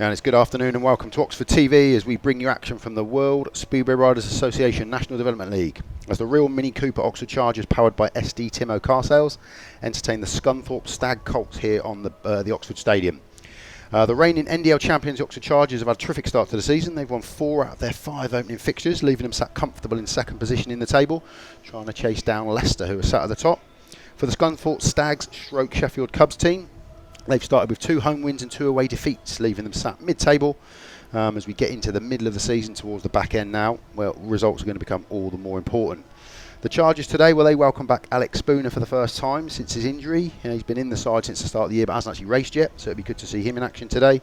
And it's good afternoon and welcome to Oxford TV as we bring you action from the World Speedway Riders Association National Development League. As the real Mini Cooper Oxford Chargers, powered by SD Timo car sales, entertain the Scunthorpe Stag Colts here on the Oxford Stadium. The reigning NDL champions, the Oxford Chargers, have had a terrific start to the season. They've won 4 out of their 5 opening fixtures, leaving them sat comfortable in second position in the table, trying to chase down Leicester, who are sat at the top. For the Scunthorpe Stags, Schroeck Sheffield Cubs team, they've started with 2 home wins and 2 away defeats, leaving them sat mid-table. As we get into the middle of the season, towards the back end now, well, results are going to become all the more important. The Chargers today, well, they welcome back Alex Spooner for the first time since his injury. He's been in the side since the start of the year, but hasn't actually raced yet, so it'd be good to see him in action today.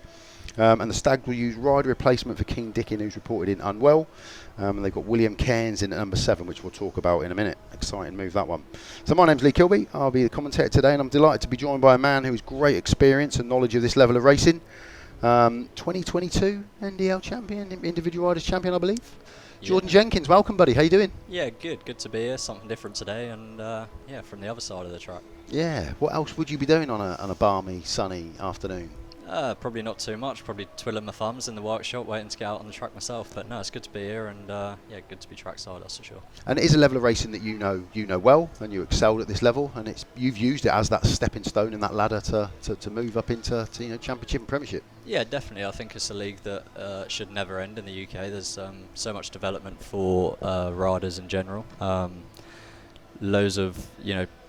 And the Stags will use rider replacement for King Dickin, who's reported in unwell. And they've got William Cairns in at number 7, which we'll talk about in a minute. Exciting move, that one. So my name's Lee Kilby. I'll be the commentator today, and I'm delighted to be joined by a man who has great experience and knowledge of this level of racing. 2022 NDL champion, individual riders champion, I believe. Jordan Jenkins, welcome, buddy. How you doing? Yeah, good to be here. Something different today, and yeah, from the other side of the track. Yeah. What else would you be doing on a balmy, sunny afternoon? Probably not too much. Probably twiddling my thumbs in the workshop, waiting to get out on the track myself. But no, it's good to be here, and yeah, good to be trackside, that's for sure. And it is a level of racing that you know well, and you excelled at this level, and you've used it as that stepping stone and that ladder to move up into championship and premiership. Yeah, definitely. I think it's a league that should never end in the UK. There's so much development for riders in general. Loads of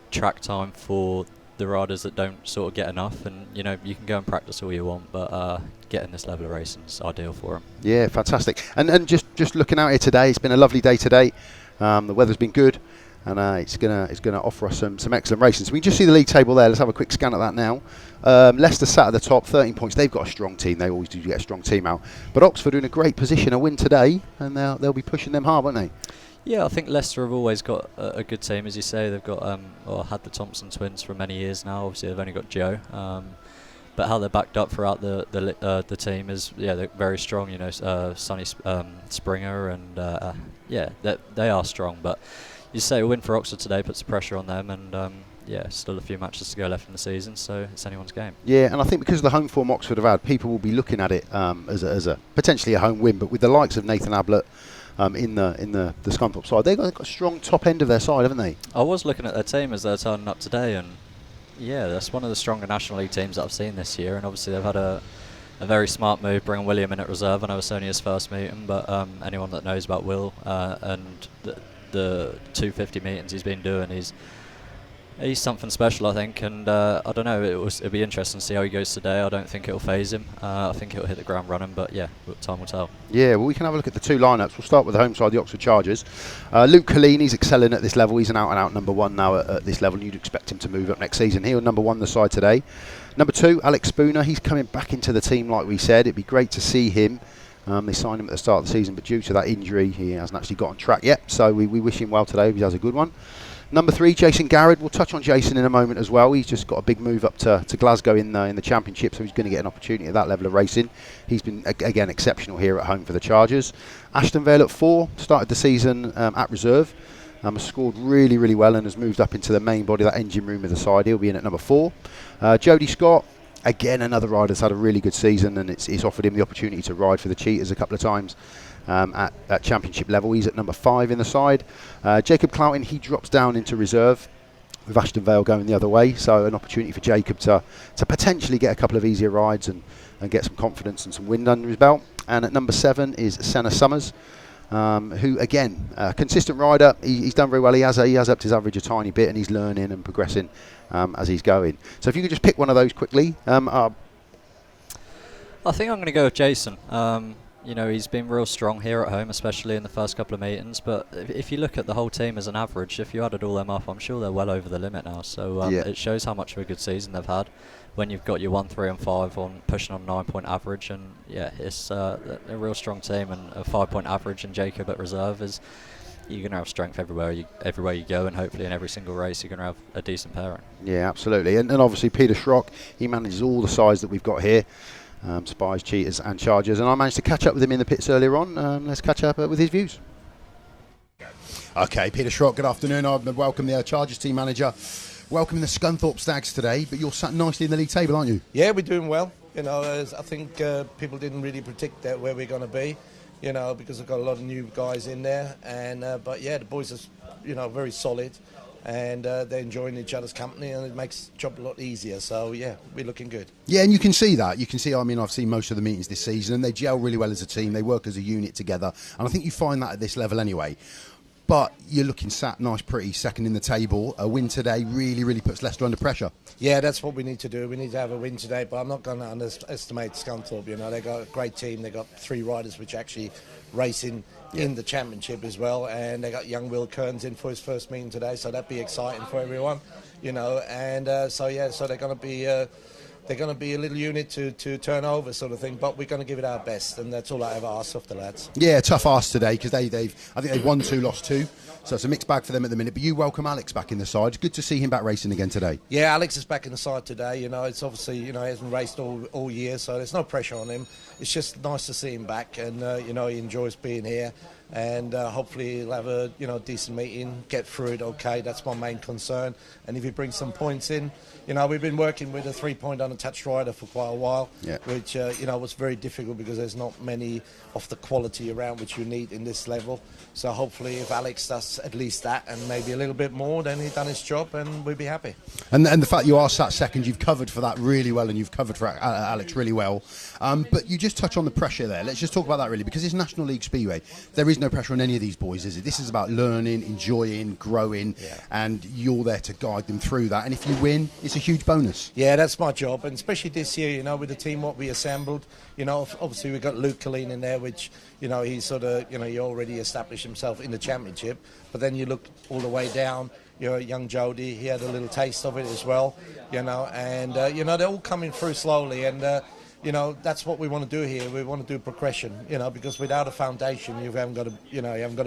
track time for the riders that don't sort of get enough, and you can go and practice all you want, but getting this level of racing is ideal for them. Yeah, fantastic. And just looking out here today, it's been a lovely day today. The weather's been good, and it's gonna offer us some excellent racing. So we can just see the league table there. Let's have a quick scan at that now. Leicester sat at the top, 13 points. They've got a strong team. They always do get a strong team out. But Oxford are in a great position. A win today, and they'll be pushing them hard, won't they? Yeah, I think Leicester have always got a good team, as you say. They've got had the Thompson twins for many years now. Obviously, they've only got Joe, but how they're backed up throughout the team is they're very strong. Sonny Springer, and yeah, they are strong. But you say a win for Oxford today puts the pressure on them, and yeah, still a few matches to go left in the season, so it's anyone's game. Yeah, and I think because of the home form Oxford have had, people will be looking at it as a potentially a home win. But with the likes of Nathan Ablitt in the Scunthorpe side, they've got a strong top end of their side, haven't they? I was looking at their team as they're turning up today, and yeah, that's one of the stronger National League teams that I've seen this year. And obviously they've had a very smart move, bringing William in at reserve. I know it's only his first meeting, but anyone that knows about Will and the 250 meetings he's been doing, he's something special, I think, and I don't know, it'll be interesting to see how he goes today. I don't think it'll phase him. I think he'll hit the ground running, but yeah, time will tell. Yeah, well, we can have a look at the 2 lineups. We'll start with the home side, the Oxford Chargers. Luke Killeen, he's excelling at this level. He's an out-and-out number 1 now at this level. You'd expect him to move up next season. He'll number 1 the side today. Number 2, Alex Spooner. He's coming back into the team, like we said. It'd be great to see him. They signed him at the start of the season, but due to that injury, he hasn't actually got on track yet. So we wish him well today. He has a good one. Number 3, Jason Garrad. We'll touch on Jason in a moment as well. He's just got a big move up to Glasgow in the Championship, so he's going to get an opportunity at that level of racing. He's been, again, exceptional here at home for the Chargers. Ashton VALE at 4, started the season at reserve. Has scored really, really well and has moved up into the main body, that engine room of the side. He'll be in at number 4. Jody SCOTT, again, another rider that's had a really good season, and it's offered him the opportunity to ride for the Cheetahs a couple of times. At championship level, he's at number 5 in the side. Jacob Clouting, he drops down into reserve with Ashton VALE going the other way, so an opportunity for Jacob to potentially get a couple of easier rides and get some confidence and some wind under his belt. And at number 7 is Senna SUMMERS, who again, consistent rider. He's done very well. He has upped his average a tiny bit, and he's learning and progressing as he's going. So if you could just pick one of those quickly. I think I'm going to go with Jason. He's been real strong here at home, especially in the first couple of meetings. But if you look at the whole team as an average, if you added all them up, I'm sure they're well over the limit now. So it shows how much of a good season they've had when you've got your 1, 3 and 5 on pushing on 9-point average. And yeah, it's a real strong team, and a 5-point average, and Jacob at reserve is, you're going to have strength everywhere you go, and hopefully in every single race you're going to have a decent pairing. Yeah, absolutely. And obviously Peter Schroeck, he manages all the sides that we've got here. Spies, Cheetahs and Chargers, and I managed to catch up with him in the pits earlier on. Let's catch up with his views. Okay, Peter Schroeck, good afternoon. I welcome the Chargers team manager. Welcoming the Scunthorpe Stags today, but you're sat nicely in the league table, aren't you? Yeah, we're doing well. You know, I think people didn't really predict that where we're going to be, you know, because we've got a lot of new guys in there. And but yeah, the boys are, you know, very solid, and they're enjoying each other's company, and it makes the job a lot easier. So yeah, we're looking good. Yeah, and you can see that. You can see, I mean, I've seen most of the meetings this season, and they gel really well as a team. They work as a unit together, and I think you find that at this level anyway. But you're looking sat nice, pretty, second in the table. A win today really puts Leicester under pressure. Yeah, that's what we need to do. We need to have a win today, but I'm not going to underestimate Scunthorpe. You know, they got a great team. They got 3 riders which actually racing in the championship as well, and they got young Will Kearns in for his first meeting today, so that'd be exciting for everyone. You know, and so they're going to be. They're going to be a little unit to turn over, sort of thing, but we're going to give it our best, and that's all I ever ask of the lads. Yeah, tough ask today, because I think they've won 2, lost 2, so it's a mixed bag for them at the minute. But you welcome Alex back in the side. It's good to see him back racing again today. Yeah, Alex is back in the side today. You know, it's obviously, you know, he hasn't raced all year, so there's no pressure on him. It's just nice to see him back, and you know, he enjoys being here. And hopefully he'll have a decent meeting, get through it okay. That's my main concern. And if he brings some points in, you know, we've been working with a 3-point unattached rider for quite a while, which you know, was very difficult because there's not many of the quality around which you need in this level. So hopefully if Alex does at least that and maybe a little bit more, then he's done his job and we'll be happy. And the fact you are sat second, you've covered for that really well, and you've covered for Alex really well. But you just touch on the pressure there. Let's just talk about that really, because it's National League Speedway. There is no pressure on any of these boys, is it? This is about learning, enjoying, growing, and you're there to guide them through that. And if you win, it's a huge bonus. Yeah, that's my job, and especially this year, you know, with the team what we assembled. You know, obviously we've got Luke Killeen in there, which, you know, he's sort of, you know, he already established himself in the championship. But then you look all the way down, you know, young Jody, he had a little taste of it as well, you know, and, you know, they're all coming through slowly, and, you know, that's what we want to do here. We want to do progression, you know, because without a foundation, you haven't got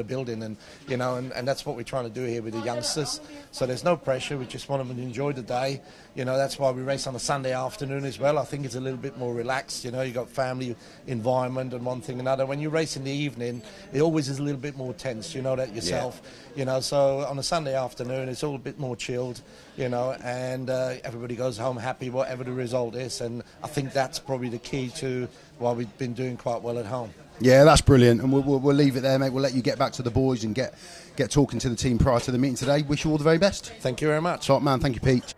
a building, and you know, and that's what we're trying to do here with the youngsters. So there's no pressure. We just want them to enjoy the day. You know, that's why we race on a Sunday afternoon as well. I think it's a little bit more relaxed. You know, you got family environment and one thing another. When you race in the evening, it always is a little bit more tense. You know that yourself. Yeah. You know, so on a Sunday afternoon, it's all a bit more chilled. You know, and everybody goes home happy, whatever the result is. And I think that's probably the key to why we've been doing quite well at home. Yeah, that's brilliant, and we'll leave it there, mate. We'll let you get back to the boys and get talking to the team prior to the meeting today. Wish you all the very best. Thank you very much. Top man, thank you, Pete.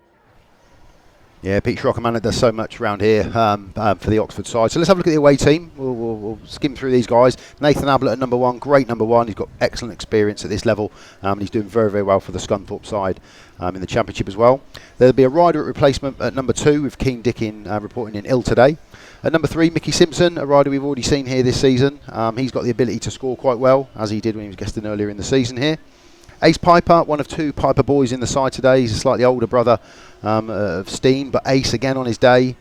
Yeah, Pete Schroeck, man, does so much around here for the Oxford side. So let's have a look at the away team. We'll skim through these guys. Nathan Ablitt at number 1, great number 1. He's got excellent experience at this level. He's doing very well for the Scunthorpe side in the championship as well. There'll be a rider at replacement at number 2 with Keen Dickin reporting in ill today. At number 3, Mickie SIMPSON, a rider we've already seen here this season. He's got the ability to score quite well, as he did when he was guesting earlier in the season here. Ace Piper, one of 2 Piper boys in the side today. He's a slightly older brother of Stene, but Ace again on his day.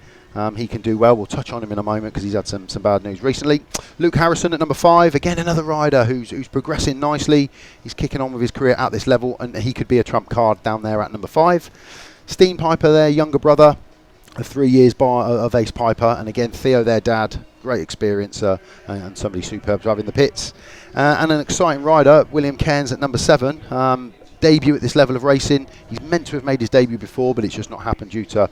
He can do well. We'll touch on him in a moment because he's had some bad news recently. Luke Harrison at number 5, again another rider who's progressing nicely. He's kicking on with his career at this level, and he could be a trump card down there at number 5. Stene PIJPER, their younger brother of 3 years of Ace Piper, and again Theo, their dad, great experience and somebody superb to have in the pits. And an exciting rider, William Cairns at number 7. Debut at this level of racing. He's meant to have made his debut before, but it's just not happened due to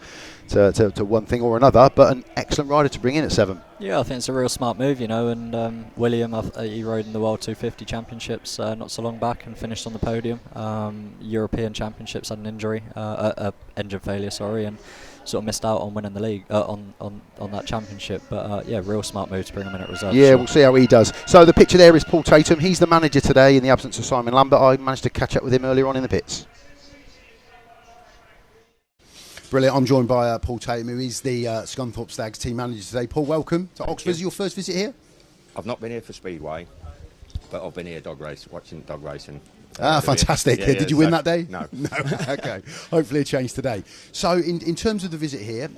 one thing or another. But an excellent rider to bring in at 7. Yeah, I think it's a real smart move, you know. And William, he rode in the World 250 Championships not so long back and finished on the podium. European Championships had an injury, engine failure, sorry, and sort of missed out on winning the league on that championship. But yeah, real smart move to bring him in at reserve. Yeah, we'll see how he does. So the picture there is Paul Tattum. He's the manager today in the absence of Simon Lambert. I managed to catch up with him earlier on in the pits. Brilliant. I'm joined by Paul Tattum, who is the Scunthorpe Stags team manager today. Paul, welcome to Oxford. Is it your first visit here? I've not been here for Speedway, but I've been here watching dog racing. Fantastic. Yeah, Did you win that day? No. No. Okay. Hopefully a change today. So in terms of the visit here,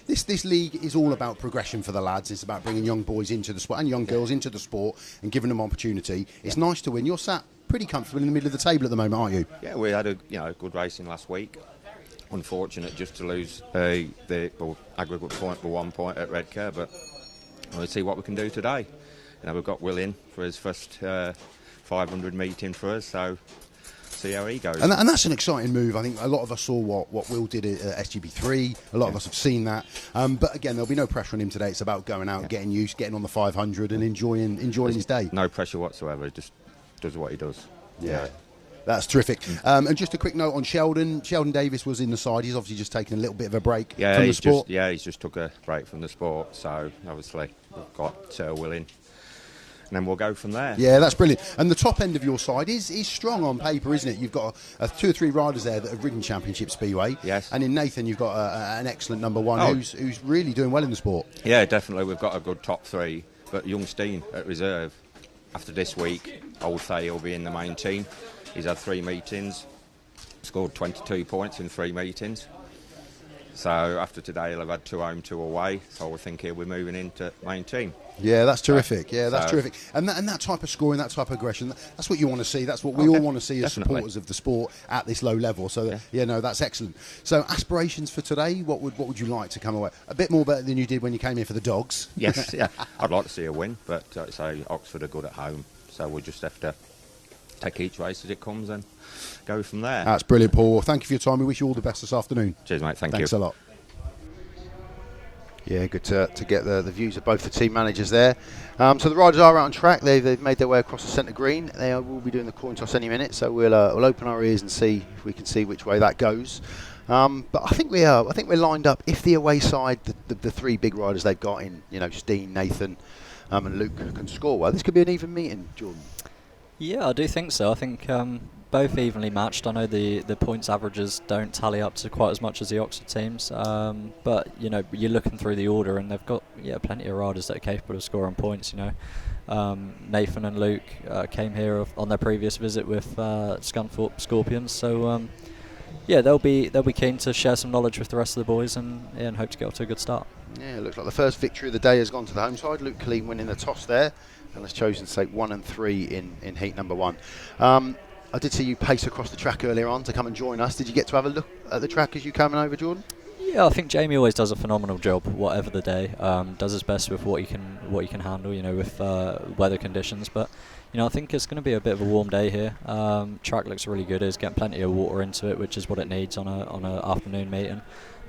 this league is all about progression for the lads. It's about bringing young boys into the sport and young girls into the sport and giving them opportunity. It's nice to win. You're sat pretty comfortable in the middle of the table at the moment, aren't you? Yeah, we had a good racing last week. Unfortunate just to lose the aggregate point for 1 point at Redcar, but we'll see what we can do today. We've got Will in for his first 500 meeting for us, so see how he goes. And that's an exciting move. I think a lot of us saw what Will did at SGB3. A lot of us have seen that. But again, there'll be no pressure on him today. It's about going out, getting used, getting on the 500 and enjoying his day. No pressure whatsoever. He just does what he does. Yeah. That's terrific. And just a quick note on Sheldon. Sheldon Davis was in the side. He's obviously just taken a little bit of a break from the sport. He's just took a break from the sport. So obviously we've got Will in. And then we'll go from there. Yeah, that's brilliant. And the top end of your side is strong on paper, isn't it? You've got 2 or 3 riders there that have ridden Championship Speedway. Yes. And in Nathan, you've got an excellent number 1 who's really doing well in the sport. Yeah, definitely. We've got a good top 3. But young Stene at reserve, after this week, I would say he'll be in the main team. He's had 3 meetings, scored 22 points in 3 meetings. So after today, he'll have had 2 home, 2 away. So I think he'll be moving into main team. Yeah, that's terrific. Yeah, that's terrific. And that type of scoring, that type of aggression, that's what you want to see. That's what we all want to see as supporters of the sport at this low level. So, that's excellent. So aspirations for today, what would you like to come away? A bit more better than you did when you came here for the dogs. Yes, yeah. I'd like to see a win, but say Oxford are good at home. So we'll just have to take each race as it comes and go from there. That's brilliant, Paul. Thank you for your time. We wish you all the best this afternoon. Cheers, mate. Thanks a lot. Yeah, good to get the views of both the team managers there. So the riders are out on track. They've made their way across the centre green. They will be doing the coin toss any minute, so we'll open our ears and see if we can see which way that goes. But I think we're lined up. If the away side, the 3 big riders they've got in, Stene, Nathan, and Luke can score well, this could be an even meeting, Jordan. Yeah, I do think so. I think both evenly matched. I know the points averages don't tally up to quite as much as the Oxford teams, but you're looking through the order and they've got plenty of riders that are capable of scoring points. Nathan and Luke came here on their previous visit with Scunthorpe Scorpions, so they'll be keen to share some knowledge with the rest of the boys and hope to get off to a good start. Yeah, it looks like the first victory of the day has gone to the home side. Luke Killeen winning the toss there, and has chosen to take 1 and 3 in heat number 1. I did see you pace across the track earlier on to come and join us. Did you get to have a look at the track as you coming over, Jordan? Yeah, I think Jamie always does a phenomenal job, whatever the day. Does his best with what he can handle, with weather conditions. But I think it's going to be a bit of a warm day here. Track looks really good. It's getting plenty of water into it, which is what it needs on a afternoon meeting.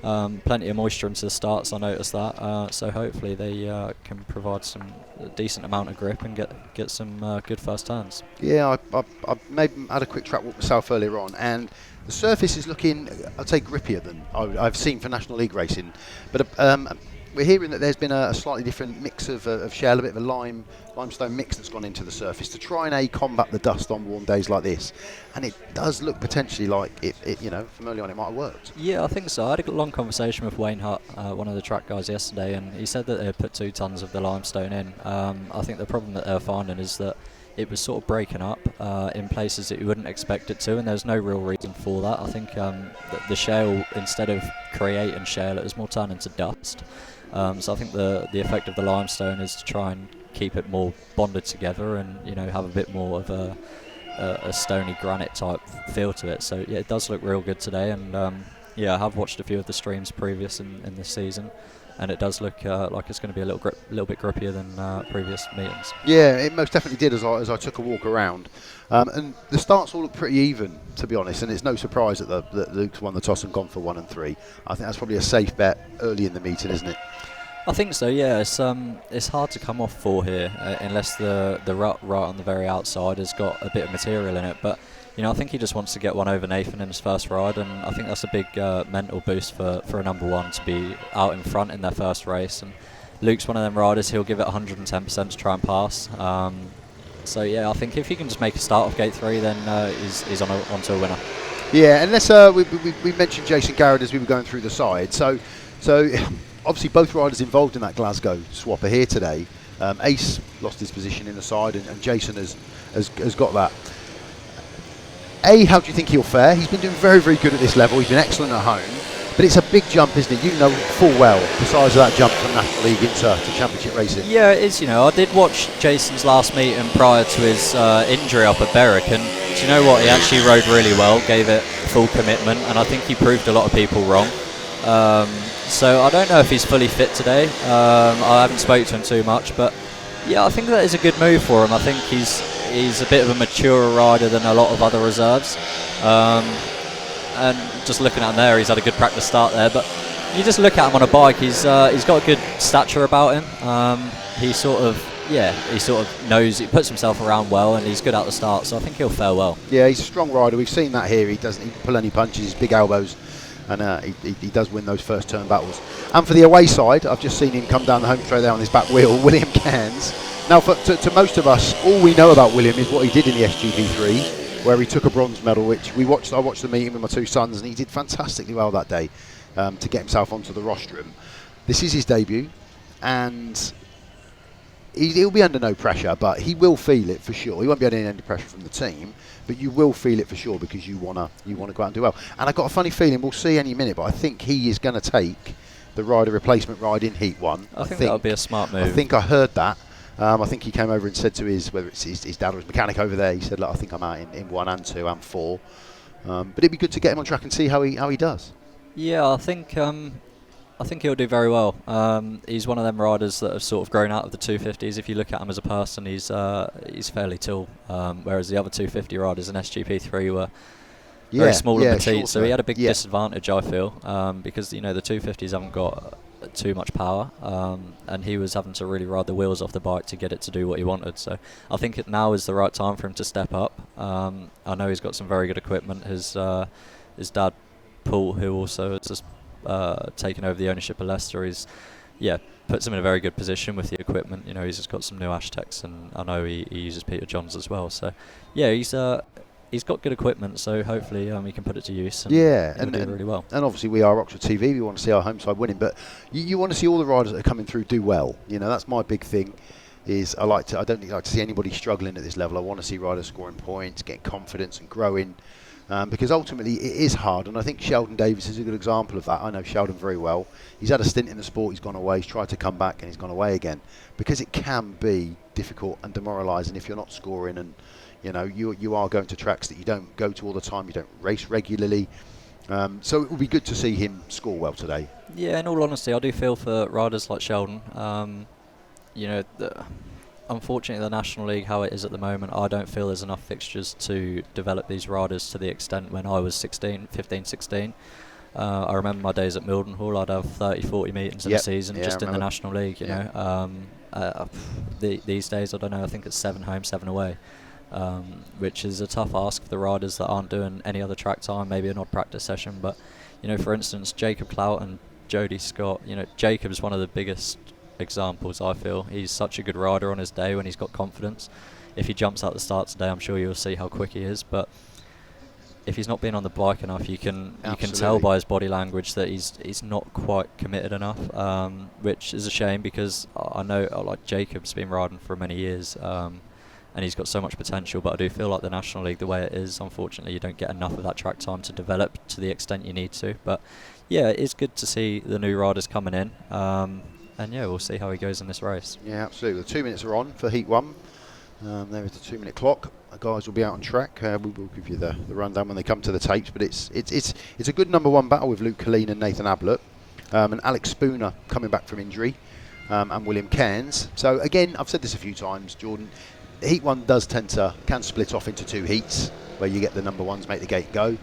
Plenty of moisture into the starts, I noticed that. So hopefully they can provide some decent amount of grip and get some good first turns. Yeah, I maybe had a quick track walk myself earlier on, and the surface is looking, I'd say, grippier than I've seen for National League racing. But we're hearing that there's been a slightly different mix of shell, a bit of a limestone mix that's gone into the surface to try and combat the dust on warm days like this. And it does look potentially like it from early on it might have worked. Yeah, I think so. I had a long conversation with Wayne Hutt, one of the track guys, yesterday, and he said that they had put 2 tons of the limestone in. I think the problem that they're finding is that it was sort of breaking up in places that you wouldn't expect it to, and there's no real reason for that. I think that the shale, instead of creating shale, it was more turned into dust. So I think the effect of the limestone is to try and keep it more bonded together and have a bit more of a stony granite type feel to it. So yeah, it does look real good today, and I have watched a few of the streams previous in this season, and it does look like it's going to be a little bit grippier than previous meetings. Yeah, it most definitely did as I took a walk around. And the starts all look pretty even, to be honest, and it's no surprise that Luke's won the toss and gone for 1 and 3. I think that's probably a safe bet early in the meeting, isn't it? I think so, yeah. It's hard to come off 4 here unless the rut right on the very outside has got a bit of material in it. But I think he just wants to get one over Nathan in his first ride, and I think that's a big mental boost for a number 1 to be out in front in their first race. And Luke's one of them riders; he'll give it 110% to try and pass. So yeah, I think if he can just make a start off gate 3, then he's onto a winner. Yeah, and let's we mentioned Jason Garrad as we were going through the side. So obviously both riders involved in that Glasgow swap are here today. Ace lost his position in the side, and Jason has got that. How do you think he'll fare? He's been doing very, very good at this level. He's been excellent at home, but it's a big jump, isn't it? You know full well the size of that jump from National League into Championship racing. Yeah, it is. I did watch Jason's last meeting prior to his injury up at Berwick, and do you know what? He actually rode really well, gave it full commitment, and I think he proved a lot of people wrong. So I don't know if he's fully fit today. I haven't spoken to him too much, but yeah, I think that is a good move for him. I think he's a bit of a maturer rider than a lot of other reserves. And just looking at him there, he's had a good practice start there. But you just look at him on a bike, he's got a good stature about him. He sort of knows, he puts himself around well, and he's good at the start, so I think he'll fare well. Yeah, he's a strong rider. We've seen that here. He doesn't pull any punches, he's big elbows, and he does win those first turn battles. And for the away side, I've just seen him come down the home straight there on his back wheel, William Cairns. Now, to most of us, all we know about William is what he did in the SGP3, where he took a bronze medal, which I watched the meeting with my two sons, and he did fantastically well that day to get himself onto the rostrum. This is his debut, and he'll be under no pressure, but he will feel it for sure. He won't be under any pressure from the team, but you will feel it for sure because you wanna go out and do well. And I've got a funny feeling, we'll see any minute, but I think he is going to take the rider replacement ride in Heat 1. I think that would be a smart move. I think I heard that. I think he came over and said to whether it's his dad or his mechanic over there, he said, look, I think I'm out in 1 and 2 and 4. But it'd be good to get him on track and see how he does. Yeah, I think he'll do very well. He's one of them riders that have sort of grown out of the 250s. If you look at him as a person, he's fairly tall, whereas the other 250 riders in SGP3 were very small and petite, so he had a big disadvantage, I feel, because the 250s haven't got too much power, and he was having to really ride the wheels off the bike to get it to do what he wanted. So I think now is the right time for him to step up. I know he's got some very good equipment. His dad, Paul, who also has just taken over the ownership of Leicester, puts him in a very good position with the equipment. He's just got some new Ashtecs, and I know he uses Peter Johns as well. So yeah, he's got good equipment, so hopefully he can put it to use. And do really well. And obviously we are Oxford TV. We want to see our home side winning, but you want to see all the riders that are coming through do well. That's my big thing. I don't like to see anybody struggling at this level. I want to see riders scoring points, getting confidence, and growing. Because ultimately it is hard, and I think Sheldon Davis is a good example of that. I know Sheldon very well. He's had a stint in the sport, he's gone away, he's tried to come back, and he's gone away again, because it can be difficult and demoralising if you're not scoring, and you are going to tracks that you don't go to all the time, you don't race regularly. So it will be good to see him score well today. Yeah, in all honesty, I do feel for riders like Sheldon. Unfortunately, the National League, how it is at the moment, I don't feel there's enough fixtures to develop these riders to the extent when I was 15, 16. I remember my days at Mildenhall, I'd have 30, 40 meetings in a season just in the National League. These days, I don't know, I think it's 7 home, 7 away, which is a tough ask for the riders that aren't doing any other track time, maybe an odd practice session. But, for instance, Jacob Clouting, Jody Scott, Jacob's one of the biggest examples, I feel. He's such a good rider on his day when he's got confidence. If he jumps out the start today, I'm sure you'll see how quick he is, but if he's not been on the bike enough, you can tell by his body language that he's not quite committed enough, which is a shame, because I know Jacob's been riding for many years, and he's got so much potential, but I do feel like the National League, the way it is, unfortunately you don't get enough of that track time to develop to the extent you need to. But yeah, it's good to see the new riders coming in. And yeah, we'll see how he goes in this race. Yeah, absolutely. The 2 minutes are on for Heat 1. There is the 2 minute clock. The guys will be out on track. We will give you the rundown when they come to the tapes. But it's a good number 1 battle with Luke Killeen and Nathan Ablitt, and Alex Spooner coming back from injury, and William Cairns. So again, I've said this a few times, Jordan. Heat 1 can split off into 2 heats where you get the number 1s make the gate go.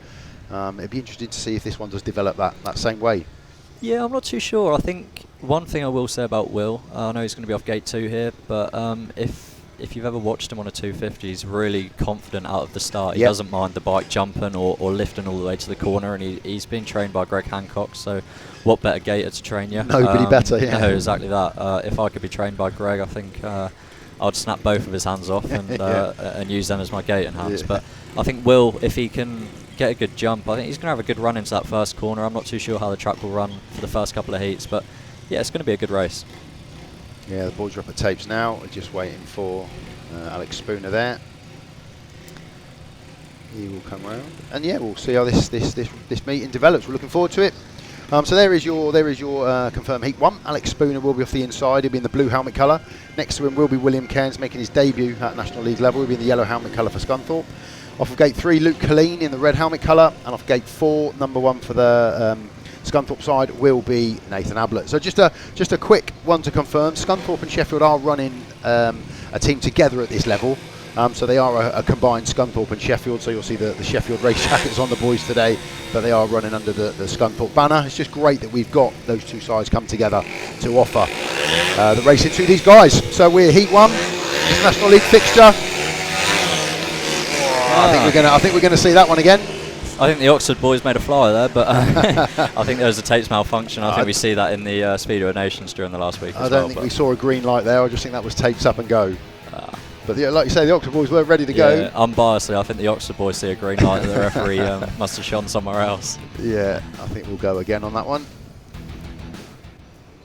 It'd be interesting to see if this one does develop that same way. Yeah, I'm not too sure. I think one thing I will say about Will, I know he's going to be off gate 2 here, but if you've ever watched him on a 250, he's really confident out of the start. He doesn't mind the bike jumping or lifting all the way to the corner, and he's been trained by Greg Hancock, so what better gator to train you? Nobody better, yeah. No, exactly that. If I could be trained by Greg, I think I'd snap both of his hands off and use them as my gating hands. But I think Will, if he can get a good jump, I think he's going to have a good run into that first corner. I'm not too sure how the track will run for the first couple of heats, but yeah, it's going to be a good race. Yeah, the boys are up at tapes now. We're just waiting for Alex Spooner there. He will come round, and yeah, we'll see how this meeting develops. We're looking forward to it. So there is your confirmed Heat 1. Alex Spooner will be off the inside. He'll be in the blue helmet colour. Next to him will be William Cairns, making his debut at National League level. He'll be in the yellow helmet colour for Scunthorpe. Off of gate 3, Luke Killeen in the red helmet colour, and off gate 4, number 1 for the Scunthorpe side will be Nathan Ablitt. So just a quick one to confirm: Scunthorpe and Sheffield are running a team together at this level. So they are a combined Scunthorpe and Sheffield, so you'll see the Sheffield race jackets on the boys today, but they are running under the Scunthorpe banner. It's just great that we've got those two sides come together to offer the racing to these guys. So we're Heat 1, it's National League fixture. I think we're gonna see that one again. I think the Oxford boys made a flyer there, but I think there was a tapes malfunction. I think we see that in the Speedway Nations during the last week I don't think we saw a green light there. I just think that was tapes up and go. But like you say, the Oxford boys were ready to go. Unbiasedly, I think the Oxford boys see a green light that the referee must have shone somewhere else. Yeah, I think we'll go again on that one.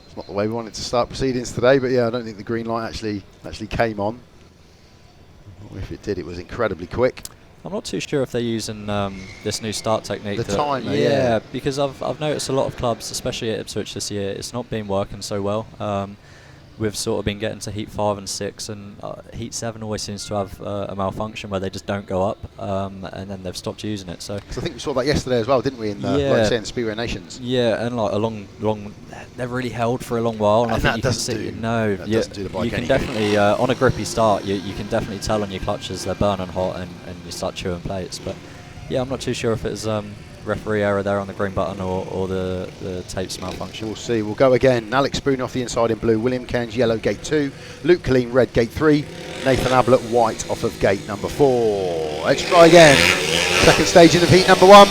It's not the way we wanted to start proceedings today, but yeah, I don't think the green light actually came on. Or if it did, it was incredibly quick. I'm not too sure if they're using this new start technique. The timer, yeah, because I've noticed a lot of clubs, especially at Ipswich this year, it's not been working so well. We've sort of been getting to Heat 5 and 6, and Heat 7 always seems to have a malfunction where they just don't go up, and then they've stopped using it. So I think we saw that yesterday as well, didn't we? In like you say, in the Speedway Nations. Yeah, and like a long, they've really held for a long while, and I think that you can doesn't see. do, No, that doesn't do the bike you can any definitely on a grippy start, you can definitely tell on your clutches they're burning hot, and you start chewing plates. But yeah, I'm not too sure if it's referee error there on the green button or the tapes malfunction. We'll see. We'll go again. Alex Spooner off the inside in blue, William Cairns yellow gate 2, Luke Killeen red gate 3, Nathan Ablitt white off of gate number 4. Let's try again. Second stage in of heat number 1.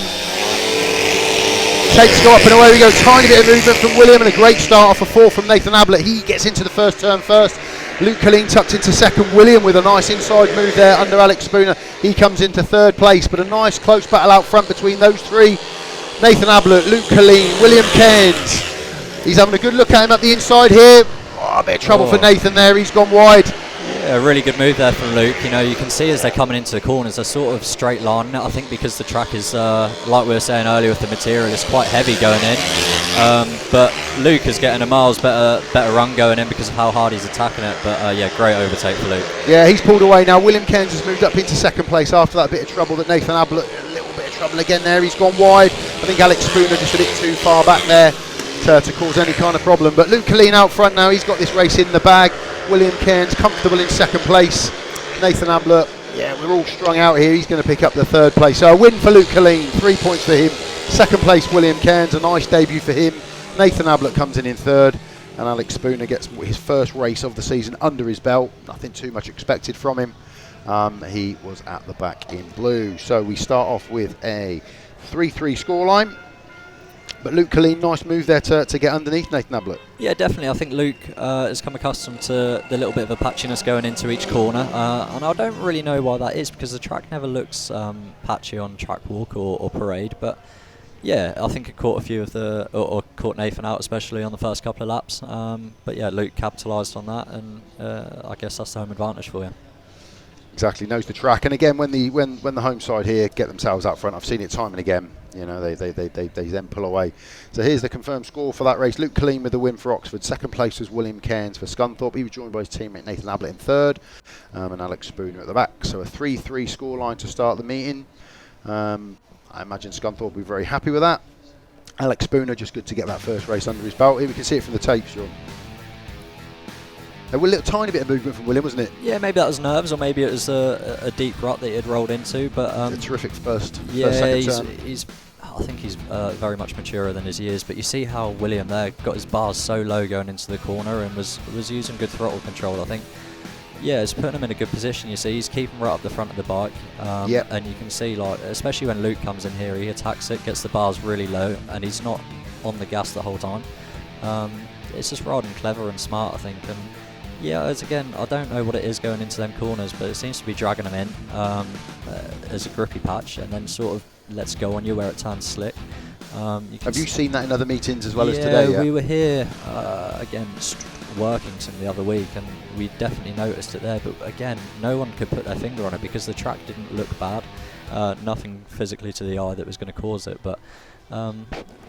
Tapes go up and away we go. Tiny bit of movement from William and a great start off of 4 from Nathan Ablitt. He gets into the first turn first. Luke Killeen tucked into second. William with a nice inside move there under Alex Spooner. He comes into third place, but a nice close battle out front between those three. Nathan Ablitt, Luke Killeen, William Cairns. He's having a good look at him up the inside here. Oh, a bit of trouble for Nathan there. He's gone wide. Yeah, a really good move there from Luke. You know, you can see as they're coming into the corners, they're sort of straight line. I think because the track is, like we were saying earlier with the material, it's quite heavy going in. But Luke is getting a miles better run going in because of how hard he's attacking it. But yeah, great overtake for Luke. Yeah, he's pulled away now. William Cairns has moved up into second place after that bit of trouble that Nathan Ablitt, a little bit of trouble again there. He's gone wide. I think Alex Spooner just a bit too far back there to cause any kind of problem. But Luke Killeen out front now. He's got this race in the bag. William Cairns comfortable in second place. Nathan Ablitt, yeah, we're all strung out here. He's going to pick up the third place. So a win for Luke Killeen, 3 points for him. Second place William Cairns, a nice debut for him. Nathan Ablitt comes in third, and Alex Spooner gets his first race of the season under his belt. Nothing too much expected from him. He was at the back in blue. So we start off with a 3-3 scoreline. But Luke Killeen, nice move there to get underneath Nathan Ablitt. Yeah, definitely. I think Luke has come accustomed to the little bit of a patchiness going into each corner. And I don't really know why that is, because the track never looks patchy on track walk or parade. But yeah, I think it caught a few of or caught Nathan out, especially on the first couple of laps. But yeah, Luke capitalised on that, and I guess that's the home advantage for him. Exactly, knows the track, and again, when the home side here get themselves out front, I've seen it time and again. You know, they then pull away. So here's the confirmed score for that race. Luke Killeen with the win for Oxford. Second place was William Cairns for Scunthorpe. He was joined by his teammate Nathan Ablitt in third, and Alex Spooner at the back. So a 3-3 scoreline to start the meeting. I imagine Scunthorpe will be very happy with that. Alex Spooner, just good to get that first race under his belt. Here we can see it from the tapes, Sean. A little tiny bit of movement from William, wasn't it? Yeah, maybe that was nerves, or maybe it was a deep rut that he had rolled into. But a terrific first yeah, second turn. I think he's very much maturer than his years. But you see how William there got his bars so low going into the corner and was using good throttle control. I think, yeah, it's putting him in a good position. You see, he's keeping right up the front of the bike. Yep. And you can see, like, especially when Luke comes in here, he attacks it, gets the bars really low, and he's not on the gas the whole time. It's just riding clever and smart, I think. And yeah, again, I don't know what it is going into them corners, but it seems to be dragging them in as a grippy patch, and then sort of lets go on you where it turns slick. Have you seen that in other meetings as well as today? Yeah, we were here again working some the other week, and we definitely noticed it there. But again, no one could put their finger on it because the track didn't look bad. Nothing physically to the eye that was going to cause it, but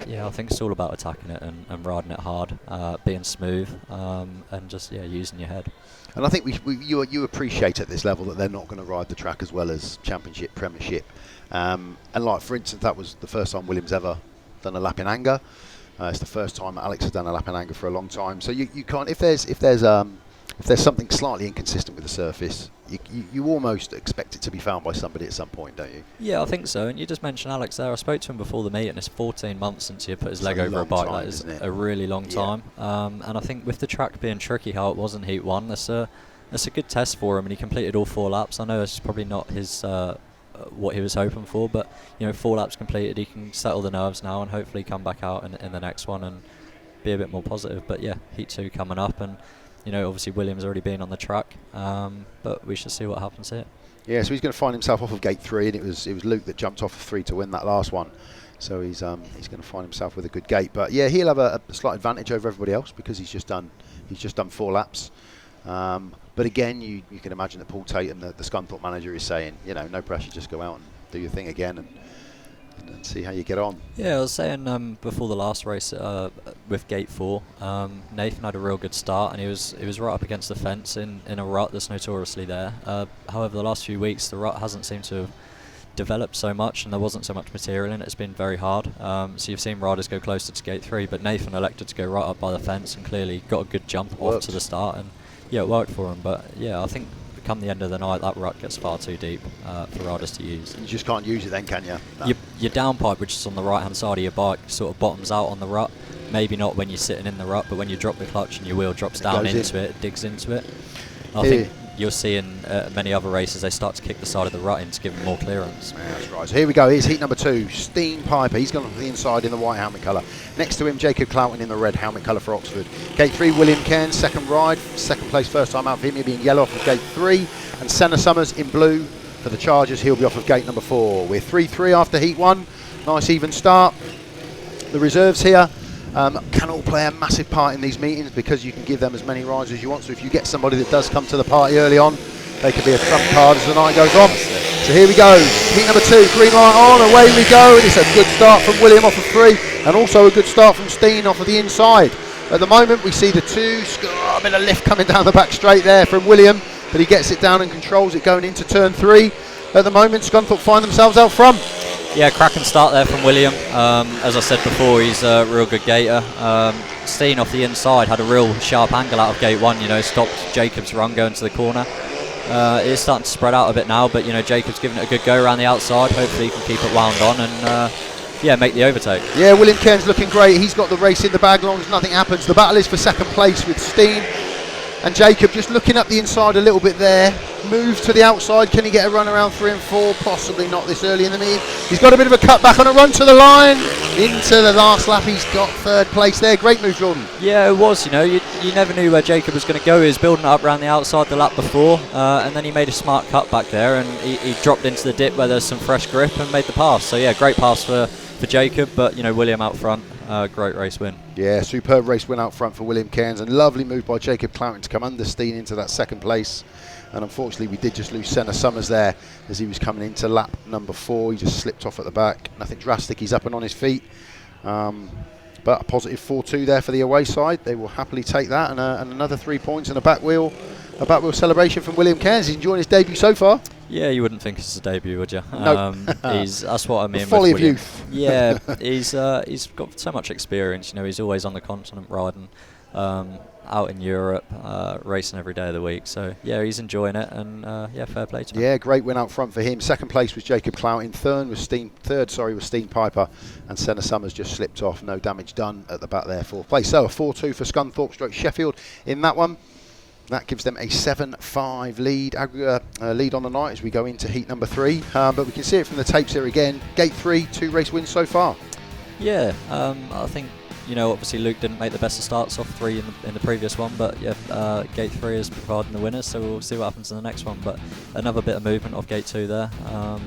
yeah, I think it's all about attacking it and riding it hard, being smooth, and just using your head. And I think you appreciate at this level that they're not going to ride the track as well as Championship, Premiership, and like for instance, that was the first time Williams ever done a lap in anger. It's the first time Alex has done a lap in anger for a long time. So you can't, if there's if there's something slightly inconsistent with the surface, you almost expect it to be found by somebody at some point, don't you? Yeah, I think so. And you just mentioned Alex there. I spoke to him before the meet, and it's 14 months since he put his leg over a bike. Time, that is isn't it? a really long time. And I think with the track being tricky, how it was in Heat 1, that's a good test for him, and he completed all 4 laps. I know it's probably not his what he was hoping for, but 4 laps completed, he can settle the nerves now and hopefully come back out in the next one and be a bit more positive. But yeah, Heat 2 coming up, and obviously William's already been on the track, but we should see what happens here. Yeah, so he's going to find himself off of gate 3, and it was Luke that jumped off of 3 to win that last one. So he's going to find himself with a good gate. But yeah, he'll have a slight advantage over everybody else because he's just done 4 laps. But again, you can imagine that Paul Tattum, the Scunthorpe manager, is saying, no pressure, just go out and do your thing again and see how you get on. Yeah, I was saying before the last race with Gate 4, Nathan had a real good start, and he was right up against the fence in a rut that's notoriously there. However, the last few weeks, the rut hasn't seemed to have developed so much, and there wasn't so much material in it. It's been very hard. So you've seen riders go closer to Gate 3, but Nathan elected to go right up by the fence and clearly got a good jump off to the start, and yeah, it worked for him. But yeah, I think come the end of the night, that rut gets far too deep for riders to use. You just can't use it then, can you? No. Your downpipe, which is on the right hand side of your bike, sort of bottoms out on the rut. Maybe not when you're sitting in the rut, but when you drop the clutch and your wheel drops down into it, digs into it. I think you'll see in many other races they start to kick the side of the rut in to give them more clearance. Yeah, that's right. So here we go. Here's heat number 2. Stene PIJPER. He's gone on the inside in the white helmet colour. Next to him, Jacob Clouting in the red helmet colour for Oxford. Gate 3, William Cairns, second ride. Second place, first time out for him. He'll be in yellow off of gate 3. And Senna SUMMERS in blue for the Chargers. He'll be off of gate number 4. We're 3-3 after heat 1. Nice even start. The reserves here can all play a massive part in these meetings because you can give them as many rides as you want. So if you get somebody that does come to the party early on, they could be a trump card as the night goes on. So here we go, heat number 2, green light on, away we go. And it's a good start from William off of 3, and also a good start from Stene off of the inside. At the moment we see the 2, a bit of lift coming down the back straight there from William, but he gets it down and controls it going into turn 3. At the moment Scunthorpe find themselves out front. Yeah, cracking start there from William. As I said before, he's a real good gator. Stene off the inside had a real sharp angle out of gate 1, stopped Jacob's run going to the corner. It is starting to spread out a bit now, but Jacob's giving it a good go around the outside. Hopefully he can keep it wound on and make the overtake. Yeah, William Cairns looking great. He's got the race in the bag as long as nothing happens. The battle is for second place with Stene and Jacob just looking up the inside a little bit there. Move to the outside. Can he get a run around 3 and 4? Possibly not this early in the meet. He's got a bit of a cut back on a run to the line. Into the last lap, he's got third place there. Great move, Jordan. Yeah, it was. You never knew where Jacob was going to go. He was building it up around the outside the lap before, and then he made a smart cut back there, and he dropped into the dip where there's some fresh grip and made the pass. So yeah, great pass for Jacob, but William out front. Great race win. Yeah, superb race win out front for William Cairns, and lovely move by Jacob Clouting to come under Stene into that second place. And unfortunately we did just lose Senna SUMMERS there as he was coming into lap number 4. He just slipped off at the back. Nothing drastic, he's up and on his feet. But a positive 4-2 there for the away side. They will happily take that, and another 3 points and a back wheel celebration from William Cairns. He's enjoying his debut so far. Yeah, you wouldn't think it's a debut, would you? No. That's what I mean. The folly with of youth. Yeah, he's got so much experience. He's always on the continent riding, out in Europe, racing every day of the week. So yeah, he's enjoying it, and fair play to him. Yeah, great win out front for him. Second place was Jacob Clouting. Third was Stene PIJPER, and Senna SUMMERS just slipped off. No damage done at the back there. 4th place. So a 4-2 for Scunthorpe / Sheffield in that one. That gives them a 7-5 lead, lead on the night as we go into heat number 3. But we can see it from the tapes here again. Gate 3, 2 race wins so far. Yeah, I think, obviously Luke didn't make the best of starts off 3 in the previous one, but yeah, Gate 3 is providing the winners, so we'll see what happens in the next one. But another bit of movement off Gate 2 there. I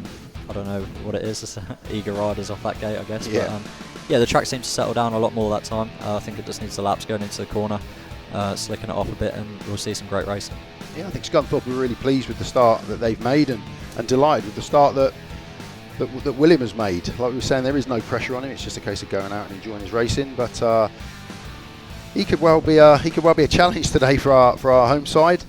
don't know what it is, it's eager riders off that gate, I guess. Yeah. But the track seems to settle down a lot more that time. I think it just needs the laps going into the corner. Slicking it off a bit, and we'll see some great racing. Yeah, I think Scunthorpe were really pleased with the start that they've made, and delighted with the start that William has made. Like we were saying, there is no pressure on him. It's just a case of going out and enjoying his racing. But he could well be a challenge today for our home side.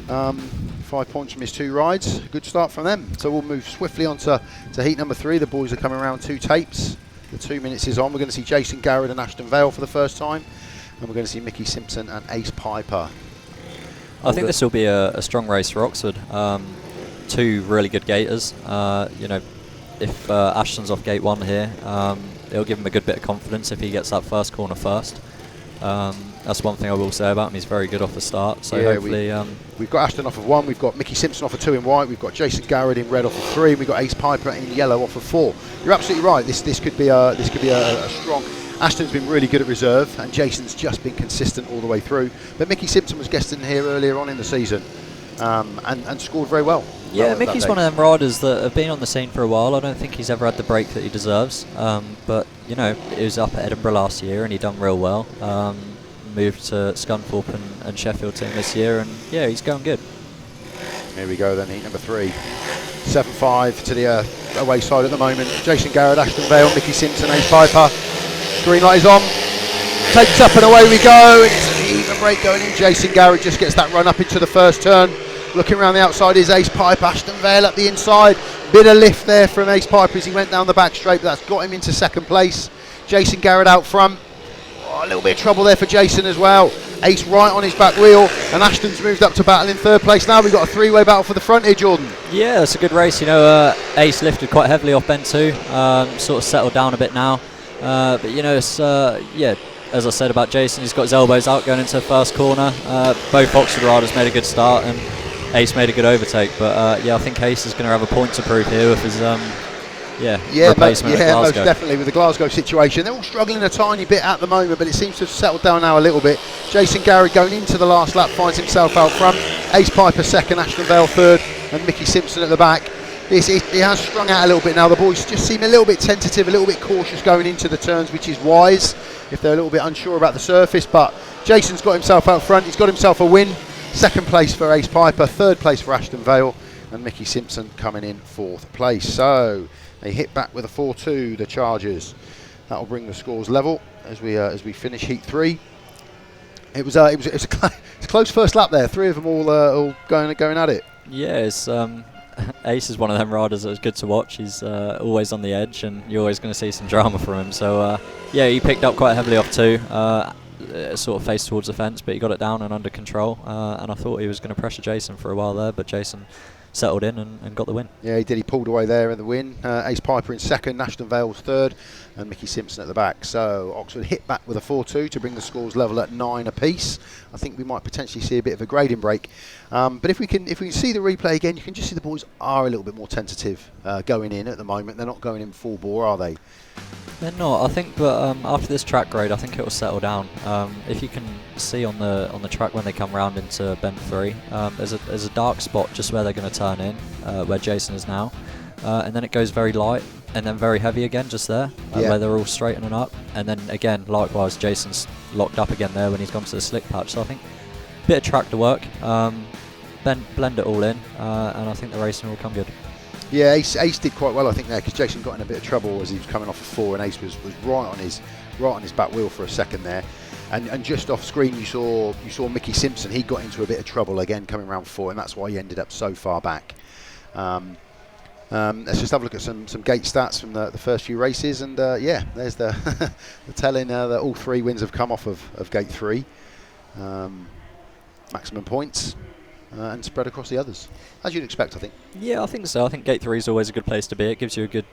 5 points from his 2 rides. Good start from them. So we'll move swiftly on to heat number 3. The boys are coming around 2 tapes. The 2 minutes is on. We're going to see Jason, Garrad, and Ashton VALE for the first time. And we're going to see Mickie SIMPSON and Ace Piper. I think this will be a strong race for Oxford. Two really good gators. You know, if Ashton's off gate 1 here, it'll give him a good bit of confidence if he gets that first corner first. That's one thing I will say about him. He's very good off the start. So hopefully, we've got Ashton off of 1. We've got Mickie SIMPSON off of 2 in white. We've got Jason Garrad in red off of 3. And we've got Ace Piper in yellow off of 4. You're absolutely right. This could be a strong. Ashton's been really good at reserve, and Jason's just been consistent all the way through. But Mickie SIMPSON was guesting here earlier on in the season, and scored very well. Yeah, Mickey's one of them riders that have been on the scene for a while. I don't think he's ever had the break that he deserves. But you know, he was up at Edinburgh last year and he done real well. Moved to Scunthorpe and Sheffield team this year, and yeah, he's going good. Here we go then, heat number 3. 7-5 to the away side at the moment. Jason Garrad, Ashton VALE, Mickie SIMPSON, Ace Piper. Green light is on. Takes up and away we go. It's an even break going in. Jason Garrad just gets that run up into the first turn. Looking around the outside is Ace Piper. Ashton VALE up the inside. Bit of lift there from Ace Piper as he went down the back straight, but that's got him into second place. Jason Garrad out front. Oh, a little bit of trouble there for Jason as well. Ace right on his back wheel, and Ashton's moved up to battle in third place. Now we've got a 3-way battle for the front here, Jordan. Yeah, it's a good race. You know, Ace lifted quite heavily off bend 2. Sort of settled down a bit now. But you know, it's yeah, as I said about Jason, he's got his elbows out going into the first corner. Both Oxford riders made a good start, and Ace made a good overtake. But yeah, I think Ace is going to have a point to prove here with his replacement at Glasgow. Most definitely with the Glasgow situation. They're all struggling a tiny bit at the moment, but it seems to have settled down now a little bit. Jason Garrad going into the last lap finds himself out front. Ace Piper second, Ashton VALE third, and Mickie SIMPSON at the back. He has strung out a little bit now. The boys just seem a little bit tentative, a little bit cautious going into the turns, which is wise if they're a little bit unsure about the surface. But Jason's got himself out front. He's got himself a win. Second place for Ace Piper, third place for Ashton VALE, and Mickie SIMPSON coming in fourth place. So they hit back with a 4-2, the Chargers. That'll bring the scores level as we finish heat 3. It was a close first lap there. 3 of them all going at it. Yeah, it's Ace is one of them riders that was good to watch. He's always on the edge, and you're always going to see some drama from him. So yeah, he picked up quite heavily off 2. Sort of faced towards the fence, but he got it down and under control. And I thought he was going to pressure Jason for a while there, but Jason settled in and got the win. Yeah, he did. He pulled away there in the win. Ace Piper in second, Ashton VALE's third, and Mickie SIMPSON at the back. So Oxford hit back with a 4-2 to bring the scores level at 9 apiece. I think we might potentially see a bit of a grading break. But if we can see the replay again, you can just see the boys are a little bit more tentative going in at the moment. They're not going in full bore, are they? They're not. I think, but after this track grade, I think it will settle down. If you can see on the track when they come round into bend 3, there's a dark spot just where they're going to turn in, where Jason is now, and then it goes very light and then very heavy again just there, where they're all straightening up, and then again likewise Jason's locked up again there when he's gone to the slick patch. So I think a bit of track to work, blend it all in, and I think the racing will come good. Yeah, Ace did quite well, I think, there, because Jason got in a bit of trouble as he was coming off of 4, and Ace was right on his back wheel for a second there, and just off screen you saw Mickie SIMPSON. He got into a bit of trouble again coming around 4, and that's why he ended up so far back. Let's just have a look at some gate stats from the first few races, and yeah, there's the the telling that all 3 wins have come off of gate 3. Maximum points. And spread across the others, as you'd expect, I think. Yeah, I think so. I think gate 3 is always a good place to be. It gives you a good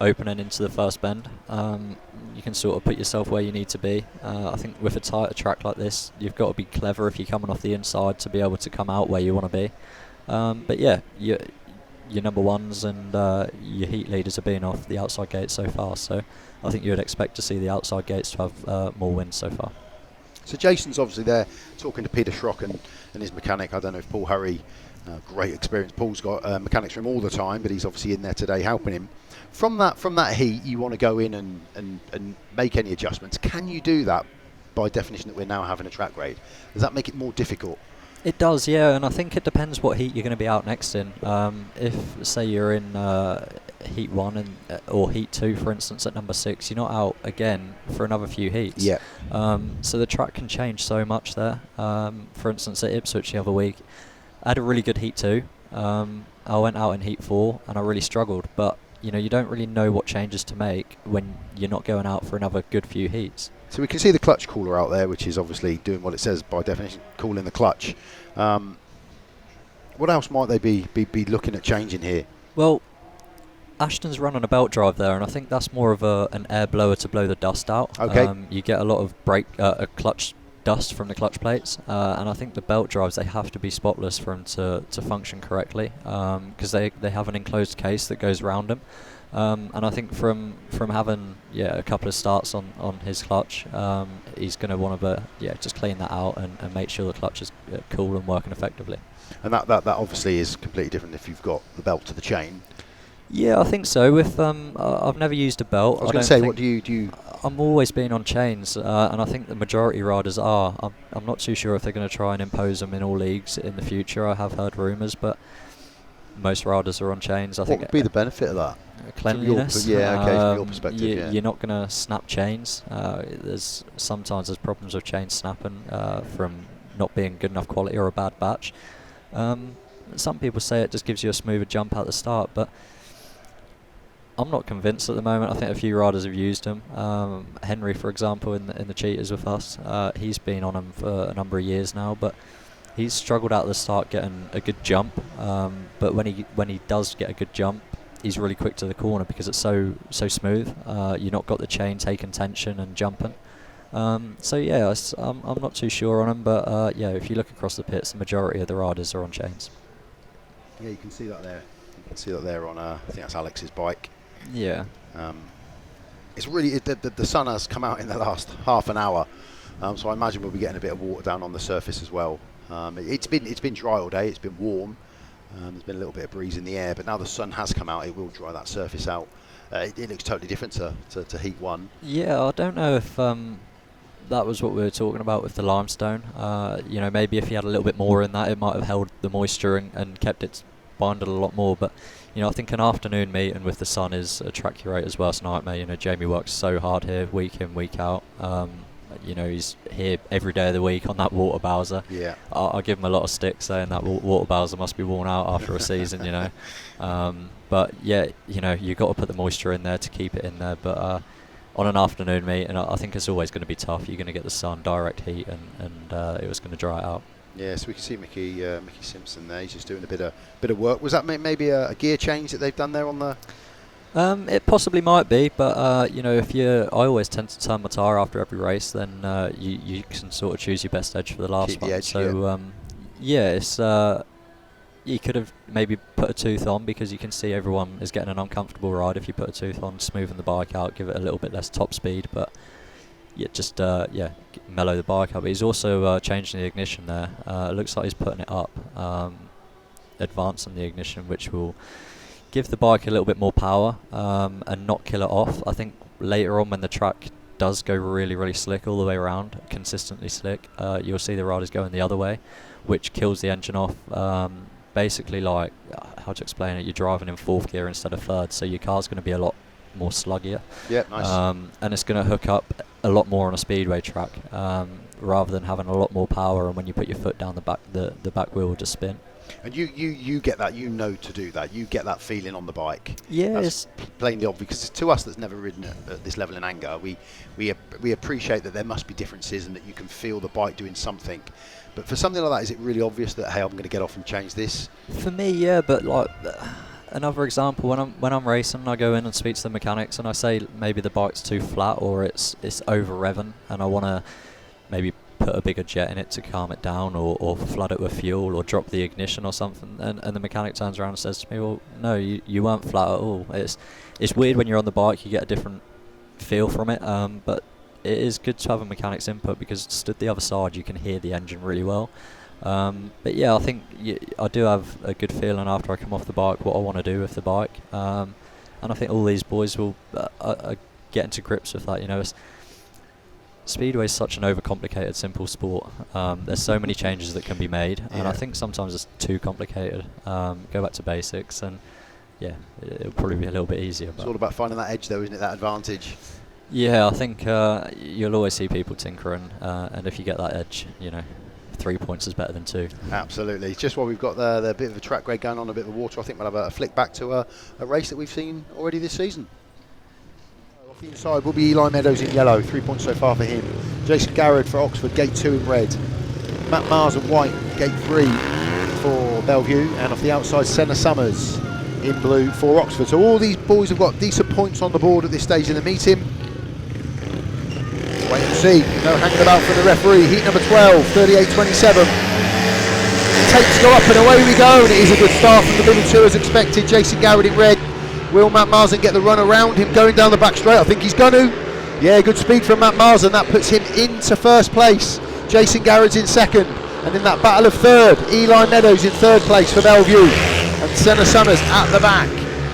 opening into the first bend. You can sort of put yourself where you need to be. I think with a tighter track like this, you've got to be clever if you're coming off the inside to be able to come out where you want to be. But yeah, your number ones and your heat leaders have been off the outside gates so far. So I think you would expect to see the outside gates to have more wins so far. So Jason's obviously there talking to Peter Schroeck and his mechanic. I don't know if Paul Hurry, great experience. Paul's got mechanics from him all the time, but he's obviously in there today helping him. From that heat, you want to go in and make any adjustments. Can you do that by definition that we're now having a track grade? Does that make it more difficult? It does, yeah, and I think it depends what heat you're going to be out next in. If, say, you're in heat 1 or heat 2, for instance, at number 6, you're not out again for another few heats. Yeah. So the track can change so much there. For instance, at Ipswich the other week, I had a really good heat 2. I went out in heat 4 and I really struggled, but you know, you don't really know what changes to make when you're not going out for another good few heats. So we can see the clutch cooler out there, which is obviously doing what it says by definition, cooling the clutch. What else might they be looking at changing here? Well, Ashton's running a belt drive there, and I think that's more of an air blower to blow the dust out. Okay. You get a lot of clutch dust from the clutch plates, and I think the belt drives, they have to be spotless for them to function correctly, because they have an enclosed case that goes around them. And I think from having a couple of starts on his clutch, he's going to want to just clean that out and make sure the clutch is cool and working effectively. And that obviously is completely different if you've got the belt to the chain. Yeah, I think so. With I've never used a belt. I was going to say, what do you? I'm always been on chains, and I think the majority riders are. I'm not too sure if they're going to try and impose them in all leagues in the future. I have heard rumours, but most riders are on chains. What would be the benefit of that? Cleanliness. From your perspective. You're not going to snap chains. Sometimes there's problems with chains snapping from not being good enough quality or a bad batch. Some people say it just gives you a smoother jump at the start, but I'm not convinced at the moment. I think a few riders have used them. Henry, for example, in the cheaters with us, he's been on them for a number of years now, but he's struggled out at the start getting a good jump. But when he does get a good jump, he's really quick to the corner because it's so smooth. You've not got the chain taking tension and jumping. I'm not too sure on them, but if you look across the pits, the majority of the riders are on chains. Yeah, you can see that there. You can see that there on I think that's Alex's bike. Yeah. It's really the sun has come out in the last half an hour, so I imagine we'll be getting a bit of water down on the surface as well. It's been dry all day. It's been warm. There's been a little bit of breeze in the air, but now the sun has come out, it will dry that surface out. It looks totally different to Heat 1. Yeah, I don't know if that was what we were talking about with the limestone. Maybe if he had a little bit more in that, it might have held the moisture and kept it binded a lot more. But I think an afternoon meeting with the sun is a track curator's worst nightmare. Jamie works so hard here, week in, week out. He's here every day of the week on that water bowser. Yeah. I give him a lot of stick saying that water bowser must be worn out after a season, But yeah, you've got to put the moisture in there to keep it in there. But on an afternoon meet, and I think it's always going to be tough. You're going to get the sun, direct heat, and it was going to dry it out. Yeah, so we can see Mickie Simpson there. He's just doing a bit of work. Was that maybe a gear change that they've done there on the? It possibly might be, but I always tend to turn my tyre after every race. Then you can sort of choose your best edge for the last Keep one. the edge, so it's you could have maybe put a tooth on because you can see everyone is getting an uncomfortable ride if you put a tooth on, smoothing the bike out, give it a little bit less top speed, but just mellow the bike up. But he's also changing the ignition there. It looks like he's putting it up, advancing the ignition, which will give the bike a little bit more power and not kill it off. I think later on when the track does go really, really slick all the way around, consistently slick, you'll see the riders going the other way, which kills the engine off. Basically, like, how to explain it, you're driving in fourth gear instead of third, so your car's going to be a lot more sluggier. Yeah, nice. And it's going to hook up a lot more on a speedway track, rather than having a lot more power, and when you put your foot down the back wheel will just spin. And you get that, to do that. You get that feeling on the bike. Yeah, that's plainly obvious. Because to us that's never ridden at this level in anger, we appreciate that there must be differences and that you can feel the bike doing something. But for something like that, is it really obvious that, hey, I'm going to get off and change this? For me, yeah. But like another example, when I'm racing, I go in and speak to the mechanics and I say maybe the bike's too flat or it's over revving, and I want to maybe put a bigger jet in it to calm it down, or flood it with fuel, or drop the ignition or something, and the mechanic turns around and says to me, well, no, you weren't flat at all. It's weird when you're on the bike, you get a different feel from it, but it is good to have a mechanic's input because stood the other side you can hear the engine really well. But yeah, I think I do have a good feeling after I come off the bike what I want to do with the bike, and I think all these boys will get into grips with that. Speedway is such an overcomplicated, simple sport. There's so many changes that can be made, and I think sometimes it's too complicated. Go back to basics, and it'll probably be a little bit easier. It's all about finding that edge, though, isn't it? That advantage. Yeah, I think you'll always see people tinkering, and if you get that edge, 3 points is better than 2. Absolutely. Just while we've got the bit of a track grade going on, a bit of water, I think we'll have a flick back to a race that we've seen already this season. The inside will be Eli Meadows in yellow, 3 points so far for him. Jason Garrad for Oxford, gate 2 in red. Matt Mars and white, gate 3 for Bellevue, and off the outside Senna SUMMERS in blue for Oxford. So all these boys have got decent points on the board at this stage of the meeting. Wait and see, no hanging about for the referee. Heat number 12, 38-27. Tapes go up and away we go, and it is a good start from the middle two as expected. Jason Garrad in red. Will Matt Marsden get the run around him going down the back straight? I think he's going to. Yeah, good speed from Matt Marsden. That puts him into first place. Jason Garrad's in second. And in that battle of third, Eli Meadows in third place for Bellevue. And Senna SUMMERS at the back.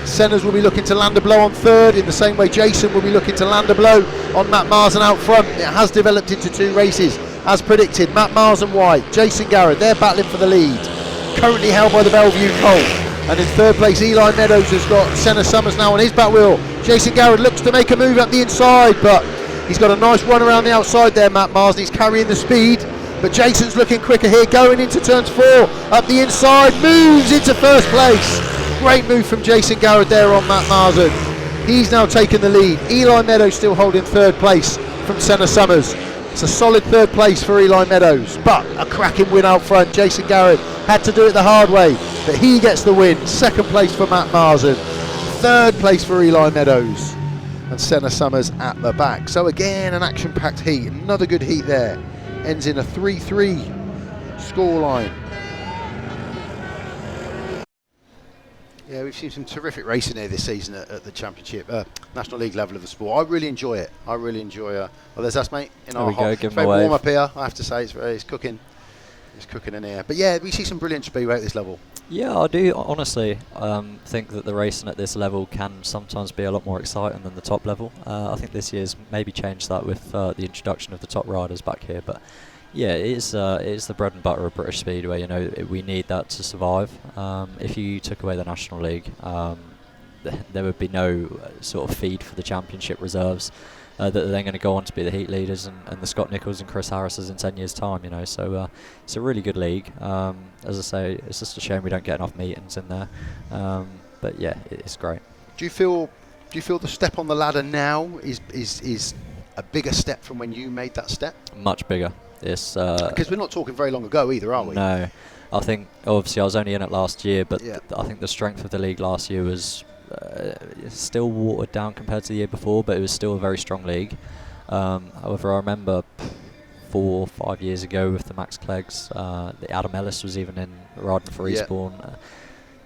Senna's will be looking to land a blow on third, in the same way Jason will be looking to land a blow on Matt Marsden out front. It has developed into 2 races, as predicted. Matt Marsden white, Jason Garrad, they're battling for the lead. Currently held by the Bellevue Colt. And in third place, Eli Meadows has got Senna SUMMERS now on his back wheel. Jason Garrad looks to make a move up the inside, but he's got a nice run around the outside there, Matt Marsden. He's carrying the speed, but Jason's looking quicker here, going into turns 4, up the inside, moves into first place. Great move from Jason Garrad there on Matt Marsden. He's now taken the lead. Eli Meadows still holding third place from Senna SUMMERS. It's a solid third place for Eli Meadows, but a cracking win out front. Jason Garrad had to do it the hard way, but he gets the win. Second place for Matt Marsden, third place for Eli Meadows, and Senna SUMMERS at the back. So again, an action-packed heat, another good heat there. Ends in a 3-3 scoreline. Yeah, we've seen some terrific racing here this season at the Championship, National League level of the sport. I really enjoy it. I really enjoy well, there's us, mate. There we go, give it's him a very wave. warm up here, I have to say. It's cooking. It's cooking in here. But yeah, we see some brilliant speedway at this level. Yeah, I do honestly think that the racing at this level can sometimes be a lot more exciting than the top level. I think this year's maybe changed that with the introduction of the top riders back here. But yeah, it is the bread and butter of British Speedway. You know, we need that to survive. If you took away the National League, there would be no sort of feed for the Championship reserves that are then going to go on to be the heat leaders and the Scott Nichols and Chris Harrises in 10 years' time. You know, so it's a really good league. As I say, it's just a shame we don't get enough meetings in there. But yeah, it's great. Do you feel the step on the ladder now is a bigger step from when you made that step? Much bigger. It's because we're not talking very long ago either, are we? No, I think obviously I was only in it last year, but yeah. I think the strength of the league last year was still watered down compared to the year before, but it was still a very strong league. However, I remember 4 or 5 years ago with the Max Cleggs, the Adam Ellis was even in riding for Eastbourne.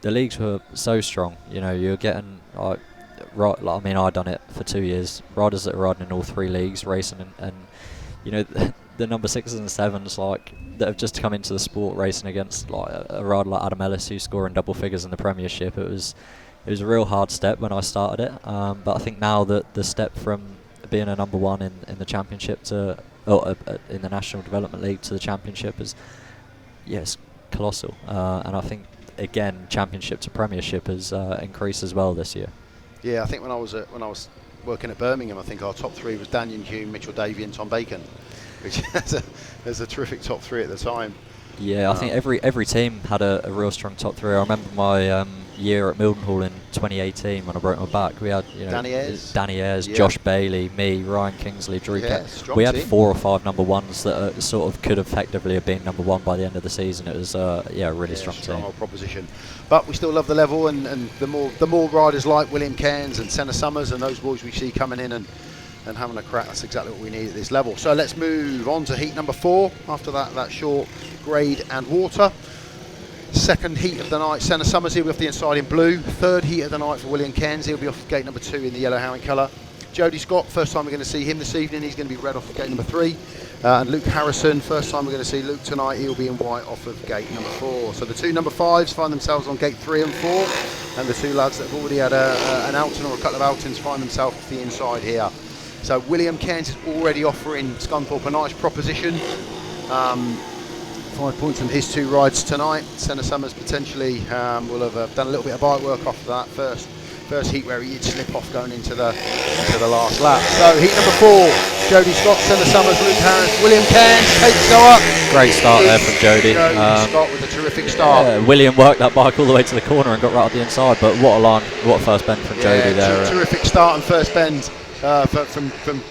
The leagues were so strong. You know, you're getting I mean, I done it for 2 years. Riders that are riding in all 3 leagues, racing and you know. The number 6s and 7s like that have just come into the sport racing against like a rider like Adam Ellis who's scoring double figures in the Premiership. It was a real hard step when I started it, but I think now that the step from being a number 1 in the Championship to in the National Development League to the Championship is it's colossal, and I think again Championship to Premiership has increased as well this year. Yeah, I think when I was working at Birmingham, I think our top 3 was Daniel Hume, Mitchell Davey and Tom Bacon, which there's a terrific top 3 at the time. Yeah, I think every team had a real strong top 3. I remember my year at Mildenhall in 2018 when I broke my back. We had Danny Ayres, Josh Bailey, me, Ryan Kingsley, Drew we had 4 or 5 number 1s that sort of could effectively have been number 1 by the end of the season. It was a really strong team. Old proposition. But we still love the level, and the more riders like William Cairns and Senna SUMMERS and those boys we see coming in and having a crack, that's exactly what we need at this level. So let's move on to heat number 4 after that short grade and water. Second heat of the night, Senna SUMMERS, he'll be off the inside in blue. Third heat of the night for William Cairns, he'll be off gate number 2 in the yellow Howing colour. Jody SCOTT, first time we're going to see him this evening, he's going to be red off of gate number 3. And Luke Harrison, first time we're going to see Luke tonight, he'll be in white off of gate number 4. So the 2 number 5s find themselves on gate 3 and 4, and the 2 lads that have already had an outing or a couple of outings find themselves off the inside here. So William Cairns is already offering Scunthorpe a nice proposition. 5 points from his 2 rides tonight. Senna SUMMERS potentially will have done a little bit of bike work after that first heat where he did slip off going into the last lap. So heat number 4, Jody SCOTT, Senna SUMMERS, Luke Harris, William Cairns, takes go up. Great start there from Jody. Jody SCOTT with a terrific start. Yeah, William worked that bike all the way to the corner and got right at the inside, but what a line, what a first bend from Jody there. Terrific start and first bend. from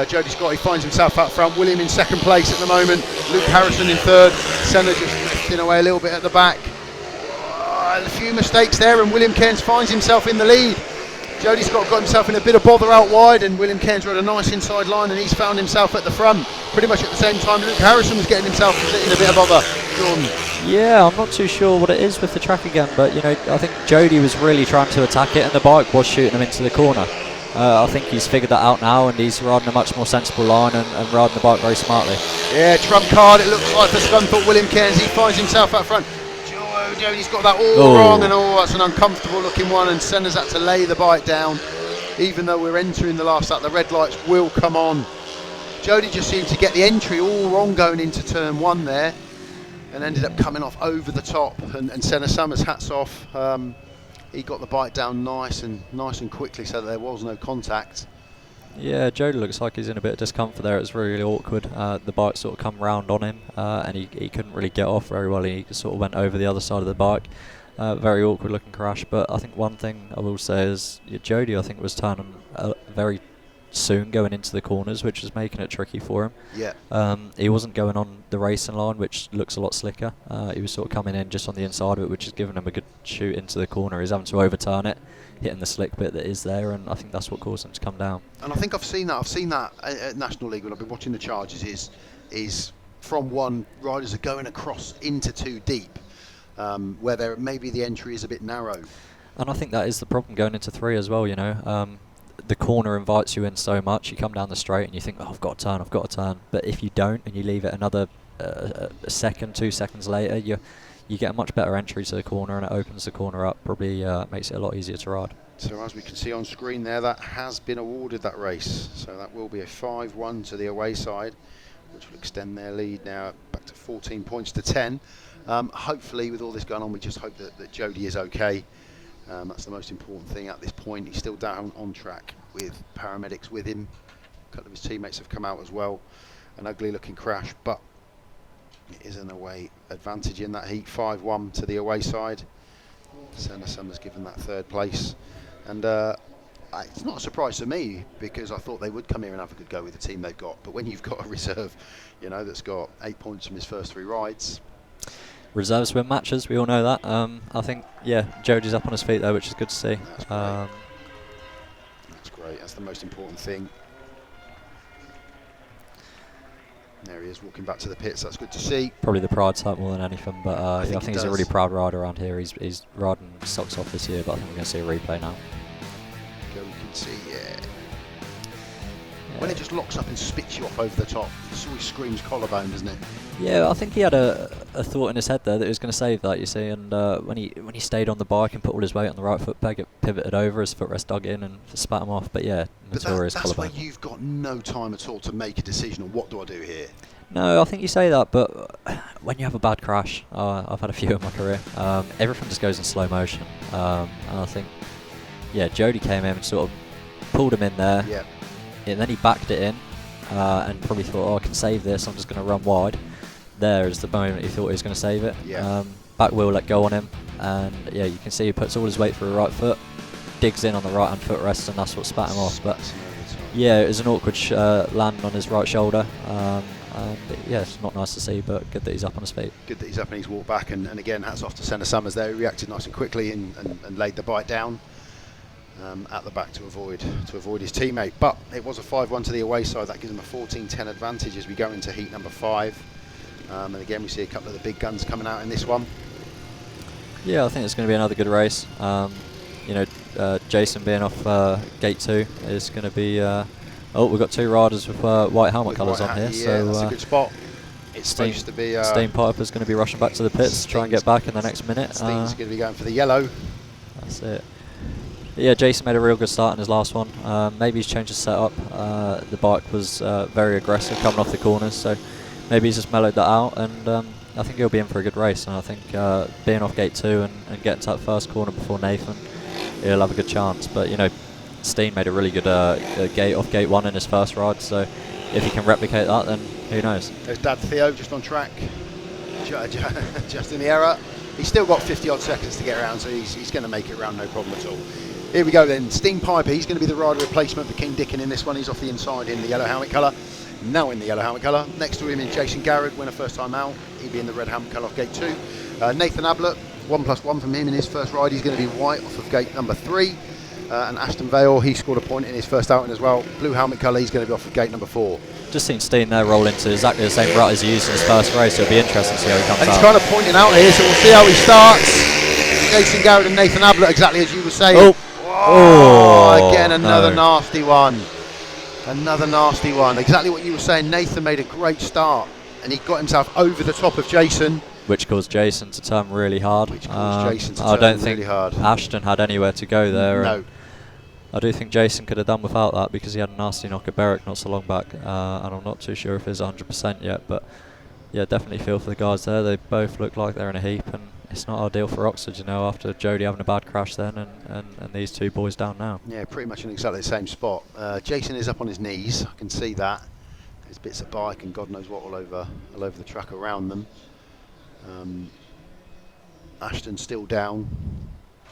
Jody SCOTT. He finds himself up front. William in second place at the moment. Luke Harrison in third. Senna just lifting away a little bit at the back. A few mistakes there, and William Cairns finds himself in the lead. Jody SCOTT got himself in a bit of bother out wide, and William Cairns rode a nice inside line, and he's found himself at the front pretty much at the same time. Luke Harrison was getting himself in a bit of bother. Jordan. Yeah, I'm not too sure what it is with the track again, but you know, I think Jody was really trying to attack it, and the bike was shooting him into the corner. I think he's figured that out now, and he's riding a much more sensible line and riding the bike very smartly. Yeah, trump card it looks like for Scunthorpe. William Cairns, he finds himself up front. Jody's got that all wrong, and that's an uncomfortable looking one, and Senna's had to lay the bike down. Even though we're entering the last lap, the red lights will come on. Jody just seemed to get the entry all wrong going into turn 1 there, and ended up coming off over the top, and Senna Summers, hats off. He got the bike down nice and quickly, so that there was no contact. Yeah, Jody looks like he's in a bit of discomfort there. It's really awkward. The bike sort of come round on him, and he couldn't really get off very well. He sort of went over the other side of the bike. Very awkward looking crash. But I think one thing I will say is Jody, I think, was turning very soon going into the corners, which was making it tricky for him. Yeah. He wasn't going on the racing line, which looks a lot slicker. He was sort of coming in just on the inside of it, which is giving him a good shoot into the corner. He's having to overturn it, hitting the slick bit that is there, and I think that's what caused him to come down. And I think I've seen that at National League when I've been watching the charges. Is from one, riders are going across into too deep, where maybe the entry is a bit narrow. And I think that is the problem going into 3 as well. You know, the corner invites you in so much. You come down the straight and you think, oh, I've got to turn. But if you don't, and you leave it another a second, 2 seconds later, you get a much better entry to the corner, and it opens the corner up. Probably makes it a lot easier to ride. So as we can see on screen there, that has been awarded, that race. So that will be a 5-1 to the away side, which will extend their lead now back to 14 points to 10. Hopefully, with all this going on, we just hope that Jody is okay. That's the most important thing at this point. He's still down on track with paramedics with him. A couple of his teammates have come out as well. An ugly looking crash, but it is an away advantage in that heat. 5-1 to the away side. Senna Summers given that 3rd place. And it's not a surprise to me, because I thought they would come here and have a good go with the team they've got. But when you've got a reserve, you know, that's got 8 points from his first 3 rides. Reserves win matches, we all know that. I think, yeah, Jody's up on his feet there, which is good to see. That's great. That's great. That's the most important thing. There he is, walking back to the pits. That's good to see. Probably the pride type more than anything, but I think he's a really proud rider around here. He's riding socks off this year, but I think we're going to see a replay now. Go, we can see, yeah. When it just locks up and spits you off over the top, it always screams collarbone, doesn't it? Yeah, I think he had a thought in his head there that he was going to save that, you see, and when he stayed on the bike and put all his weight on the right foot peg, it pivoted over, his footrest dug in and spat him off. But yeah, notorious collarbone. That's where you've got no time at all to make a decision on what do I do here. No, I think you say that, but when you have a bad crash, I've had a few in my career, everything just goes in slow motion. And I think, yeah, Jody came in and sort of pulled him in there, yeah. And then he backed it in and probably thought, oh, I can save this, I'm just going to run wide. There is the moment he thought he was going to save it. Yeah. Back wheel let go on him, and yeah, you can see he puts all his weight through the right foot, digs in on the right hand footrest, and that's what spat him off. But yeah, it was an awkward land on his right shoulder. Yeah, it's not nice to see, but good that he's up on his feet. Good that he's up and he's walked back, and again, hats off to Senna Summers there. He reacted nice and quickly and laid the bike down at the back to avoid his teammate. But it was a 5-1 to the away side. That gives him a 14-10 advantage as we go into heat number 5. And again, we see a couple of the big guns coming out in this one. Yeah, I think it's going to be another good race. You know, Jason being off gate 2 is going to be. Oh, we've got 2 riders with white helmet colours on here. Yeah, so that's a good spot. It's supposed to be. Stene PIJPER's going to be rushing back to the pits to try and get back in the next minute. Stene's going to be going for the yellow. That's it. Yeah, Jason made a real good start in his last one. Maybe he's changed his setup. The bike was very aggressive coming off the corners, so maybe he's just mellowed that out, and I think he'll be in for a good race. And I think being off gate 2 and getting to that first corner before Nathan, he'll have a good chance. But you know, Stene made a really good gate off gate 1 in his first ride, so if he can replicate that, then who knows. There's Dad Theo just on track, just in the error. He's still got 50 odd seconds to get around, so he's going to make it around no problem at all. Here we go then. Stene PIJPER, he's going to be the rider replacement for King Dickon in this one. He's off the inside in the yellow helmet colour. Now in the yellow helmet colour. Next to him is Jason Garrad, winner first time out. He'll be in the red helmet colour off gate 2. Nathan Ablitt, 1+1 from him in his first ride. He's going to be white off of gate number 3. And Ashton VALE, he scored a point in his first outing as well. Blue helmet colour, he's going to be off of gate number 4. Just seen Stene there roll into exactly the same rut as he used in his first race. It'll be interesting to see how he comes out. And he's kind of pointing out here, so we'll see how he starts. Jason Garrad and Nathan Ablitt, exactly as you were saying. Oh, again, another nasty one. Another nasty one. Exactly what you were saying. Nathan made a great start, and he got himself over the top of Jason. Which caused Jason to turn really hard. I don't think Ashton had anywhere to go there. No. I do think Jason could have done without that because he had a nasty knock at Berwick not so long back, and I'm not too sure if he's 100% yet, but yeah, definitely feel for the guys there. They both look like they're in a heap, and it's not ideal for Oxford, you know, after Jody having a bad crash then and these two boys down now. Yeah, pretty much in exactly the same spot. Jason is up on his knees, I can see that. There's bits of bike and God knows what all over the track around them. Ashton's still down.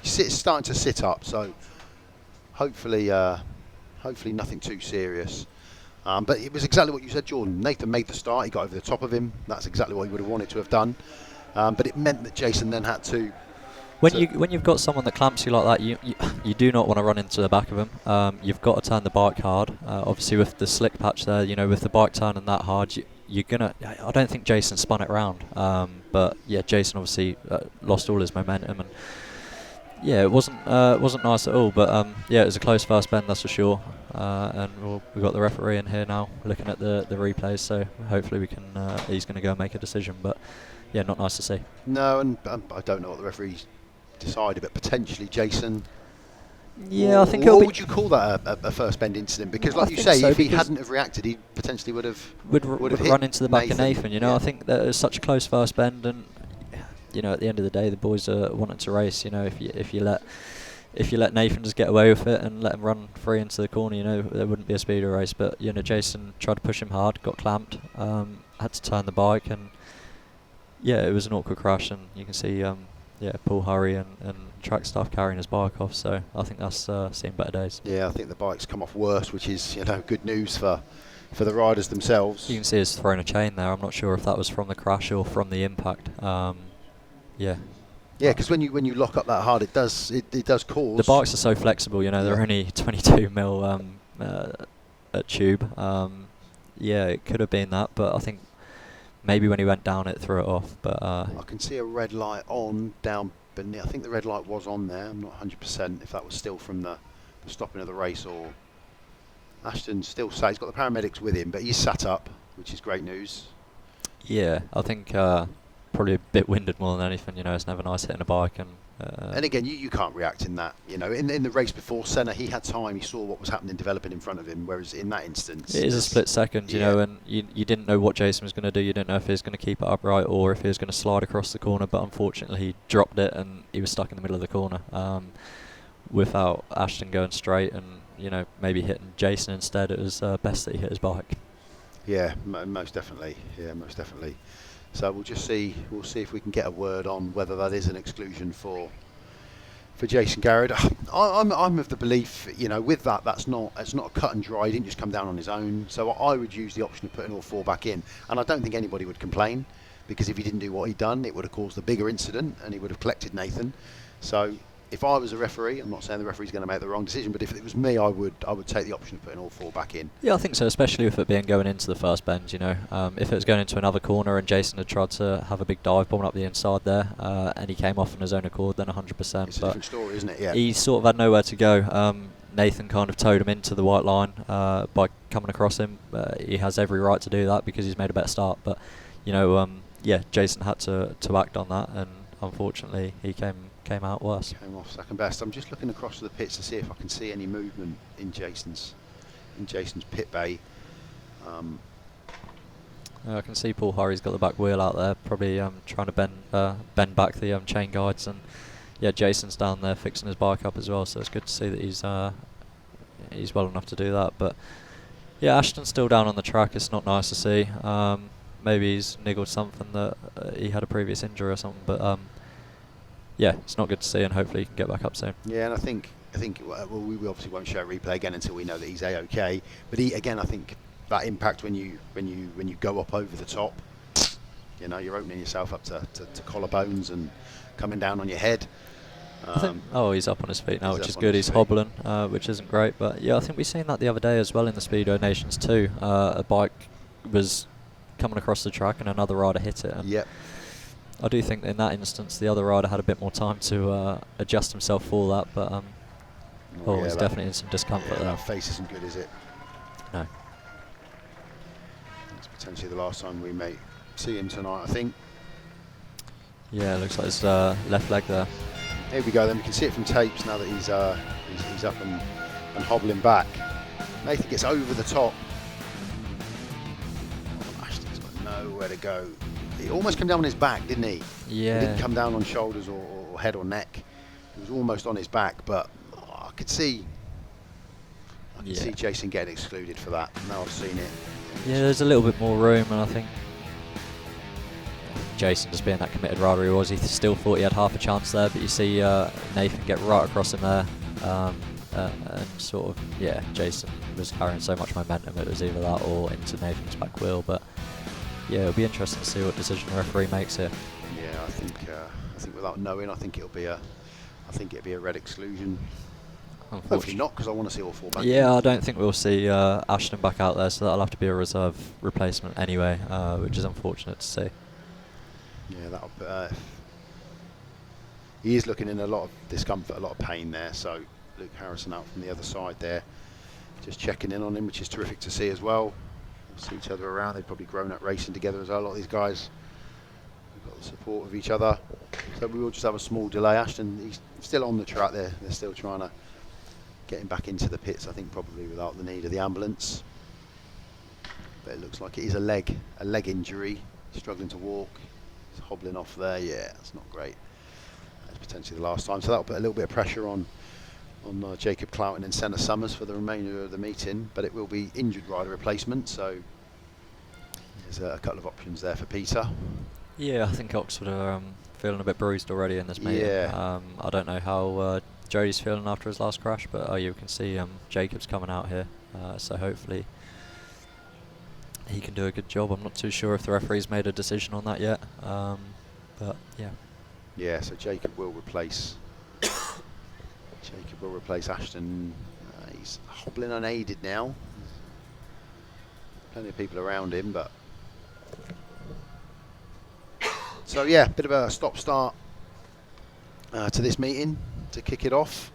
He's starting to sit up, so hopefully nothing too serious. But it was exactly what you said, Jordan. Nathan made the start, he got over the top of him. That's exactly what he would have wanted to have done. But it meant that Jason then had to... When you've got someone that clamps you like that, you do not want to run into the back of him. You've got to turn the bike hard. Obviously with the slick patch there, you know, with the bike turning that hard, you're gonna... I don't think Jason spun it round. But yeah, Jason obviously lost all his momentum, and yeah, it wasn't nice at all. But yeah, it was a close first bend, that's for sure. And we've got the referee in here now looking at the replays, so hopefully we can. He's going to go and make a decision, but yeah, not nice to see. No, and I don't know what the referee's decided, but potentially Jason. Yeah, I think. What would you call that a first bend incident? Because, like you say, so, if he hadn't have reacted, he potentially would have run into the back of Nathan. You know, I think that it was such a close first bend, and you know, at the end of the day, the boys are wanting to race. You know, if you let Nathan just get away with it and let him run free into the corner, you know, there wouldn't be a speeder race. But you know, Jason tried to push him hard, got clamped, had to turn the bike, and yeah, it was an awkward crash. And you can see, Paul Hurry and track staff carrying his bike off. So I think that's seen better days. Yeah, I think the bike's come off worse, which is, you know, good news for the riders themselves. You can see he's thrown a chain there. I'm not sure if that was from the crash or from the impact. Yeah. Yeah, because when you lock up that hard, it does cause... The bikes are so flexible, you know, they're only 22mm at tube. Yeah, it could have been that, but I think maybe when he went down it threw it off. But I can see a red light on down beneath. I think the red light was on there. I'm not 100% if that was still from the stopping of the race, or... Ashton's still sat. He's got the paramedics with him, but he's sat up, which is great news. Yeah, I think... probably a bit winded more than anything, you know. It's never nice hitting a bike, and again, you can't react in that, you know. In the race before, Senna, he had time, he saw what was happening developing in front of him, whereas in that instance it is a split second, you know, and you didn't know what Jason was going to do. You didn't know if he was going to keep it upright or if he was going to slide across the corner, but unfortunately he dropped it and he was stuck in the middle of the corner without Ashton going straight and, you know, maybe hitting Jason instead. It was best that he hit his bike. Yeah, most definitely. Yeah, most definitely. So we'll see if we can get a word on whether that is an exclusion for Jason Garrad. I'm of the belief, you know, with that's not a cut and dry. He didn't just come down on his own. So I would use the option of putting all 4 back in, and I don't think anybody would complain, because if he didn't do what he'd done, it would have caused a bigger incident, and he would have collected Nathan. So if I was a referee, I'm not saying the referee's going to make the wrong decision, but if it was me, I would take the option of putting all 4 back in. Yeah, I think so, especially with it being going into the first bend, you know. If it was going into another corner and Jason had tried to have a big dive bombing up the inside there, and he came off on his own accord, then 100%. It's a different story, isn't it? Yeah. He sort of had nowhere to go. Nathan kind of towed him into the white line by coming across him. He has every right to do that because he's made a better start. But, you know, Jason had to act on that, and unfortunately he came out worse. Came off second best. I'm just looking across to the pits to see if I can see any movement in Jason's pit bay. I can see Paul Hurry's got the back wheel out there, probably trying to bend back the chain guides, and yeah, Jason's down there fixing his bike up as well. So it's good to see that he's well enough to do that. But yeah, Ashton's still down on the track. It's not nice to see. Maybe he's niggled something that he had a previous injury or something, but yeah, it's not good to see, and hopefully he can get back up soon. Yeah, and I think think we obviously won't show a replay again until we know that he's A-OK. But again, I think that impact when you go up over the top, you know, you're opening yourself up to collarbones and coming down on your head. He's up on his feet now, which is good. He's hobbling, which isn't great. But yeah, I think we've seen that the other day as well in the Speedway Nations too. A bike was coming across the track and another rider hit it. Yep. I do think in that instance the other rider had a bit more time to adjust himself for that, but he's definitely in some discomfort there. That face isn't good, is it? No. It's potentially the last time we may see him tonight, I think. Yeah, it looks like his left leg there. Here we go then, we can see it from tapes now that he's up and hobbling back. Nathan gets over the top. Ashton's got nowhere to go. He almost came down on his back, didn't he? Yeah. He didn't come down on shoulders or head or neck. He was almost on his back, but I could see Jason getting excluded for that. Now I've seen it. Yeah, there's a little bit more room, and I think Jason, just being that committed rider he was, he still thought he had half a chance there, but you see Nathan get right across him there, and sort of, Jason was carrying so much momentum, it was either that or into Nathan's back wheel, but yeah, it'll be interesting to see what decision the referee makes here. Yeah, I think without knowing, I think it'll be a red exclusion. Hopefully not, because I want to see all four back. Yeah, I don't think we'll see Ashton back out there, so that'll have to be a reserve replacement anyway, which is unfortunate to see. Yeah, he is looking in a lot of discomfort, a lot of pain there. So Luke Harrison out from the other side there, just checking in on him, which is terrific to see as well. They'll see each other around. They've probably grown up racing together as well. A lot of these guys have got the support of each other. So we will just have a small delay. Ashton, he's still on the track there. They're still trying to get him back into the pits, I think probably without the need of the ambulance. But it looks like it is a leg injury. Struggling to walk. He's hobbling off there. Yeah, that's not great. That's potentially the last time. So that'll put a little bit of pressure on Jacob Clouting and Senna SUMMERS for the remainder of the meeting. But it will be injured rider replacement. So there's a couple of options there for Peter. Yeah, I think Oxford are feeling a bit bruised already in this meeting. Yeah. I don't know how Jody's feeling after his last crash, but you can see Jacob's coming out here. So hopefully he can do a good job. I'm not too sure if the referee's made a decision on that yet, but yeah. Yeah, so Jacob will replace Ashton. He's hobbling unaided now. Plenty of people around him, but so yeah, bit of a stop-start to this meeting to kick it off.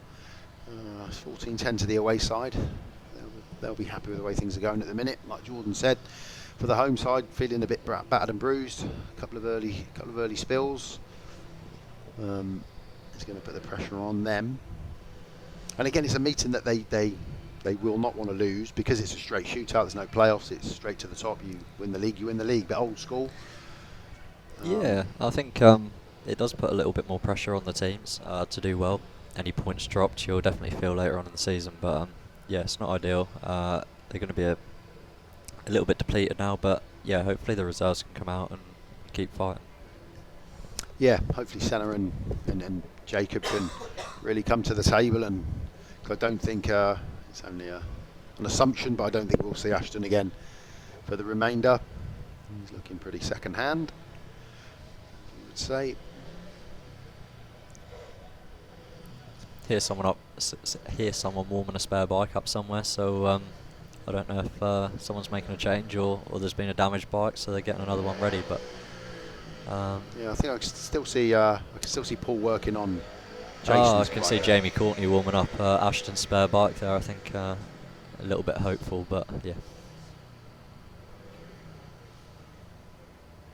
14-10 to the away side. They'll be happy with the way things are going at the minute. Like Jordan said, for the home side, feeling a bit battered and bruised. A couple of early spills. It's going to put the pressure on them. And again, it's a meeting that they will not want to lose because it's a straight shootout. There's no playoffs. It's straight to the top. You win the league. But old school. Yeah, I think it does put a little bit more pressure on the teams to do well. Any points dropped, you'll definitely feel later on in the season. But yeah, it's not ideal. They're going to be a little bit depleted now, but yeah, hopefully the reserves can come out and keep fighting. Yeah, hopefully Senna and Jacob can really come to the table, and I don't think it's only an assumption, but I don't think we'll see Ashton again for the remainder. He's looking pretty second hand, I would say. Hear someone warming a spare bike up somewhere, so I don't know if someone's making a change or there's been a damaged bike, so they're getting another one ready. But yeah, I think I can still see Paul working on I Jason's can bike. see Jamie Courtney warming up Ashton's spare bike there. I think a little bit hopeful, but yeah.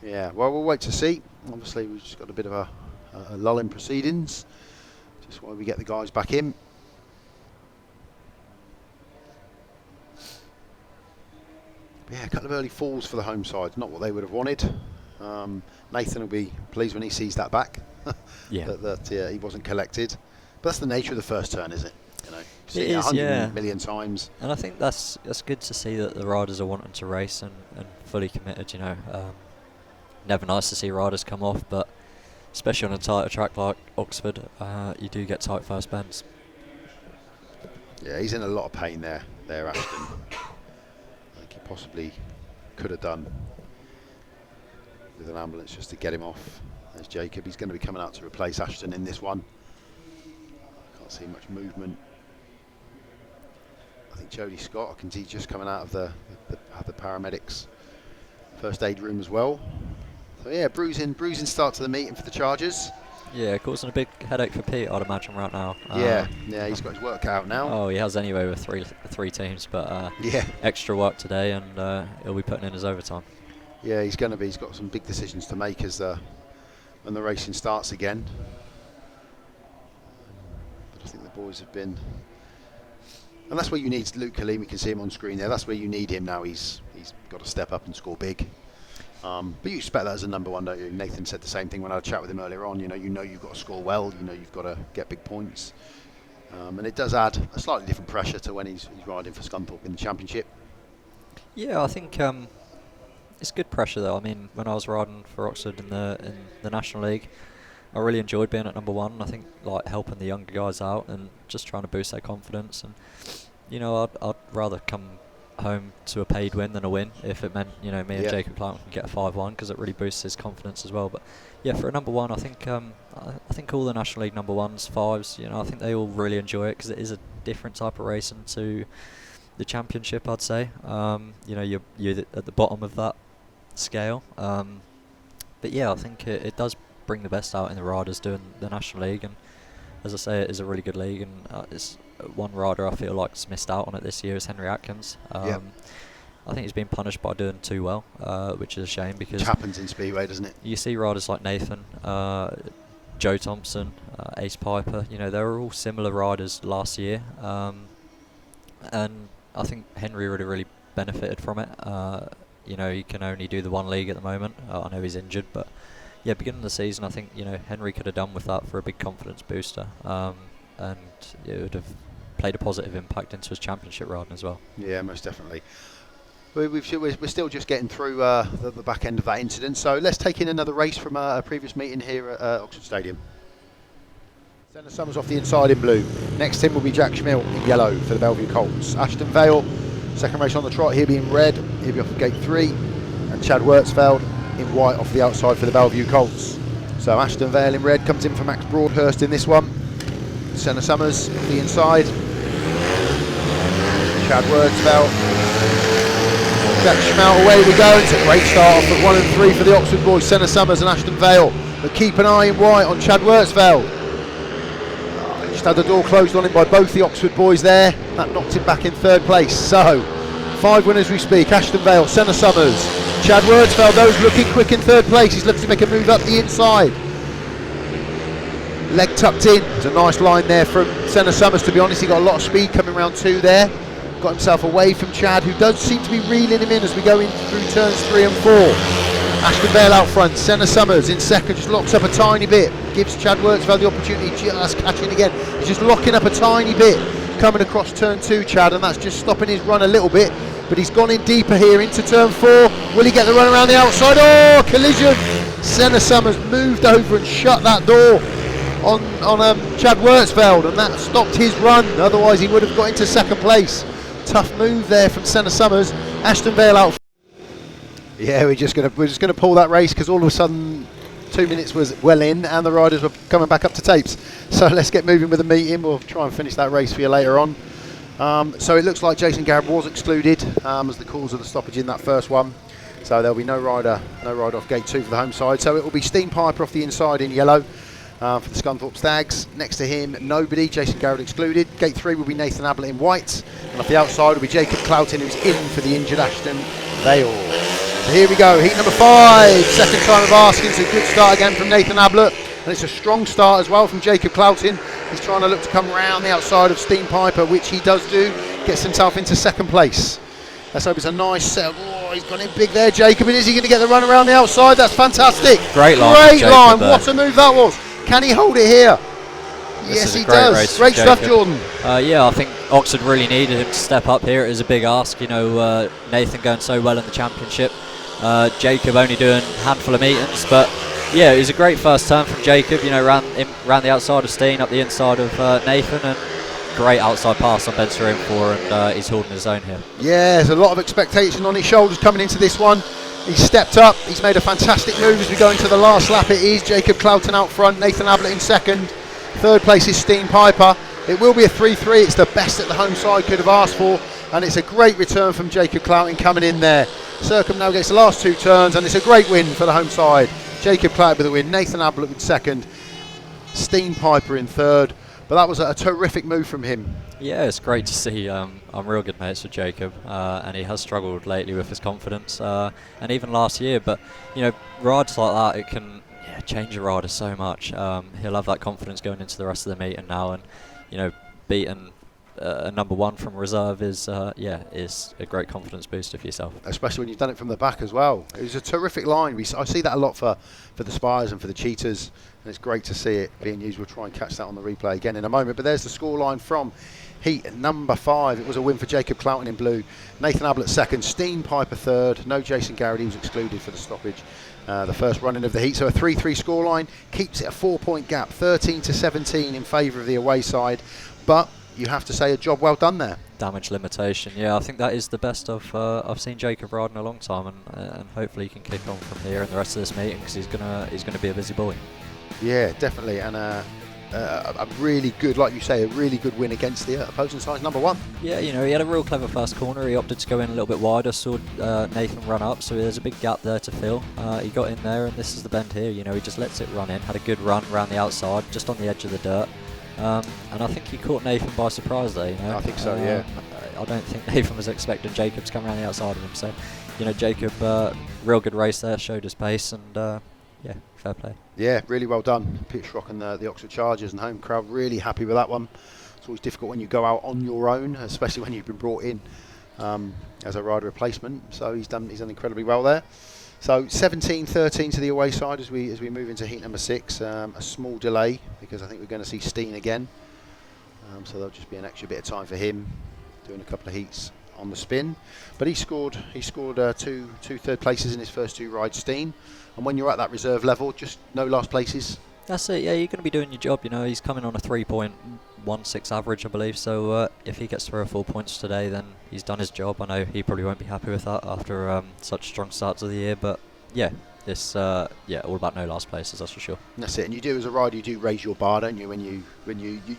Yeah, well, we'll wait to see. Obviously, we've just got a bit of a lull in proceedings, just while we get the guys back in. Yeah, a couple of early falls for the home side. Not what they would have wanted. Nathan will be pleased when he sees that back. Yeah. that he wasn't collected. But that's the nature of the first turn, isn't it? You know, it is, 100 million times. And I think that's good to see that the riders are wanting to race and fully committed. You know, never nice to see riders come off, but especially on a tighter track like Oxford, you do get tight first bends. Yeah, he's in a lot of pain there, Ashton. I think he possibly could have done with an ambulance just to get him off. There's Jacob. He's going to be coming out to replace Ashton in this one. Can't see much movement. I think Jody SCOTT, I can see just coming out of the paramedics first aid room as well. So yeah, bruising start to the meeting for the Chargers. Yeah, causing a big headache for Pete, I'd imagine, right now. Yeah, he's got his work out now. Oh, he has anyway with three teams, but yeah, extra work today, and he'll be putting in his overtime. Yeah, he's going to be. He's got some big decisions to make as when the racing starts again. But I think the boys have been, and that's where you need Luke Killeen. We can see him on screen there. That's where you need him now. He's got to step up and score big. But you expect that as a number one, don't you? Nathan said the same thing when I had a chat with him earlier on. You know you've got to score well. You know you've got to get big points, and it does add a slightly different pressure to when he's riding for Scunthorpe in the championship. Yeah, I think it's good pressure though. I mean, when I was riding for Oxford in the National League, I really enjoyed being at number one. I think like helping the younger guys out and just trying to boost their confidence. And you know, I'd rather come home to a paid win than a win if it meant, you know, me and Jacob Clouting can get a 5-1, because it really boosts his confidence as well. But yeah, for a number one, I think all the National League number ones, fives, you know, I think they all really enjoy it because it is a different type of racing to the championship, I'd say. You know, you're at the bottom of that scale. But yeah, I think it does bring the best out in the riders doing the National League, and as I say, it is a really good league, and it's one rider I feel like's missed out on it this year is Henry Atkins. I think he's been punished by doing too well, which is a shame, because which happens in Speedway, doesn't it? You see riders like Nathan, Joe Thompson, Ace Piper, you know, they were all similar riders last year, and I think Henry really benefited from it. You know, he can only do the one league at the moment. I know he's injured, but yeah, beginning of the season, I think, you know, Henry could have done with that for a big confidence booster, and it would have played a positive impact into his championship riding as well. Yeah, most definitely. We're still just getting through the back end of that incident, so let's take in another race from a previous meeting here at Oxford Stadium. Senna SUMMERS off the inside in blue. Next to him will be Jack Schmidt in yellow for the Bellevue Colts. Ashton VALE, second race on the trot, he'll be in red, he'll be off of gate 3, and Chad Wurtzfeld in white off the outside for the Bellevue Colts. So Ashton VALE in red comes in for Max Broadhurst in this one. Senna SUMMERS off the inside. Chad Wurtzfeld. Jack Schmidt, away we go. It's a great start off at 1 and 3 for the Oxford boys, Senna SUMMERS and Ashton VALE. But keep an eye in white on Chad Wurtzfeld. Just had the door closed on him by both the Oxford boys there. That knocked him back in third place. So 5 winners we speak. Ashton VALE, Senna SUMMERS. Chad Wurtzfeld, those looking quick in third place. He's looking to make a move up the inside. Leg tucked in. There's a nice line there from Senna SUMMERS, to be honest. He got a lot of speed coming round 2 there. Got himself away from Chad, who does seem to be reeling him in as we go in through turns 3 and 4. Ashton VALE out front, Senna SUMMERS in second, just locks up a tiny bit. Gives Chad Wurtzfeld the opportunity, just catching again. He's just locking up a tiny bit. Coming across turn 2, Chad, and that's just stopping his run a little bit. But he's gone in deeper here into turn 4. Will he get the run around the outside? Oh, collision! Senna SUMMERS moved over and shut that door on Chad Wurtzfeld, and that stopped his run. Otherwise, he would have got into second place. Tough move there from Senna SUMMERS. Ashton VALE out. Yeah, we're just gonna pull that race because all of a sudden 2 minutes was well in and the riders were coming back up to tapes. So let's get moving with the meeting. We'll try and finish that race for you later on. So it looks like Jason Garrad was excluded as the cause of the stoppage in that first one. So there'll be no rider off gate 2 for the home side. So it will be Stene PIJPER off the inside in yellow for the Scunthorpe Stags. Next to him, nobody. Jason Garrad excluded. Gate 3 will be Nathan Ablitt in white. And off the outside will be Jacob Clouting, who's in for the injured Ashton VALE. So here we go, heat number 5. Second time of asking. It's a good start again from Nathan Ablitt. And it's a strong start as well from Jacob Clouting. He's trying to look to come round the outside of Stene PIJPER, which he does do. Gets himself into second place. Let's hope it's a nice setup. Oh, he's gone in big there, Jacob. And is he going to get the run around the outside? That's fantastic. Great line. Great line. What a move that was. Can he hold it here? Yes, he does. Great stuff, Jordan. Yeah, I think Oxford really needed him to step up here. It was a big ask. You know, Nathan going so well in the championship. Jacob only doing a handful of meetings, but yeah, it was a great first turn from Jacob. You know, ran the outside of Stene, up the inside of Nathan, and great outside pass on Benster in for, and he's holding his own here. Yeah, there's a lot of expectation on his shoulders coming into this one. He's stepped up, he's made a fantastic move as we go into the last lap. It is Jacob Clouting out front, Nathan Ablitt in second. Third place is Stene PIJPER. It will be a 3-3, it's the best that the home side could have asked for, and it's a great return from Jacob Clouting coming in there. Circum now gets the last 2 turns, and it's a great win for the home side. Jacob Clouting with the win, Nathan Ablitt in second, Stene PIJPER in third. But that was a terrific move from him. Yeah, it's great to see. I'm real good mates with Jacob, and he has struggled lately with his confidence, and even last year. But you know, rides like that, it can change a rider so much. He'll have that confidence going into the rest of the meeting now, and you know, beating a number 1 from reserve is is a great confidence booster for yourself. Especially when you've done it from the back as well. It was a terrific line. I see that a lot for the Spires and for the Cheetahs, and it's great to see it being used. We'll try and catch that on the replay again in a moment. But there's the scoreline from heat number 5. It was a win for Jacob Clouting in blue, Nathan Ablitt second, Stene PIJPER third. No Jason Garrad, he was excluded for the stoppage. The first running of the heat, so a 3-3 scoreline keeps it a 4-point gap, 13-17 in favour of the away side. But you have to say a job well done there. Damage limitation, yeah, I think that is the best I've seen Jacob ride in a long time, and hopefully he can kick on from here in the rest of this meeting, because he's gonna be a busy boy. Yeah, definitely, and a really good, like you say, a really good win against the opposing side's number 1. Yeah, you know, he had a real clever first corner. He opted to go in a little bit wider, saw Nathan run up, so there's a big gap there to fill. He got in there, and this is the bend here. You know, he just lets it run in. Had a good run around the outside, just on the edge of the dirt. And I think he caught Nathan by surprise there, you know. I think so, yeah. I don't think Nathan was expecting Jacob to come around the outside of him. So, you know, Jacob, real good race there, showed his pace, and yeah, fair play. Yeah, really well done. Peter Schroeck and the Oxford Chargers and home crowd really happy with that one. It's always difficult when you go out on your own, especially when you've been brought in as a rider replacement. So he's done incredibly well there. So 17-13 to the away side as we move into heat number 6. A small delay because I think we're going to see Stene again. So there'll just be an extra bit of time for him doing a couple of heats on the spin. But he scored two third places in his first 2 rides, Stene. And when you're at that reserve level, just no last places. That's it, yeah, you're going to be doing your job. You know, he's coming on a 3.16 average, I believe. So if he gets 3 or 4 points today, then he's done his job. I know he probably won't be happy with that after such strong starts of the year. But yeah, it's all about no last places, that's for sure. And that's it. And you do, as a rider, you do raise your bar, don't you? When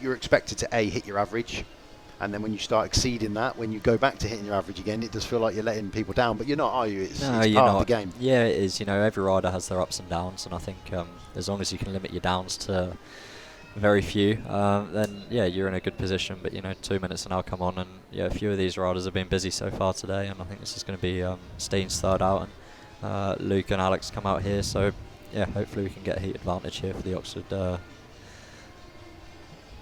you're expected to hit your average. And then when you start exceeding that, when you go back to hitting your average again, it does feel like you're letting people down. But you're not, are you? It's part of the game. Yeah, it is. You know, every rider has their ups and downs. And I think as long as you can limit your downs to very few, then, yeah, you're in a good position. But, you know, 2 minutes and I'll come on. And, yeah, a few of these riders have been busy so far today. And I think this is going to be Stene's third out. And Luke and Alex come out here. So, yeah, hopefully we can get a heat advantage here for the Oxford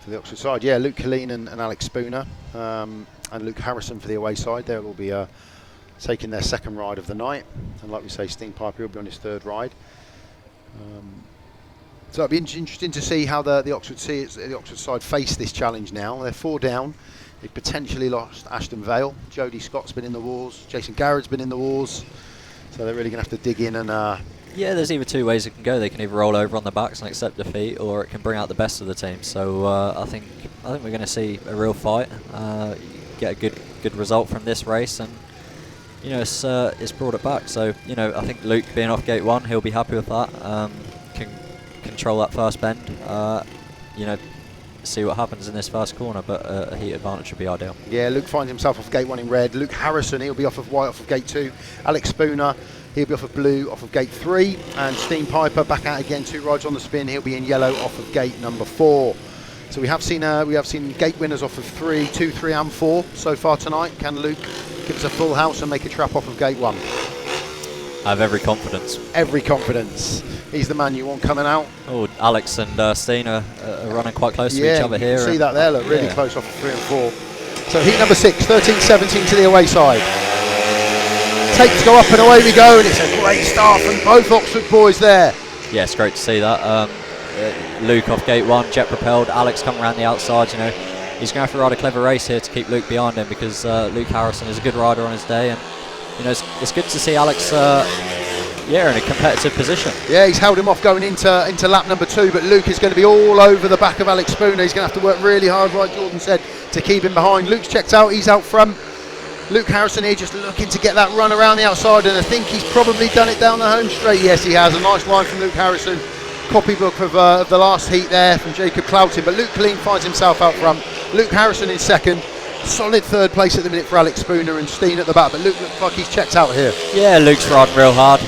for the Oxford side, yeah, Luke Killeen and Alex Spooner and Luke Harrison for the away side. They will be taking their second ride of the night, and like we say, Stene PIJPER will be on his third ride. So it'll be interesting to see how the Oxford side face this challenge now. They're 4 down. They've potentially lost Ashton VALE. Jody Scott's been in the wars. Jason Garrad's been in the wars. So they're really going to have to dig in and... Yeah, there's either 2 ways it can go. They can either roll over on their backs and accept defeat, or it can bring out the best of the team. So I think we're going to see a real fight, get a good result from this race, and you know it's brought it back. So you know I think Luke being off gate 1, he'll be happy with that. Can control that first bend. You know, see what happens in this first corner, but a heat advantage would be ideal. Yeah, Luke finds himself off gate 1 in red. Luke Harrison, he'll be off of white, off of gate 2. Alex Spooner, he'll be off of blue, off of gate 3. And Stene PIJPER back out again, 2 rides on the spin. He'll be in yellow, off of gate number 4. So we have seen gate winners off of 3, 2, 3, and 4 so far tonight. Can Luke give us a full house and make a trap off of gate 1? I have every confidence. Every confidence. He's the man you want coming out. Oh, Alex and Stene are running quite close to each other here. You can see that there, look, really close off of 3 and 4. So heat number 6, 13-17 to the away side. Takes go up and away we go, and it's a great start from both Oxford boys there. Yeah, it's great to see that. Luke off gate 1, jet propelled. Alex coming around the outside. You know, he's going to have to ride a clever race here to keep Luke behind him, because Luke Harrison is a good rider on his day, and you know it's good to see Alex Yeah, in a competitive position. Yeah, he's held him off going into lap number 2, but Luke is going to be all over the back of Alex Spooner. He's going to have to work really hard, like Jordan said, to keep him behind. Luke's checked out, he's out front. Luke Harrison here just looking to get that run around the outside, and I think he's probably done it down the home straight. Yes, he has. A nice line from Luke Harrison. Copybook of the last heat there from Jacob Clouting, but Luke Killeen finds himself out front. Luke Harrison in second. Solid third place at the minute for Alex Spooner and Stene at the back, but Luke looks like he's checked out here. Yeah, Luke's riding real hard.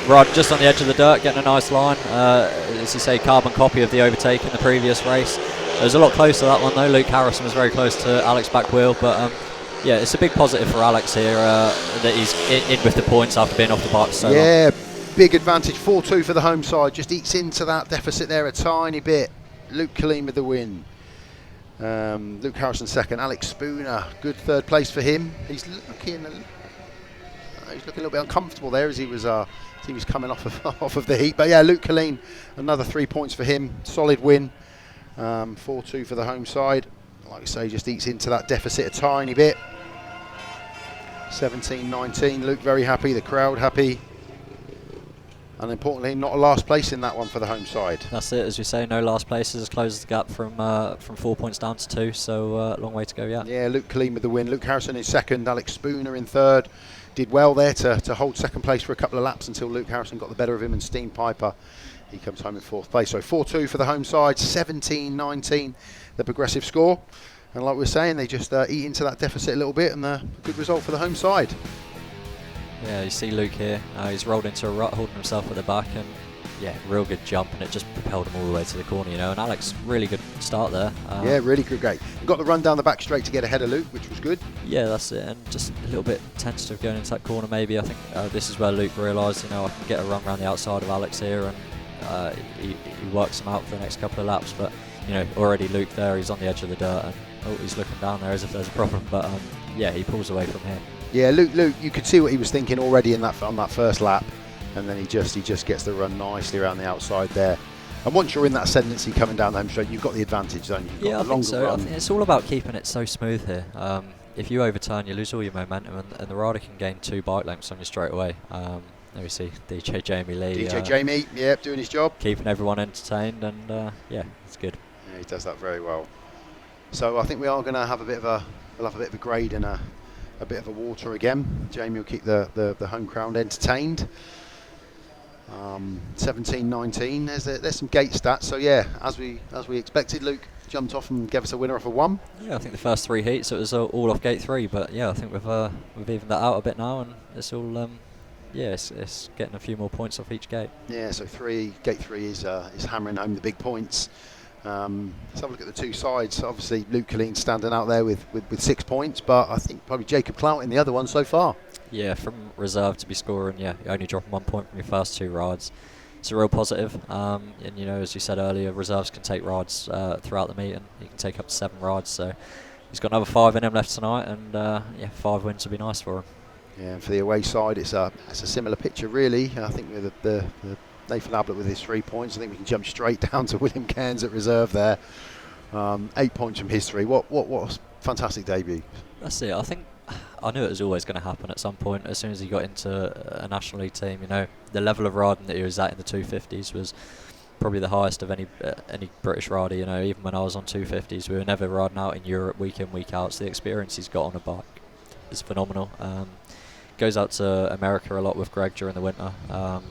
Riding just on the edge of the dirt, getting a nice line. As you say, carbon copy of the overtake in the previous race. It was a lot closer to that one though. Luke Harrison was very close to Alex back wheel, but yeah, it's a big positive for Alex here that he's in with the points after being off the bike for so long. Yeah, big advantage. 4-2 for the home side. Just eats into that deficit there a tiny bit. Luke Killeen with the win. Luke Harrison second. Alex Spooner, good third place for him. He's looking a little bit uncomfortable there as he was coming off of the heat. But yeah, Luke Killeen, another 3 points for him. Solid win. 4-2 for the home side. Like I say, just eats into that deficit a tiny bit. 17-19. Luke very happy. The crowd happy. And importantly, not a last place in that one for the home side. That's it, as we say, no last places, closes the gap from 4 points down to 2, so long way to go yet. Yeah, Luke Killeen with the win. Luke Harrison in second, Alex Spooner in third. Did well there to hold second place for a couple of laps until Luke Harrison got the better of him and Stene PIJPER. He comes home in fourth place. So 4-2 for the home side, 17-19 the progressive score. And like we were saying, they just eat into that deficit a little bit, and a good result for the home side. Yeah, you see Luke here, he's rolled into a rut, holding himself at the back, and yeah, real good jump, and it just propelled him all the way to the corner, you know. And Alex, really good start there. Yeah, really good, great. Got the run down the back straight to get ahead of Luke, which was good. Yeah, that's it, and just a little bit tentative going into that corner maybe. I think this is where Luke realised, you know, I can get a run around the outside of Alex here, and he works him out for the next couple of laps, but, you know, already Luke there, he's on the edge of the dirt, and he's looking down there as if there's a problem, but yeah, he pulls away from here. Yeah, Luke, you could see what he was thinking already on that first lap, and then he just gets the run nicely around the outside there. And once you're in that ascendancy coming down the home straight, you've got the advantage, don't you? Yeah, I think so. I think it's all about keeping it so smooth here. If you overturn, you lose all your momentum, and the rider can gain 2 bike lengths on you straight away. There we see DJ Jamie Lee. DJ Jamie, yeah, doing his job. Keeping everyone entertained, and yeah, it's good. Yeah, he does that very well. So I think we are going to have a bit of a grade and a bit of a water again. Jamie will keep the home crowd entertained. 17-19. There's some gate stats. So yeah, as we expected, Luke jumped off and gave us a winner off of 1. Yeah, I think the first 3 heats it was all off gate 3. But yeah, I think we've evened that out a bit now, and it's all it's getting a few more points off each gate. Yeah, so gate 3 is hammering home the big points. Let's have a look at the 2 sides. Obviously, Luke Killeen standing out there with 6 points, but I think probably Jacob Clouting the other one so far. Yeah, from reserve to be scoring, yeah, you're only dropping 1 point from your first 2 rides. It's a real positive. And you know, as you said earlier, reserves can take rides throughout the meeting. He can take up to 7 rides, so he's got another 5 in him left tonight, and yeah, 5 wins would be nice for him. Yeah, and for the away side, it's a similar picture really. I think with the Nathan Ablitt with his 3 points, I think we can jump straight down to William Cairns at reserve there. 8 points from history. What a fantastic debut. That's it. I knew it was always going to happen at some point. As soon as he got into a National League team, you know, the level of riding that he was at in the 250s was probably the highest of any British rider. You know, even when I was on 250s, we were never riding out in Europe week in, week out. So the experience he's got on a bike is phenomenal. Goes out to America a lot with Greg during the winter.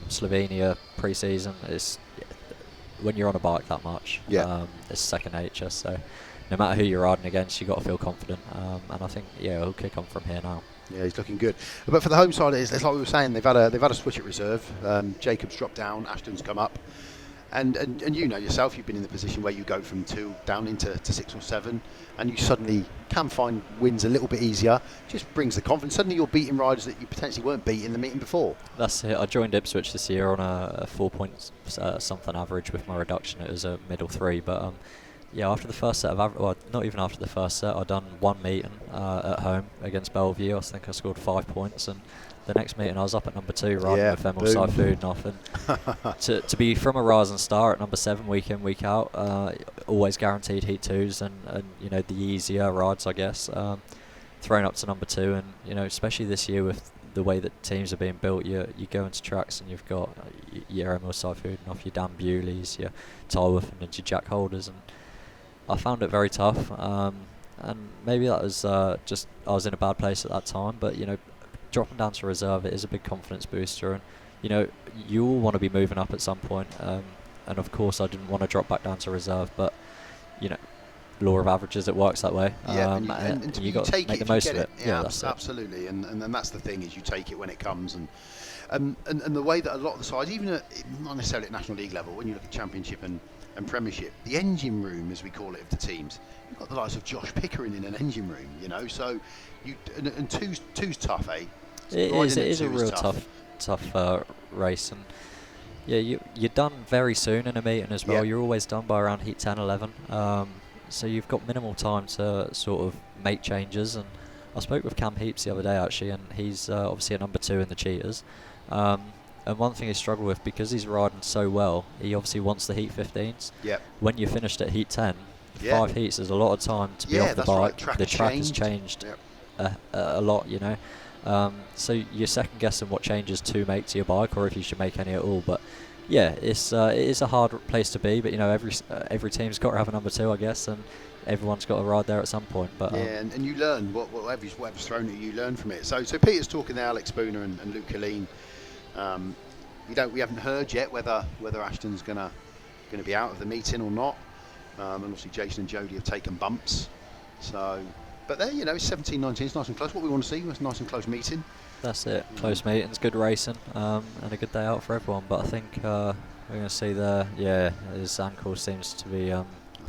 Slovenia pre-season. When you're on a bike that much, it's second nature. So no matter who you're riding against, you've got to feel confident. And I think he'll kick on from here now. Yeah, he's looking good. But for the home side, it's like we were saying, they've had a switch at reserve. Jacob's dropped down, Ashton's come up. And you know yourself, you've been in the position where you go from 2 down into 6 or 7, and you suddenly can find wins a little bit easier. Just brings the confidence. Suddenly you're beating riders that you potentially weren't beating in the meeting before. That's it. I joined Ipswich this year on a 4 point something average with my reduction. It was a middle 3, but yeah, after the first set of well, not even after the first set, I'd done 1 meeting at home against Bellevue. I think I scored 5 points, and the next meeting I was up at number 2 riding with Emil Seifoodnoff, and to be from a rising star at number 7 week in, week out, always guaranteed heat 2s and you know, the easier rides, I guess, thrown up to number 2, and you know, especially this year with the way that teams are being built, you go into tracks and you've got your Emil Seifouden off, your Dan Bewleys, your Tyworth and your Jack Holders, and I found it very tough. And maybe that was just I was in a bad place at that time, but dropping down to reserve, it is a big confidence booster, and you all want to be moving up at some point. And of course, I didn't want to drop back down to reserve, but law of averages, it works that way. Yeah, and you got to make the most of it. Yeah, that's absolutely. And that's the thing, is you take it when it comes, and the way that a lot of the sides, even not necessarily at National League level, when you look at Championship and Premiership, the engine room, as we call it, of the teams, you've got the likes of Josh Pickering in an engine room, so and two's tough, eh? It is a real tough race, and you're done very soon in a meeting as well. Yep. You're always done by around heat 10, 11. So you've got minimal time to sort of make changes. And I spoke with Cam Heaps the other day actually, and he's obviously a number 2 in the Cheetahs. And one thing he struggled with, because he's riding so well, he obviously wants the heat 15s. Yep. When you're finished at heat 10, 5 heats is a lot of time to be off the bike. Right. The track has changed a lot, so you're second guessing what changes to make to your bike, or if you should make any at all. But it is a hard place to be. But every team's got to have a number 2, I guess, and everyone's got to ride there at some point. But and you learn whatever's thrown at you, you learn from it. So Peter's talking there, Alex Spooner and Luke Killeen. We haven't heard yet whether Ashton's going to be out of the meeting or not. And obviously Jason and Jody have taken bumps. So. But there, it's 17-19, it's nice and close. What we want to see was a nice and close meeting. That's it, close meetings, good racing, and a good day out for everyone. But I think we're going to see there, his ankle seems to be I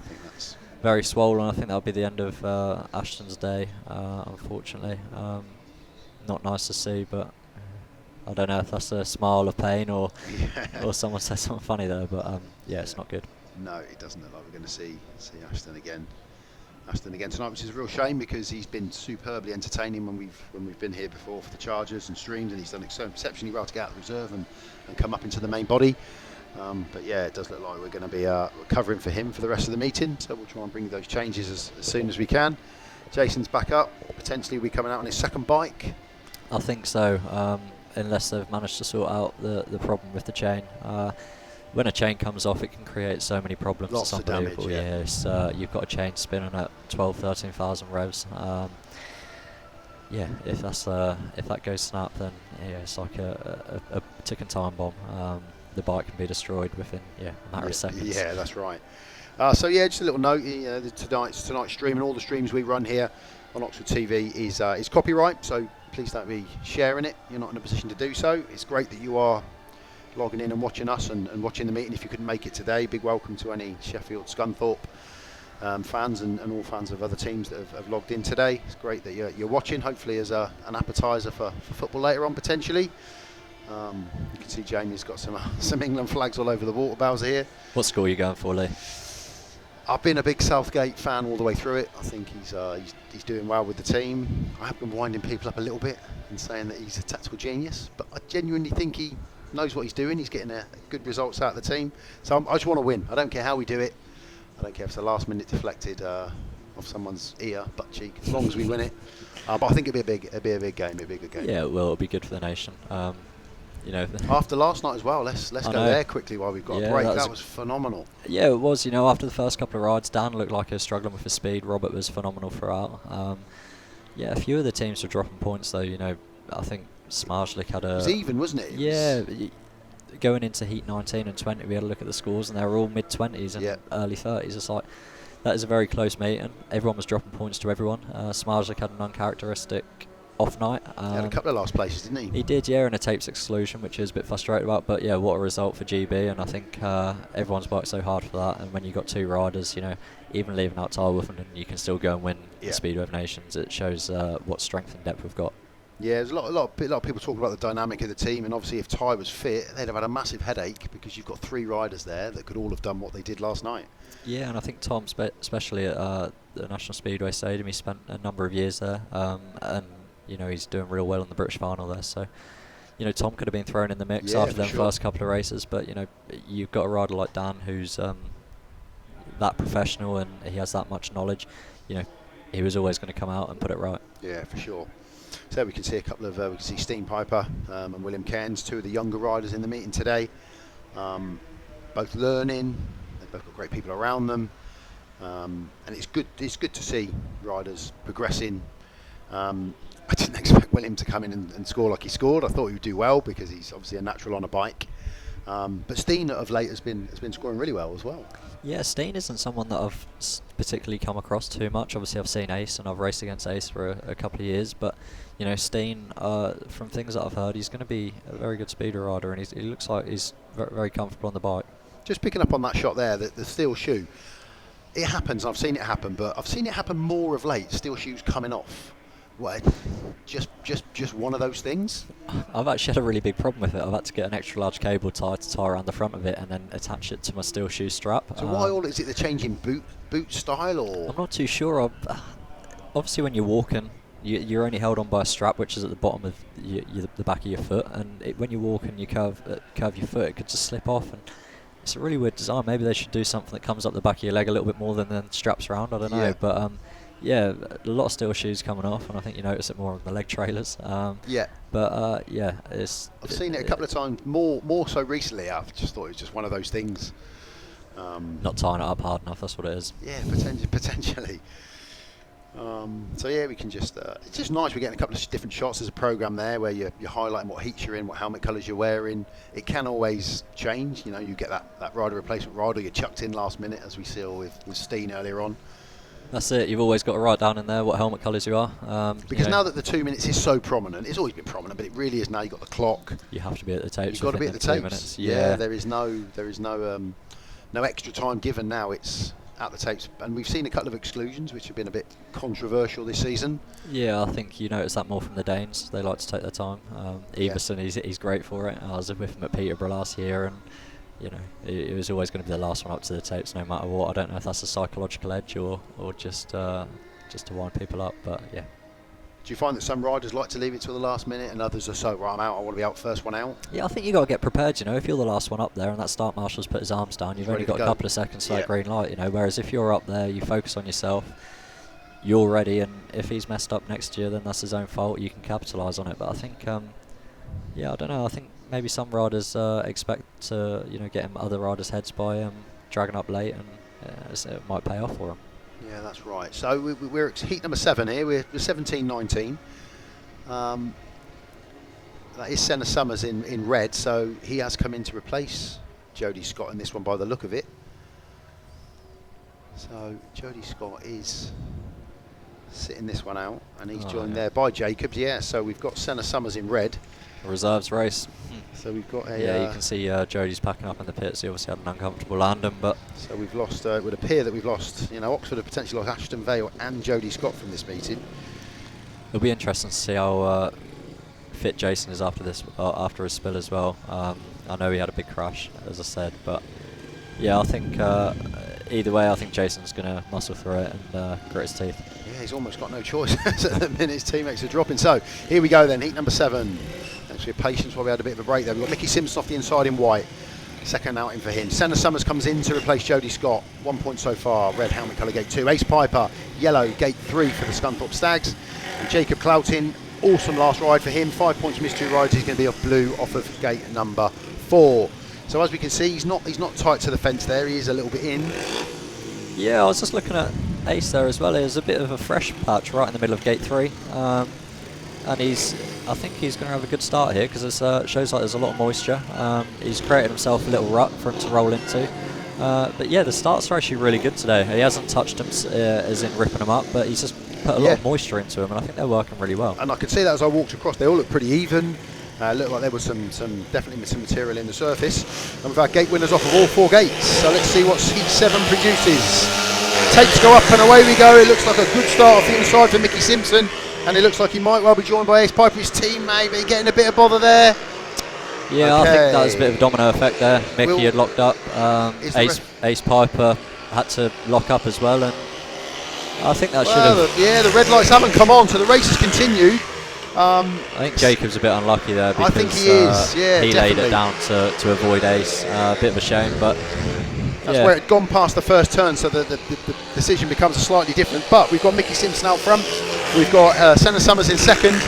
think that's very swollen. I think that'll be the end of Ashton's day, unfortunately. Not nice to see, but I don't know if that's a smile of pain or someone said something funny there, but it's not good. No, it doesn't look like we're going to see Ashton again tonight, which is a real shame, because he's been superbly entertaining when we've been here before for the Chargers and streams, and he's done exceptionally well to get out of the reserve and come up into the main body. But it does look like we're going to be covering for him for the rest of the meeting, so we'll try and bring those changes as soon as we can. Jason's back up, potentially we'll be coming out on his second bike. I think so, unless they've managed to sort out the problem with the chain. When a chain comes off, it can create so many problems. Lots of damage. You've got a chain spinning at 12,000-13,000 revs. If that goes snap, then it's like a ticking time bomb. The bike can be destroyed within a matter of seconds. Yeah, that's right. Just a little note. Tonight's stream and all the streams we run here on Oxford TV is copyright. So please don't be sharing it. You're not in a position to do so. It's great that you are logging in and watching us and watching the meeting. If you couldn't make it today, big welcome to any Sheffield, Scunthorpe fans and all fans of other teams that have logged in today. It's great that you're watching, hopefully as an appetiser for football later on potentially. You can see Jamie's got some England flags all over the water bowser here. What score are you going for, Lee? I've been a big Southgate fan all the way through it. I think he's doing well with the team. I have been winding people up a little bit and saying that he's a tactical genius, but I genuinely think he knows what he's doing. He's getting good results out of the team. So I just want to win. I don't care how we do it. I don't care if it's a last minute deflected off someone's ear, butt cheek, as long as we win it. But I think it'll be a big game. It'll be a good game. Yeah, it'll be good for the nation. After last night as well, let's go there quickly while we've got a break. That was phenomenal. Yeah, it was. After the first couple of rides, Dan looked like he was struggling with his speed. Robert was phenomenal throughout. A few of the teams were dropping points though. I think Smarslik had It was even, wasn't it? Going into heat 19 and 20, we had a look at the scores, and they were all mid-20s and early 30s. It's like, that is a very close meeting. Everyone was dropping points to everyone. Smarslik had an uncharacteristic off night. He had a couple of last places, didn't he? He did, and a tapes exclusion, which is a bit frustrated about. But what a result for GB, and I think everyone's worked so hard for that. And when you've got 2 riders, even leaving out Tyworth, and you can still go and win the Speedway of Nations, it shows what strength and depth we've got. Yeah, there's a lot of people talking about the dynamic of the team, and obviously if Ty was fit, they'd have had a massive headache, because you've got 3 riders there that could all have done what they did last night. Yeah, and I think Tom, especially at the National Speedway Stadium, he spent a number of years there, and he's doing real well in the British final there. So, Tom could have been thrown in the mix after them first couple of races, but you've got a rider like Dan who's that professional, and he has that much knowledge. He was always going to come out and put it right. Yeah, for sure. So we can see a couple of, we can see Stene PIJPER and William Cairns, two of the younger riders in the meeting today. Both learning, they've both got great people around them. And it's good to see riders progressing. I didn't expect William to come in and score like he scored. I thought he would do well because he's obviously a natural on a bike. But Stene of late has been scoring really well as well. Yeah, Stene isn't someone that I've particularly come across too much. Obviously, I've seen Ace and I've raced against Ace for a couple of years. But you know, Stene, from things that I've heard, he's going to be a very good speeder rider, and he looks like he's very comfortable on the bike. Just picking up on that shot there, the steel shoe. It happens. I've seen it happen, but I've seen it happen more of late. Steel shoes coming off. What? Just one of those things. I've actually had a really big problem with it. I've had to get an extra large cable tie to tie around the front of it and then attach it to my steel shoe strap. So why all is it the change in boot style, or? I'm not too sure. Obviously, when you're walking, you're only held on by a strap, which is at the bottom of the back of your foot, and when you walk and you curve your foot, it could just slip off. And it's a really weird design. Maybe they should do something that comes up the back of your leg a little bit more than then straps around. I don't know, yeah. But yeah, a lot of steel shoes coming off, and I think you notice it more on the leg trailers. Yeah. But yeah, I've seen it a couple of times. More so recently. I've just thought it was just one of those things. Not tying it up hard enough. That's what it is. Yeah, potentially. So yeah, we can just. It's just nice. We're getting a couple of different shots. There's a program there where you're highlighting what heats you're in, what helmet colours you're wearing. It can always change. You know, you get that rider replacement rider you're chucked in last minute, as we saw with Stene earlier on. That's it. You've always got to write down in there what helmet colours you are. Because now that the 2 minutes is so prominent, it's always been prominent, but it really is now. You've got the clock. You have to be at the tapes. You've got to be at the tapes. 2 minutes. Yeah, there is no extra time given now. It's at the tapes, and we've seen a couple of exclusions which have been a bit controversial this season. Yeah, I think you notice that more from the Danes. They like to take their time. Everson, he's great for it. I was with him at Peterborough last year, and you know, it was always going to be the last one up to the tapes no matter what. I don't know if that's a psychological edge or just to wind people up, but yeah. Do you find that some riders like to leave it till the last minute and others are so, right, I'm out, I want to be out first one out? Yeah, I think you've got to get prepared, you know. If you're the last one up there and that start marshal's put his arms down, you've only got a couple of seconds to that green light, you know. Whereas if you're up there, you focus on yourself, you're ready, and if he's messed up next year, then that's his own fault. You can capitalise on it. But I think, yeah, I don't know. I think maybe some riders expect to, you know, get him other riders' heads by dragging up late, and it might pay off for them. Yeah, that's right. So we're at heat number 7 here. We're 17-19. That is Senna SUMMERS in red, so he has come in to replace Jody SCOTT in this one by the look of it. So Jody SCOTT is sitting this one out, and he's joined there by Jacobs. Yeah, so we've got Senna SUMMERS in red. A reserves race. So we've got a... Yeah, you can see Jody's packing up in the pits. He obviously had an uncomfortable landing, but... So we've lost, it would appear that we've lost, you know, Oxford have potentially lost Ashton VALE and Jody SCOTT from this meeting. It'll be interesting to see how fit Jason is after this, after his spill as well. I know he had a big crash, as I said, but yeah, I think either way, I think Jason's going to muscle through it and grit his teeth. Yeah, he's almost got no choice at the minute. His teammates are dropping. So here we go then, heat number 7. Thanks for your patience while we had a bit of a break there. We've got Mickie SIMPSON off the inside in white. Second outing for him. Senna SUMMERS comes in to replace Jody SCOTT. 1 point so far. Red helmet colour gate 2. Ace PIJPER, yellow gate 3 for the Scunthorpe Stags. And Jacob Clouting, awesome last ride for him. 5 points, missed 2 rides. He's going to be off blue off of gate number 4. So as we can see, he's not tight to the fence there. He is a little bit in. Yeah, I was just looking at Ace there as well. There's a bit of a fresh patch right in the middle of gate 3. And I think he's going to have a good start here because it shows like there's a lot of moisture. He's created himself a little rut for him to roll into. But yeah, the starts are actually really good today. He hasn't touched them as in ripping them up, but he's just put a lot of moisture into them, and I think they're working really well. And I could see that as I walked across. They all look pretty even. Looked like there was definitely some material in the surface. And we've had gate winners off of all 4 gates. So let's see what heat 7 produces. Tapes go up and away we go. It looks like a good start off the inside for Mickie SIMPSON. And it looks like he might well be joined by Ace PIJPER, his teammate, but getting a bit of bother there. Yeah, I think that was a bit of a domino effect there. Mickie had locked up. Ace PIJPER had to lock up as well, and I think that should have... Yeah, the red lights haven't come on, so the race has continued. I think Jacob's a bit unlucky there because I think he is. Yeah, he definitely laid it down to avoid Ace. A bit of a shame, but... That's where it had gone past the first turn, so the decision becomes slightly different. But we've got Mickie SIMPSON out front. We've got Senna SUMMERS in second.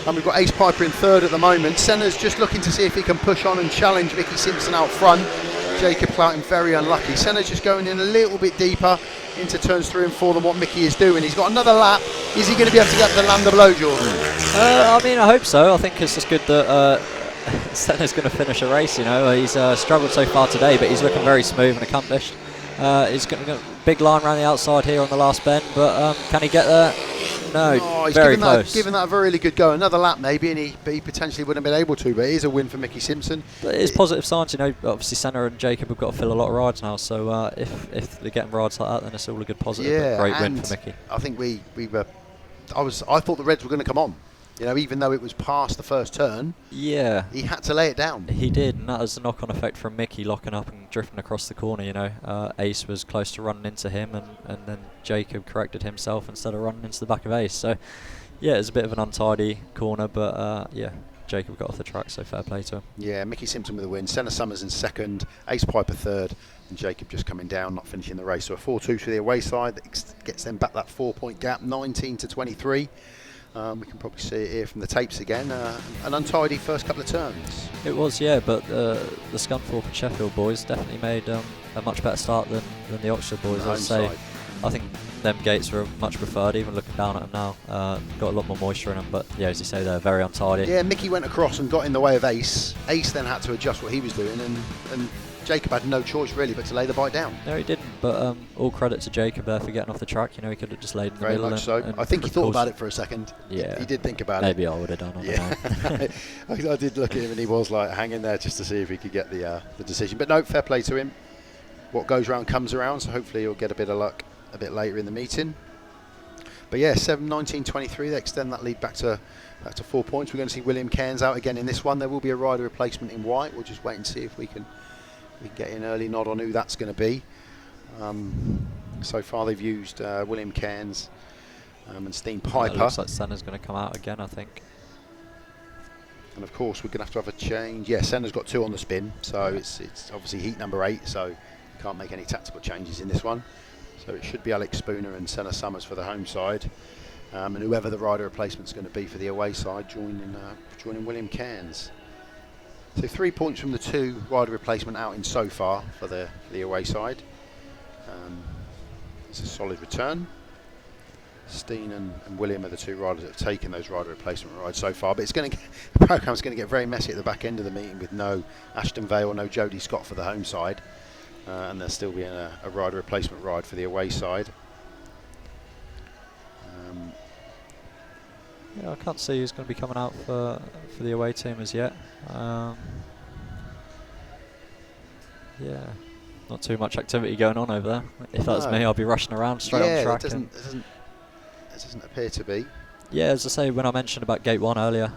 And we've got Ace Piper in third at the moment. Senna's just looking to see if he can push on and challenge Mickie Simpson out front. Jacob Clouting very unlucky. Senna's just going in a little bit deeper into turns 3 and 4 than what Mickie is doing. He's got another lap. Is he going to be able to get the land below, Jordan? I mean, I hope so. I think it's just good that Senna's going to finish a race. You know, he's struggled so far today, but he's looking very smooth and accomplished. He's got a big line around the outside here on the last bend, but can he get there? No, he's very close. Given that a very really good go. Another lap maybe, and he potentially wouldn't have been able to, but it is a win for Mickie Simpson. But it is positive signs, you know. Obviously, Senna and Jacob have got to fill a lot of rides now, so if they're getting rides like that, then it's all a good positive. Yeah, great win for Mickie. I think we were. I thought the Reds were going to come on. You know, even though it was past the first turn, yeah, he had to lay it down. He did, and that was a knock-on effect from Mickie locking up and drifting across the corner. You know, Ace was close to running into him, and then Jacob corrected himself instead of running into the back of Ace. So, yeah, it was a bit of an untidy corner, but yeah, Jacob got off the track, so fair play to him. Yeah, Mickie Simpson with a win. Senna Summers in second, Ace Piper third, and Jacob just coming down, not finishing the race. So a 4-2 for the away side that gets them back that 4-point gap, 19 to 23. We can probably see it here from the tapes again. An untidy first couple of turns. It was, yeah, but the Scunthorpe and Sheffield boys definitely made a much better start than the Oxford boys. I'd say. I think them gates were much preferred, even looking down at them now. Got a lot more moisture in them, but yeah, as you say, they're very untidy. Yeah, Mickie went across and got in the way of Ace. Ace then had to adjust what he was doing, and Jacob had no choice really but to lay the bike down. No, he didn't, but all credit to Jacob there for getting off the track. You know, he could have just laid in the middle. Very much so. I think he thought about it for a second. Yeah. He did think about it. Maybe I would have done. Yeah. I did look at him and he was like hanging there just to see if he could get the decision. But no, fair play to him. What goes around comes around, so hopefully he'll get a bit of luck a bit later in the meeting. But yeah, 7-19-23, they extend that lead back to 4 points. We're going to see William Cairns out again in this one. There will be a rider replacement in white. We'll just wait and see if we can get an early nod on who that's going to be. So far they've used William Cairns and Stene PIJPER. It looks like Senna's going to come out again, I think. And of course we're going to have a change. Yeah, Senna's got 2 on the spin, so it's obviously heat number 8, so you can't make any tactical changes in this one. So it should be Alex Spooner and Senna Summers for the home side, and whoever the rider replacement's going to be for the away side, joining William Cairns. So 3 points from the 2 rider replacement out in so far for the away side. It's a solid return. Stene and William are the 2 riders that have taken those rider replacement rides so far, but it's going to the programme's going to get very messy at the back end of the meeting with no Ashton VALE, no Jody SCOTT for the home side, and there'll still be a rider replacement ride for the away side. Yeah, I can't see who's going to be coming out for the away team as yet. Yeah, not too much activity going on over there. If that was me, I'd be rushing around straight on track. It doesn't appear to be. Yeah, as I say, when I mentioned about gate 1 earlier,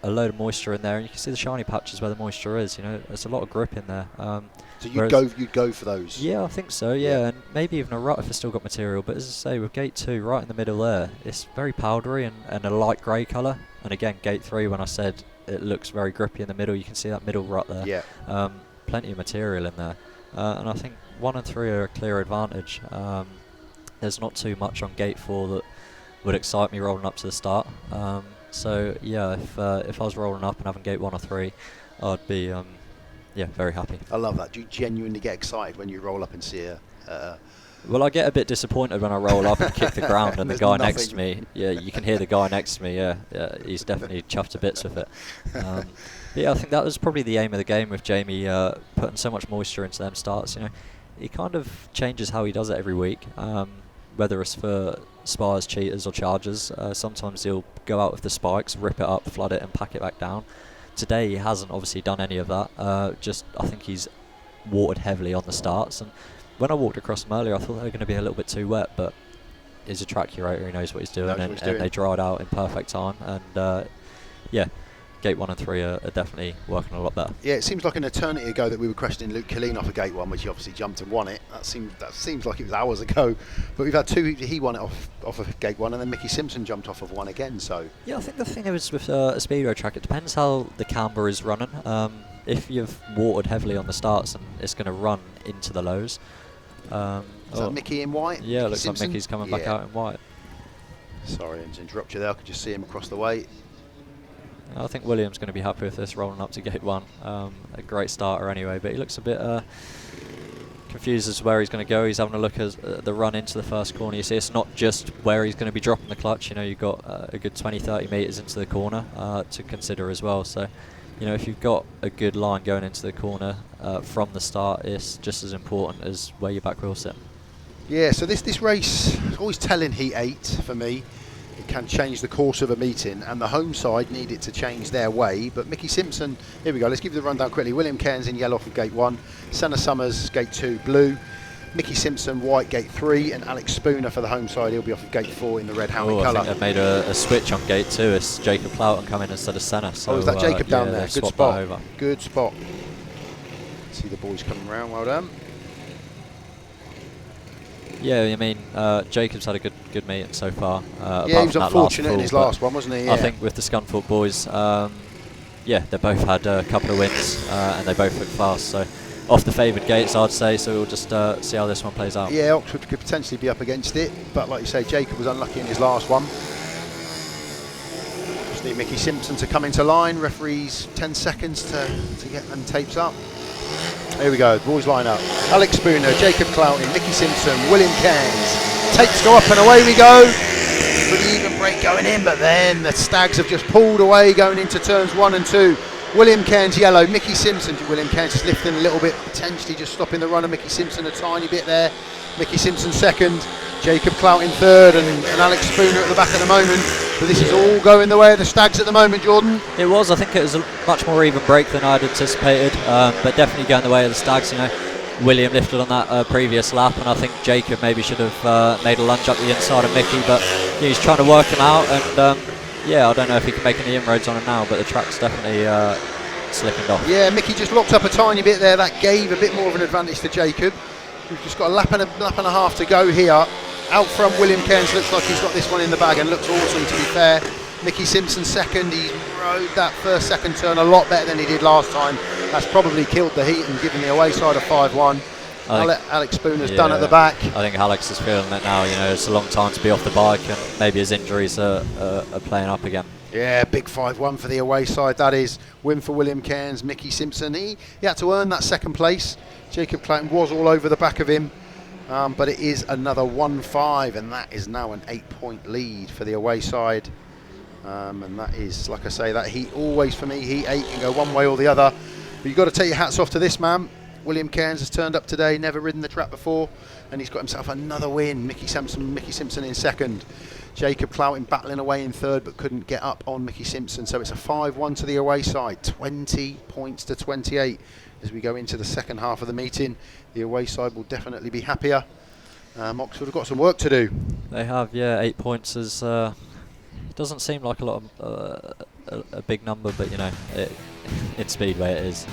a load of moisture in there, and you can see the shiny patches where the moisture is. You know, there's a lot of grip in there. So you'd go for those? Yeah, I think so. Yeah, and maybe even a rut if it's still got material. But as I say, with gate 2 right in the middle there, it's very powdery and a light grey colour. And again, gate 3, when I said it looks very grippy in the middle, you can see that middle rut there. Yeah. Plenty of material in there, and I think 1 and 3 are a clear advantage. There's not too much on gate 4 that would excite me rolling up to the start. So yeah, if I was rolling up and having gate 1 or 3, I'd be very happy. I love that. Do you genuinely get excited when you roll up and see well, I get a bit disappointed when I roll up and kick the ground and the guy next to me, you can hear the guy next to me, he's definitely chuffed to bits with it. But yeah, I think that was probably the aim of the game with Jamie putting so much moisture into them starts. You know, he kind of changes how he does it every week, whether it's for spires, cheaters or chargers. Sometimes he'll go out with the spikes, rip it up, flood it and pack it back down. Today he hasn't obviously done any of that. I think he's watered heavily on the starts, and when I walked across them earlier I thought they were going to be a little bit too wet, but he's a track curator, he knows what he's doing, and they dried out in perfect time, and gate 1 and 3 are definitely working a lot better. Yeah, it seems like an eternity ago that we were questioning Luke Killeen off of gate 1, which he obviously jumped and won it. That seems like it was hours ago, but we've had 2. He won it off of gate 1, and then Mickie Simpson jumped off of 1 again. So yeah, I think the thing is with a speedway track, it depends how the camber is running. If you've watered heavily on the starts, and it's going to run into the lows. Is that Mickie in white? Yeah, it looks like Mickey's coming back out in white. Sorry to interrupt you there. I could just see him across the way. I think William's going to be happy with this, rolling up to gate 1. A great starter anyway, but he looks a bit confused as to where he's going to go. He's having a look at the run into the first corner. You see, it's not just where he's going to be dropping the clutch. You know, you've got a good 20-30 metres into the corner to consider as well. So, you know, if you've got a good line going into the corner from the start, it's just as important as where your back wheel sit. Yeah, so this race is always telling Heat 8 for me. It can change the course of a meeting, and the home side need it to change their way. But Mickie SIMPSON, here we go, let's give you the rundown quickly. William Cairns in yellow for gate 1, Senna SUMMERS gate 2 blue, Mickie SIMPSON white gate 3, and Alex Spooner for the home side. He'll be off of gate 4 in the red helmet colour. I think they've made a switch on gate 2. It's Jacob Clouting coming instead of Senna. So is that Jacob down there? Good spot. Over. Good spot. See the boys coming round. Well done. Yeah, I mean, Jacob's had a good meeting so far. Yeah, he was unfortunate in his last one, wasn't he? Yeah. I think with the Scunthorpe boys, yeah, they both had a couple of wins and they both look fast. So off the favoured gates, I'd say. So we'll just see how this one plays out. Yeah, Oxford could potentially be up against it, but like you say, Jacob was unlucky in his last one. Just need Mickie SIMPSON to come into line. Referees 10 seconds to get them tapes up. Here we go, boys line up. Alex Spooner, Jacob Clouting, Mickie SIMPSON, William Cairns. Tapes go up and away we go. Pretty even break going in, but then the Stags have just pulled away going into turns 1 and 2. William Cairns yellow, Mickie SIMPSON. William Cairns just lifting a little bit, potentially just stopping the run of Mickie SIMPSON a tiny bit there. Mickie SIMPSON second, Jacob Clouting third, and Alex Spooner at the back at the moment. But this is all going the way of the Stags at the moment, Jordan. It was. I think it was a much more even break than I'd anticipated, but definitely going the way of the Stags. You know, William lifted on that previous lap, and I think Jacob maybe should have made a lunge up the inside of Mickie, but he's trying to work him out, and yeah, I don't know if he can make any inroads on it now, but the track's definitely slipping off. Yeah, Mickie just locked up a tiny bit there. That gave a bit more of an advantage to Jacob. We've just got a lap and a half to go here. Out from William Cairns, looks like he's got this one in the bag and looks awesome, to be fair. Mickie SIMPSON second. He rode that second turn a lot better than he did last time. That's probably killed the heat and given the away side a 5-1. Alex Spooner's done at the back. I think Alex is feeling it now. You know, it's a long time to be off the bike, and maybe his injuries are playing up again. Yeah, big 5-1 for the away side. That is win for William Cairns. Mickie SIMPSON, he had to earn that second place. Jacob Clouting was all over the back of him. But it is another 1-5, and that is now an 8-point lead for the away side. And that is, like I say, that heat always for me, heat 8 can go one way or the other. But you've got to take your hats off to this man. William Cairns has turned up today, never ridden the track before, and he's got himself another win. Mickie SIMPSON in second. Jacob Clouting battling away in third, but couldn't get up on Mickie SIMPSON. So it's a 5-1 to the away side, 20 points to 28. As we go into the second half of the meeting, the away side will definitely be happier. Oxford have got some work to do. They have, yeah. 8 points is doesn't seem like a lot of a big number, but you know, in Speedway it is.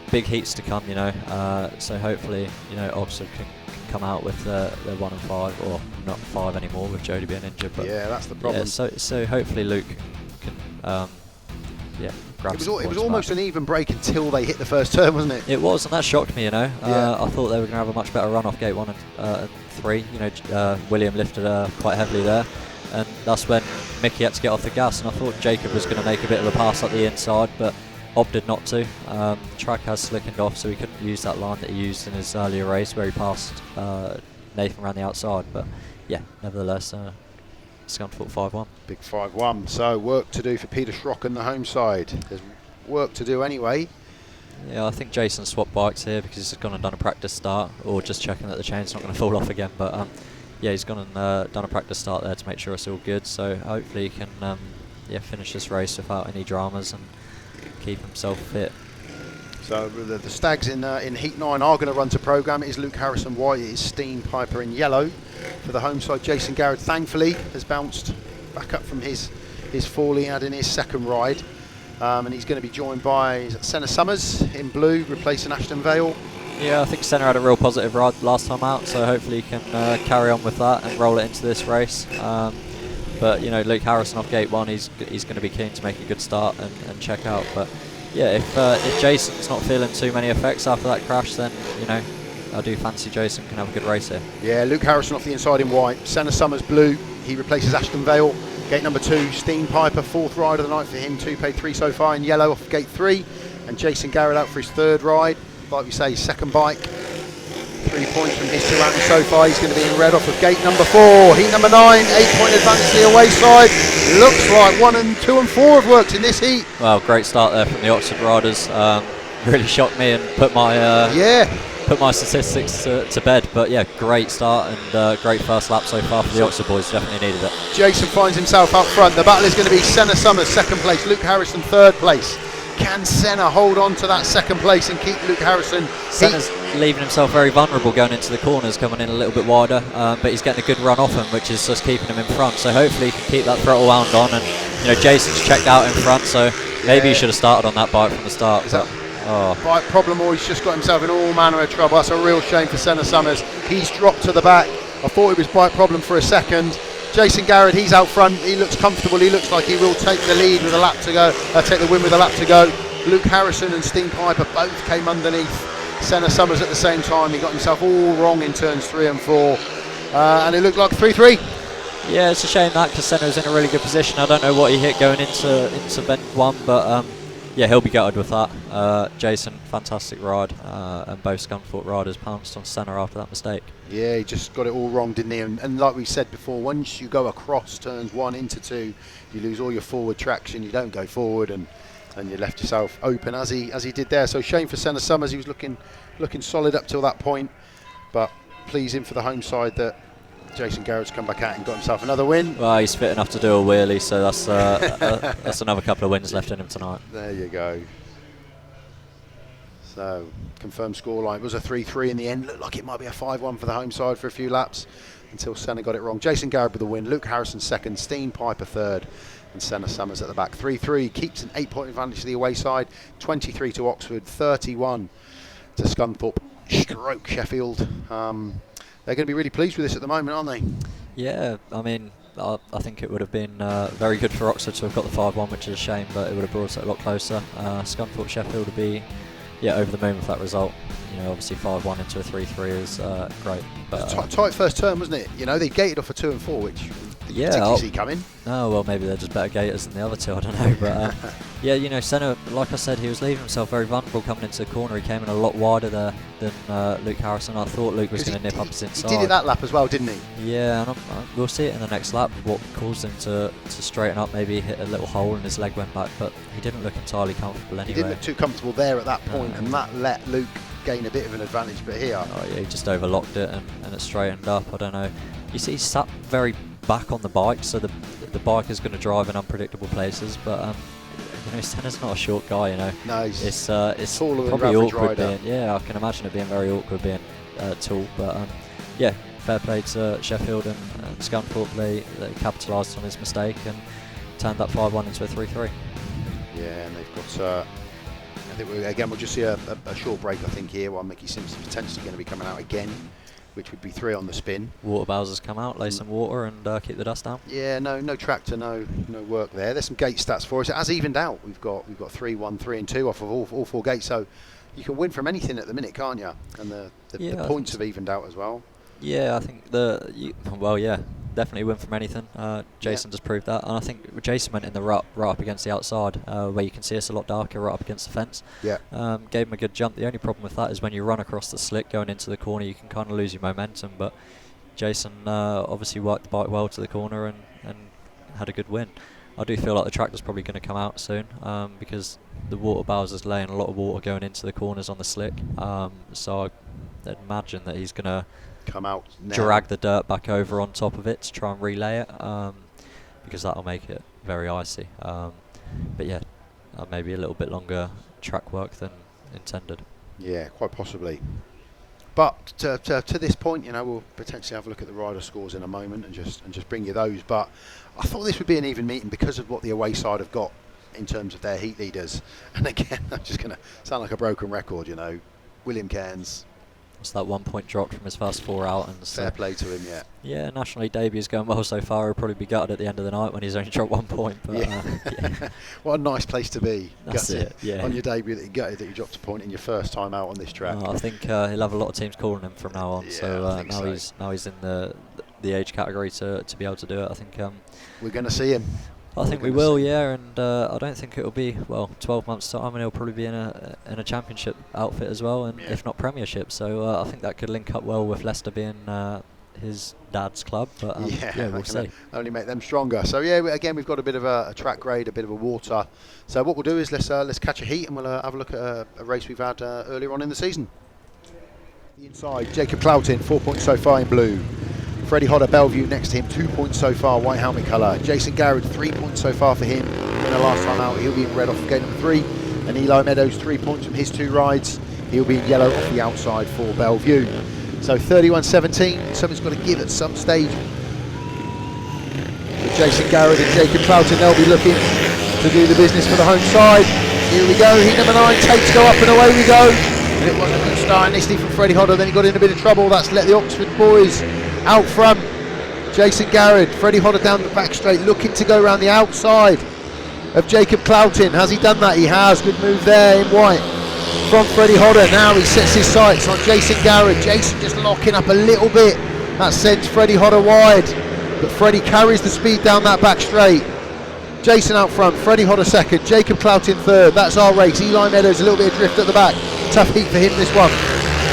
Big heats to come, you know. So hopefully, you know, Oxford can come out with their 1 and 5, or not 5 anymore with Jody being injured. But yeah, that's the problem. Yeah, so hopefully Luke can. Yeah, it was almost an even break until they hit the first turn, wasn't it? It was, and that shocked me, you know. Yeah. I thought they were going to have a much better run off gate 1 and 3. You know, William lifted quite heavily there, and that's when Mickie had to get off the gas, and I thought Jacob was going to make a bit of a pass up the inside, but opted not to. The track has slickened off, so he couldn't use that line that he used in his earlier race where he passed Nathan around the outside. But yeah, nevertheless, Scunthorpe 5-1. Big 5-1. So work to do for Peter Schroeck and the home side. There's work to do anyway. Yeah, I think Jason swapped bikes here because he's gone and done a practice start, or just checking that the chain's not going to fall off again. But yeah, he's gone and done a practice start there to make sure it's all good. So hopefully he can finish this race without any dramas and keep himself fit. So the Stags in Heat 9 are going to run to programme. It is Luke Harrison white, it is Stene PIJPER in yellow. For the home side, Jason Garrad thankfully has bounced back up from his fall he had in his second ride. And he's going to be joined by Senna SUMMERS in blue, replacing Ashton VALE. Yeah, I think Senna had a real positive ride last time out, so hopefully he can carry on with that and roll it into this race. But you know, Luke Harrison off gate 1, he's going to be keen to make a good start and check out. But yeah, if Jason's not feeling too many effects after that crash, then you know, I do fancy Jason can have a good race here. Yeah, Luke Harrison off the inside in white, Senna SUMMERS blue. He replaces Ashton VALE. Gate number 2, Stene PIJPER, 4th ride of the night for him. 2 paid 3 so far in yellow off gate 3. And Jason Garrad out for his 3rd ride. Like we say, 2nd bike. 3 points from his 2 rounds so far. He's going to be in red off of gate number 4. Heat number 9, 8-point advantage to the away side. Looks like 1 and 2 and 4 have worked in this heat. Well, great start there from the Oxford riders. Really shocked me and put my statistics to bed. But yeah, great start and great first lap so far for the Oxford boys. Definitely needed it. Jason finds himself up front. The battle is going to be Senna SUMMERS 2nd place, Luke Harrison 3rd place. Can Senna hold on to that 2nd place and keep Luke Harrison? Senna's leaving himself very vulnerable going into the corners, coming in a little bit wider, but he's getting a good run off him, which is just keeping him in front. So hopefully he can keep that throttle wound on. And Jason's checked out in front, so maybe he should have started on that bike from the start. Bike problem, or he's just got himself in all manner of trouble. That's a real shame for Senna SUMMERS. He's dropped to the back. I thought it was bike problem for a second. Jason Garrad, he's out front. He looks comfortable. He looks like he will take the lead with a lap to go. Take the win with a lap to go. Luke Harrison and Stene PIJPER both came underneath Senna SUMMERS at the same time. He got himself all wrong in turns 3 and 4, and it looked like 3-3. Yeah, it's a shame that, because Senna was in a really good position. I don't know what he hit going into bend 1, but yeah, he'll be gutted with that. Jason, fantastic ride, and both Scunthorpe riders pounced on Senna after that mistake. Yeah, he just got it all wrong, didn't he? And like we said before, once you go across turns 1 into 2, you lose all your forward traction. You don't go forward, and you left yourself open as he did there. So shame for Senna SUMMERS. He was looking solid up till that point, but pleasing for the home side that Jason Garrad's come back out and got himself another win. Well, he's fit enough to do a wheelie, so that's another couple of wins left in him tonight. There you go. So confirmed scoreline was a 3-3 in the end. Looked like it might be a 5-1 for the home side for a few laps until Senna got it wrong. Jason Garrad with the win, Luke Harrison 2nd, Stene PIJPER 3rd, and Senna SUMMERS at the back. 3-3 keeps an 8-point advantage to the away side. 23 to Oxford, 31 to Scunthorpe, Schroeck, Sheffield. They're going to be really pleased with this at the moment, aren't they? Yeah, I mean, I think it would have been very good for Oxford to have got the 5-1, which is a shame, but it would have brought it a lot closer. Scunthorpe, Sheffield would be over the moon with that result. Obviously 5-1 into a 3-3 is great. But tight first turn, wasn't it? They gated off a 2 and 4, which particularly see coming. Oh, well, maybe they're just better gators than the other two, I don't know. But yeah, Senna, like I said, he was leaving himself very vulnerable coming into the corner. He came in a lot wider there than Luke Harrison. I thought Luke was going to nip up his inside. He did it that lap as well, didn't he? Yeah, and we'll see it in the next lap, what caused him to straighten up. Maybe he hit a little hole and his leg went back, but he didn't look entirely comfortable anyway. He didn't look too comfortable there at that point, and that let Luke gain a bit of an advantage. But here, he just overlocked it and it straightened up. I don't know. You see, he sat very back on the bike, so the bike is going to drive in unpredictable places. But Senna's not a short guy. No, it's taller than probably awkward rider. I can imagine it being very awkward being tall. But yeah, fair play to Sheffield and Scunthorpe. They capitalised on his mistake and turned that 5-1 into a 3-3. Yeah, and they've got. I think we'll just see a short break, I think, here, while Mickie SIMPSON potentially going to be coming out again, which would be 3 on the spin. Water Bowser's come out, lay some water and keep the dust down. Yeah, no tractor, no work there. There's some gate stats for us. It has evened out. We've got 3-1, 3 and 2 off of all 4 gates, so you can win from anything at the minute, can't you? And the points have evened out as well. Yeah, I think definitely win from anything. Jason just proved that, and I think Jason went in the rut right up against the outside, where you can see us a lot darker, right up against the fence. Yeah. Gave him a good jump. The only problem with that is when you run across the slick going into the corner, you can kind of lose your momentum. But Jason obviously worked the bike well to the corner and had a good win. I do feel like the tractor's probably going to come out soon, because the water Bowser's laying a lot of water going into the corners on the slick. So I'd imagine that he's going to come out now. Drag the dirt back over on top of it to try and relay it, because that'll make it very icy. But yeah, maybe a little bit longer track work than intended. Yeah, quite possibly. But to this point, we'll potentially have a look at the rider scores in a moment and just bring you those. But I thought this would be an even meeting because of what the away side have got in terms of their heat leaders. And again, I'm just going to sound like a broken record, William Cairns. It's that 1 point dropped from his first 4 outings. Fair play to him, yeah. Yeah, National League debut's going well so far. He'll probably be gutted at the end of the night when he's only dropped 1 point. But yeah. What a nice place to be. That's it, yeah. On your debut that you dropped a point in your first time out on this track. I think he'll have a lot of teams calling him from now on. Yeah, so now he's in the the age category to be able to do it. I think we're going to see him. I think we will, yeah, and I don't think it'll be 12 months time, and he'll probably be in a championship outfit as well, and if not Premiership. So I think that could link up well with Leicester being his dad's club. But we'll see. Only make them stronger. So yeah, again we've got a bit of a track grade, a bit of a water. So what we'll do is let's catch a heat, and we'll have a look at a race we've had earlier on in the season. The inside, Jacob Clouting, 4 points so far in blue. Freddie Hodder, Bellevue next to him, 2 points so far, white helmet colour. Jason Garrad, 3 points so far for him. Winner last time out, he'll be in red off gate number 3. And Eli Meadows, 3 points from his 2 rides. He'll be in yellow off the outside for Bellevue. So 31-17, something's got to give at some stage. With Jason Garrad and Jacob Clouting, they'll be looking to do the business for the home side. Here we go, heat number 9, takes go up and away we go. It wasn't a good start initially from Freddie Hodder, then he got in a bit of trouble. That's let the Oxford boys out front. Jason Garrad, Freddie Hodder down the back straight, looking to go around the outside of Jacob Clouting. Has he done that? He has. Good move there in white from Freddie Hodder. Now he sets his sights on Jason Garrad. Jason just locking up a little bit. That sends Freddie Hodder wide, but Freddie carries the speed down that back straight. Jason out front, Freddie Hodder second, Jacob Clouting third. That's our race. Eli Meadows a little bit of drift at the back. Tough heat for him this one.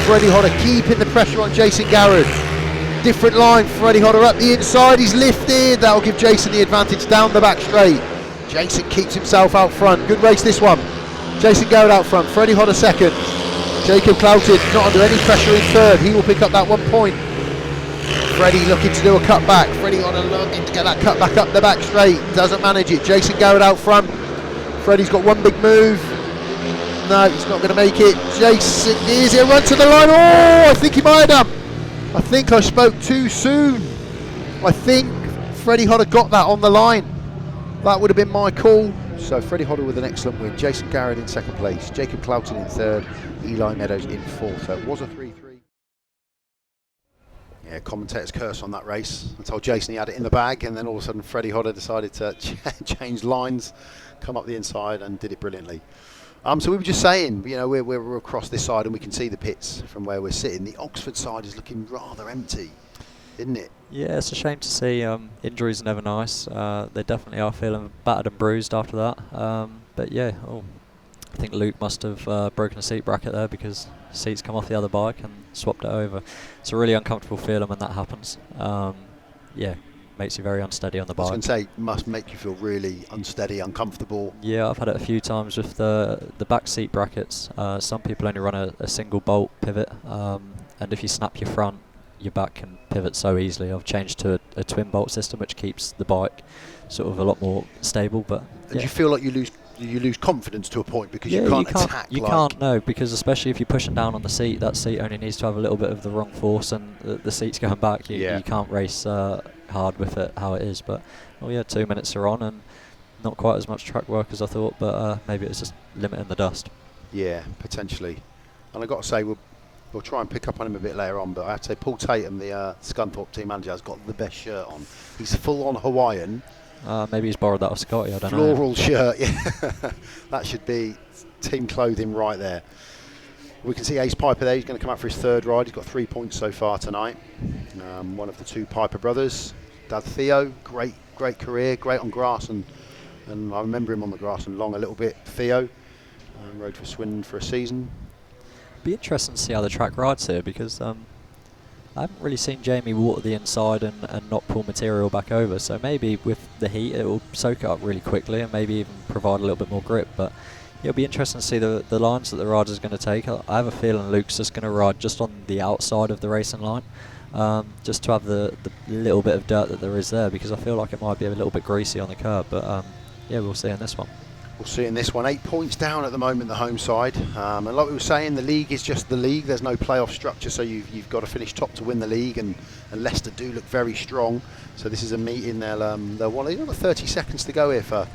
Freddie Hodder keeping the pressure on Jason Garrad. Different line, Freddie Hodder up the inside, he's lifted. That'll give Jason the advantage down the back straight. Jason keeps himself out front. Good race this one. Jason Garrad out front, Freddie Hodder second. Jacob Clouting not under any pressure in third. He will pick up that 1 point. Freddie looking to do a cut back. Freddie Hodder looking to get that cut back up the back straight. Doesn't manage it. Jason Garrad out front. Freddie's got one big move. No, he's not going to make it. Jason, is it a run to the line? Oh, I think he might have done. I think I spoke too soon. I think Freddie Hodder got that on the line. That would have been my call. So Freddie Hodder with an excellent win. Jason Garrad in second place. Jacob Clouting in third. Eli Meadows in fourth. So it was a 3-3. Yeah, commentator's curse on that race. I told Jason he had it in the bag, and then all of a sudden Freddie Hodder decided to change lines, come up the inside, and did it brilliantly. So we were just saying, you know, we're across this side and we can see the pits from where we're sitting. The Oxford side is looking rather empty, isn't it? Yeah, it's a shame to see. Injuries are never nice. They definitely are feeling battered and bruised after that. But yeah, I think Luke must have broken a seat bracket there, because seats come off the other bike and swapped it over. It's a really uncomfortable feeling when that happens. Yeah, makes you very unsteady on the bike. I was going to say, must make you feel really unsteady, uncomfortable. Yeah, I've had it a few times with the back seat brackets. Some people only run a single bolt pivot, and if you snap your front, your back can pivot so easily. I've changed to a twin bolt system, which keeps the bike sort of a lot more stable. But do you feel like you lose confidence to a point because you can't attack? You can't, no, because especially if you're pushing down on the seat, that seat only needs to have a little bit of the wrong force, and the seat's going back. You can't race hard with it how it is. But 2 minutes are on, and not quite as much track work as I thought, but maybe it's just limiting the dust. Yeah, potentially. And I've got to say, we'll try and pick up on him a bit later on, but I have to say Paul Tattum, the Scunthorpe team manager, has got the best shirt on. He's full on Hawaiian. Maybe he's borrowed that off Scotty, I don't know. Floral shirt, yeah. That should be team clothing right there. We can see Ace Piper there. He's going to come out for his third ride. He's got 3 points so far tonight. One of the 2 Piper brothers. Dad Theo, great career, great on grass, and I remember him on the grass and long a little bit. Theo rode for Swindon for a season. Be interesting to see how the track rides here, because I haven't really seen Jamie water the inside and not pull material back over, so maybe with the heat it will soak it up really quickly and maybe even provide a little bit more grip. But it'll be interesting to see the lines that the rider's going to take. I have a feeling Luke's just going to ride just on the outside of the racing line, just to have the little bit of dirt that there is there, because I feel like it might be a little bit greasy on the curb. But yeah, we'll see in this one. We'll see in this one. 8 points down at the moment, the home side. And like we were saying, the league is just the league. There's no playoff structure, so you've got to finish top to win the league. And Leicester do look very strong. So this is a meeting. They'll want. They've got 30 seconds to go here for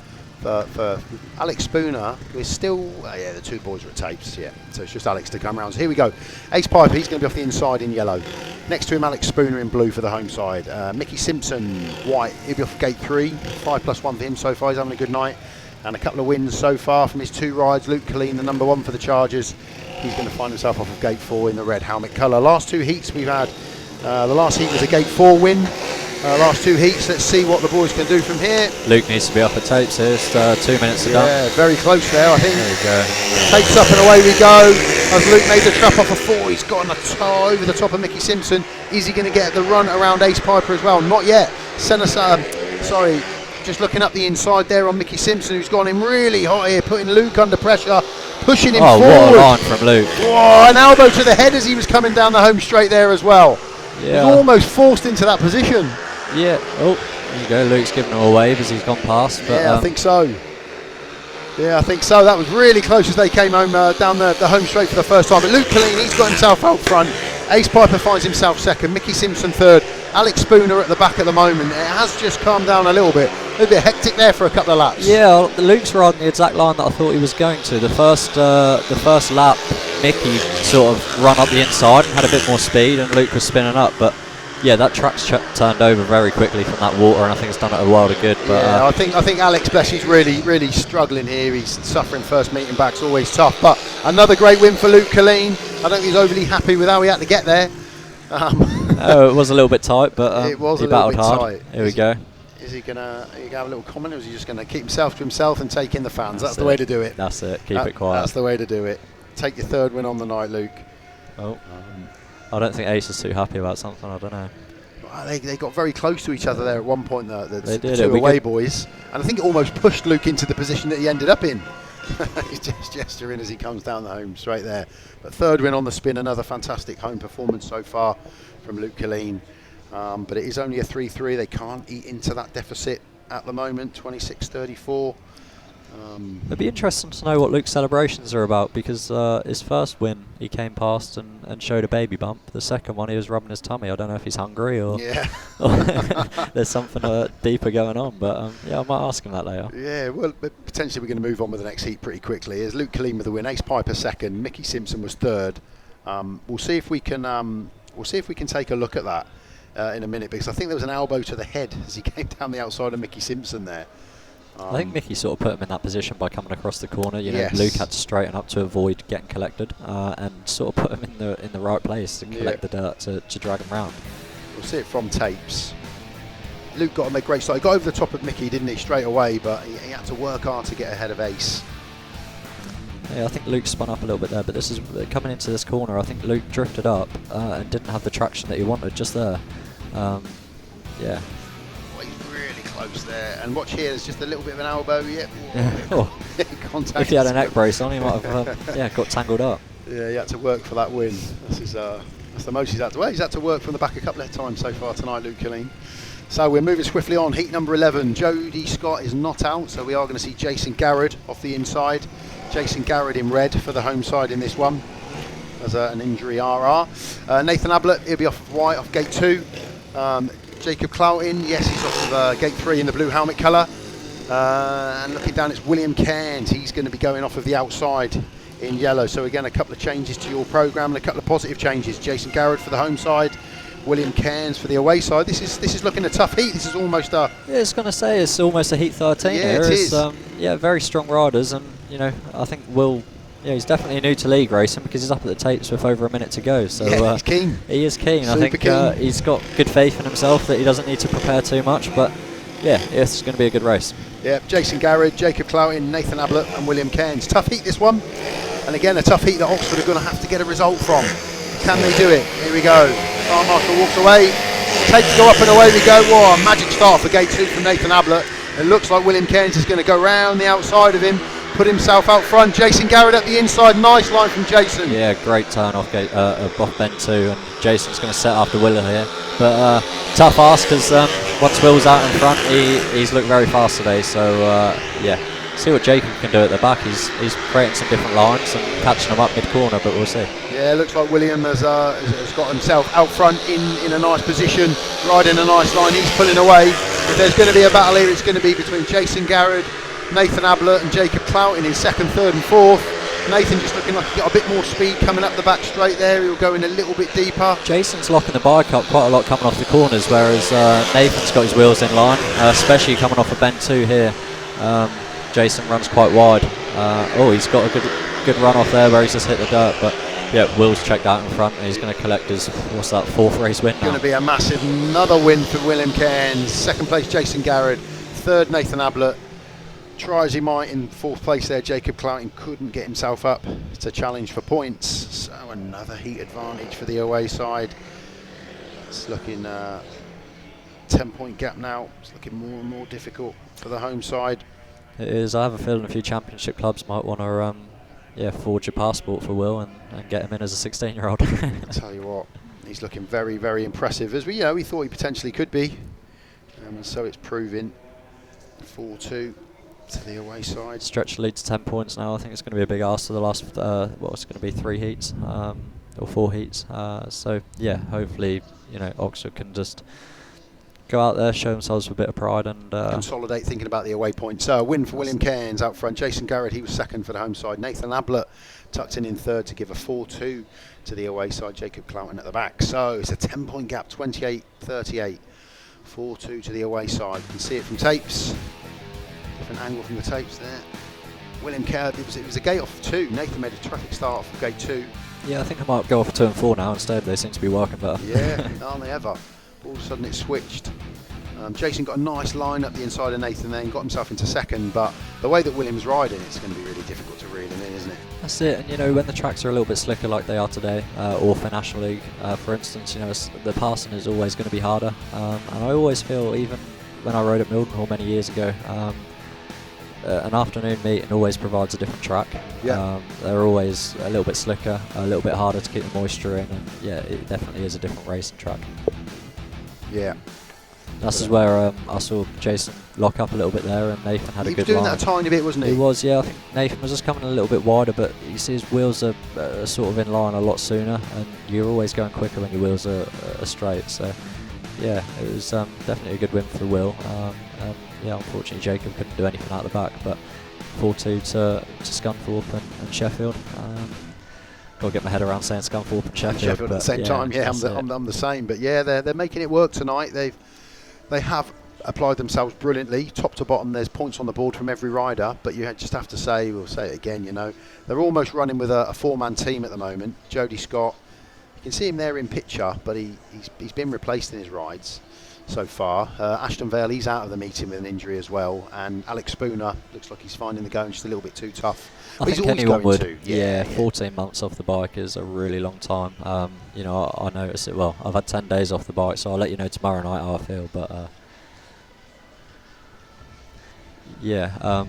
Alex Spooner. We're still. The 2 boys are at tapes. Yeah. So it's just Alex to come round. So here we go. Ace Piper. He's going to be off the inside in yellow. Next to him, Alex Spooner in blue for the home side. Mickie SIMPSON, white. He'll be off gate 3. 5+1 for him so far. He's having a good night. And a couple of wins so far from his 2 rides. Luke Killeen, the number 1 for the Chargers. He's going to find himself off of gate 4 in the red helmet colour. Last 2 heats we've had The last heat was a Gate 4 win. Last 2 heats, let's see what the boys can do from here. Luke needs to be up at tapes here. It's 2 minutes to done. Yeah, very close there, I think. There we go. Tapes up and away we go. As Luke made the trap off a 4, he's got over the top of Mickie Simpson. Is he going to get the run around Ace Piper as well? Not yet. Sorry, just looking up the inside there on Mickie Simpson, who's gone in really hot here, putting Luke under pressure, pushing him forward. What a line from Luke. Whoa, an elbow to the head as he was coming down the home straight there as well. Yeah. He was almost forced into that position. Yeah. Oh, there you go. Luke's giving him a wave as he's gone past. But, yeah, I think so. Yeah, I think so. That was really close as they came home down the home straight for the first time. But Luke Killeen, he's got himself out front. Ace Piper finds himself second. Mickie Simpson third. Alex Spooner at the back at the moment. It has just calmed down a little bit hectic there for a couple of laps. Yeah, Luke's riding the exact line that I thought he was going to. The first lap, Mickie sort of run up the inside and had a bit more speed, and Luke was spinning up. But yeah, that track's turned over very quickly from that water, and I think it's done it a world of good. But yeah, I think Alex, bless, he's really struggling here. He's suffering first meeting back, it's always tough. But another great win for Luke Killeen. I don't think he's overly happy with how he had to get there. It was a little bit tight, but it was he a little battled bit hard. tight. Here we go. Is he gonna have a little comment, or is he just gonna keep himself to himself and take in the fans? That's the way to do it. That's it. Keep it quiet. That's the way to do it. Take your third win on the night, Luke. Oh, I don't think Ace is too happy about something. I don't know. They got very close to each other there at one point. The did. two away boys, and I think it almost pushed Luke into the position that he ended up in. He's just gesturing as he comes down the home straight there. But third win on the spin, another fantastic home performance so far from Luke Killeen. But it is only a 3-3. They can't eat into that deficit at the moment, 26-34. It'd be interesting to know what Luke's celebrations are about, because his first win he came past and showed a baby bump. The second one he was rubbing his tummy. I don't know if he's hungry or, or there's something deeper going on, but yeah, I might ask him that later. Yeah, well, potentially we're going to move on with the next heat pretty quickly. Here's Luke Killeen with the win, Ace Piper second, Mickie Simpson was third. We'll see if we can take a look at that in a minute, because I think there was an elbow to the head as he came down the outside of Mickie Simpson there. I think Mickie sort of put him in that position by coming across the corner. You know, yes. Luke had to straighten up to avoid getting collected, and sort of put him in the right place to collect the dirt to drag him round. We'll see it from tapes. Luke got a great start. He got over the top of Mickie, didn't he, straight away, but he had to work hard to get ahead of Ace. Yeah, I think Luke spun up a little bit there, but this is coming into this corner. I think Luke drifted up and didn't have the traction that he wanted just there. Yeah. Close there, and watch here, there's just a little bit of an elbow. Contact. If he had a neck brace on, he might have got tangled up. Yeah, he had to work for that win. That's the most he's had to. Well, he's had to work from the back a couple of times so far tonight, Luke Killeen. So we're moving swiftly on. Heat number 11. Jody SCOTT is not out, so we are going to see Jason Garrad off the inside. Jason Garrad in red for the home side in this one as an injury RR. Nathan Ablitt, he'll be off white off gate 2. Jacob Clouting, yes, he's off of gate 3 in the blue helmet colour. And looking down, it's William Cairns. He's going to be going off of the outside in yellow. So again, a couple of changes to your programme and a couple of positive changes. Jason Garrad for the home side, William Cairns for the away side. This is looking a tough heat. This is almost a... Yeah, it's going to say it's almost a heat 13 yeah, here. It is. Yeah, very strong riders, and you know, I think yeah, he's definitely new to league racing because he's up at the tapes with over a minute to go. So yeah, he's keen. He is keen. Super I think keen. He's got good faith in himself that he doesn't need to prepare too much. But yeah, it's going to be a good race. Yeah, Jason Garrad, Jacob Clouting, Nathan Ablitt and William Cairns. Tough heat this one. And again, a tough heat that Oxford are going to have to get a result from. Can they do it? Here we go. Star Marshal walks away. Tapes go up and away we go. Whoa, a magic start for gate 2 from Nathan Ablitt. It looks like William Cairns is going to go round the outside of him, put himself out front. Jason Garrad at the inside. Nice line from Jason. Yeah, great turn off off bend 2, and Jason's going to set after Willa here. But tough ask, because once Will's out in front, he's looked very fast today. So yeah, see what Jacob can do at the back. He's creating some different lines and catching them up mid corner, but we'll see. Yeah, looks like William has got himself out front in a nice position, riding a nice line. He's pulling away. If there's going to be a battle here, it's going to be between Jason Garrad, Nathan Ablitt and Jacob Clouting in second, third and fourth. Nathan just looking like he's got a bit more speed coming up the back straight there. He'll go in a little bit deeper. Jason's locking the bike up quite a lot coming off the corners, whereas Nathan's got his wheels in line, especially coming off a bend 2 here. Jason runs quite wide. He's got a good run off there where he's just hit the dirt, but Yeah, Will's checked out in front, and he's going to collect his, what's that, 4th race win now. Going to be a massive, another win for William Cairns. 2nd place, Jason Garrad. 3rd, Nathan Ablitt. Try as he might in 4th place there, Jacob Clouting couldn't get himself up to challenge for points. So another heat advantage for the away side. It's looking 10-point gap now. It's looking more and more difficult for the home side. It is. I have a feeling a few championship clubs might want to forge a passport for Will and get him in as a 16-year-old. I tell you what, he's looking very, very impressive, as we thought he potentially could be, and so it's proving. 4-2 to the away side. Stretch the lead to 10 points now. I think it's going to be a big ask to the last, it's going to be 3 heats or 4 heats. So yeah, hopefully Oxford can just go out there, show themselves a bit of pride and consolidate, thinking about the away points. So a win for William Cairns out front. Jason Garrad, he was 2nd for the home side. Nathan Ablitt tucked in 3rd to give a 4-2 to the away side. Jacob Clouting at the back. So it's a 10-point gap, 28-38. 4-2 to the away side. You can see it from tapes. Different angle from the tapes there. William Cairns, it was a gate off 2. Nathan made a terrific start off of gate 2. Yeah, I think I might go off 2 and 4 now instead. They seem to be working better. Yeah, aren't they ever? All of a sudden it switched. Jason got a nice line up the inside of Nathan then, got himself into 2nd, but the way that William's riding, it's going to be really difficult to reel him in, isn't it? That's it, and when the tracks are a little bit slicker like they are today, or for National League, for instance, the passing is always going to be harder, and I always feel, even when I rode at Mildenhall many years ago, an afternoon meeting always provides a different track. Yeah. They're always a little bit slicker, a little bit harder to keep the moisture in, and yeah, it definitely is a different racing track. Yeah. This is where I saw Jason lock up a little bit there, and Nathan had a good line. He was doing that a tiny bit, wasn't he? He was, yeah. I think Nathan was just coming a little bit wider, but you see his wheels are sort of in line a lot sooner, and you're always going quicker when your wheels are straight. So, yeah, it was definitely a good win for Will. And yeah, unfortunately Jacob couldn't do anything out the back, but 4-2 to Scunthorpe and Sheffield. Got to get my head around saying Scunthorpe and Sheffield at the same time. Yeah, I'm the same. But yeah, they're making it work tonight. They have applied themselves brilliantly, top to bottom. There's points on the board from every rider, but you just have to say, we'll say it again, they're almost running with a 4-man team at the moment. Jody SCOTT, you can see him there in picture, but he's been replaced in his rides so far. Ashton VALE, he's out of the meeting with an injury as well, and Alex Spooner looks like he's finding the going just a little bit too tough. I think anyone would. Yeah, 14 months off the bike is a really long time. I notice it. Well, I've had 10 days off the bike, so I'll let you know tomorrow night how I feel. But yeah,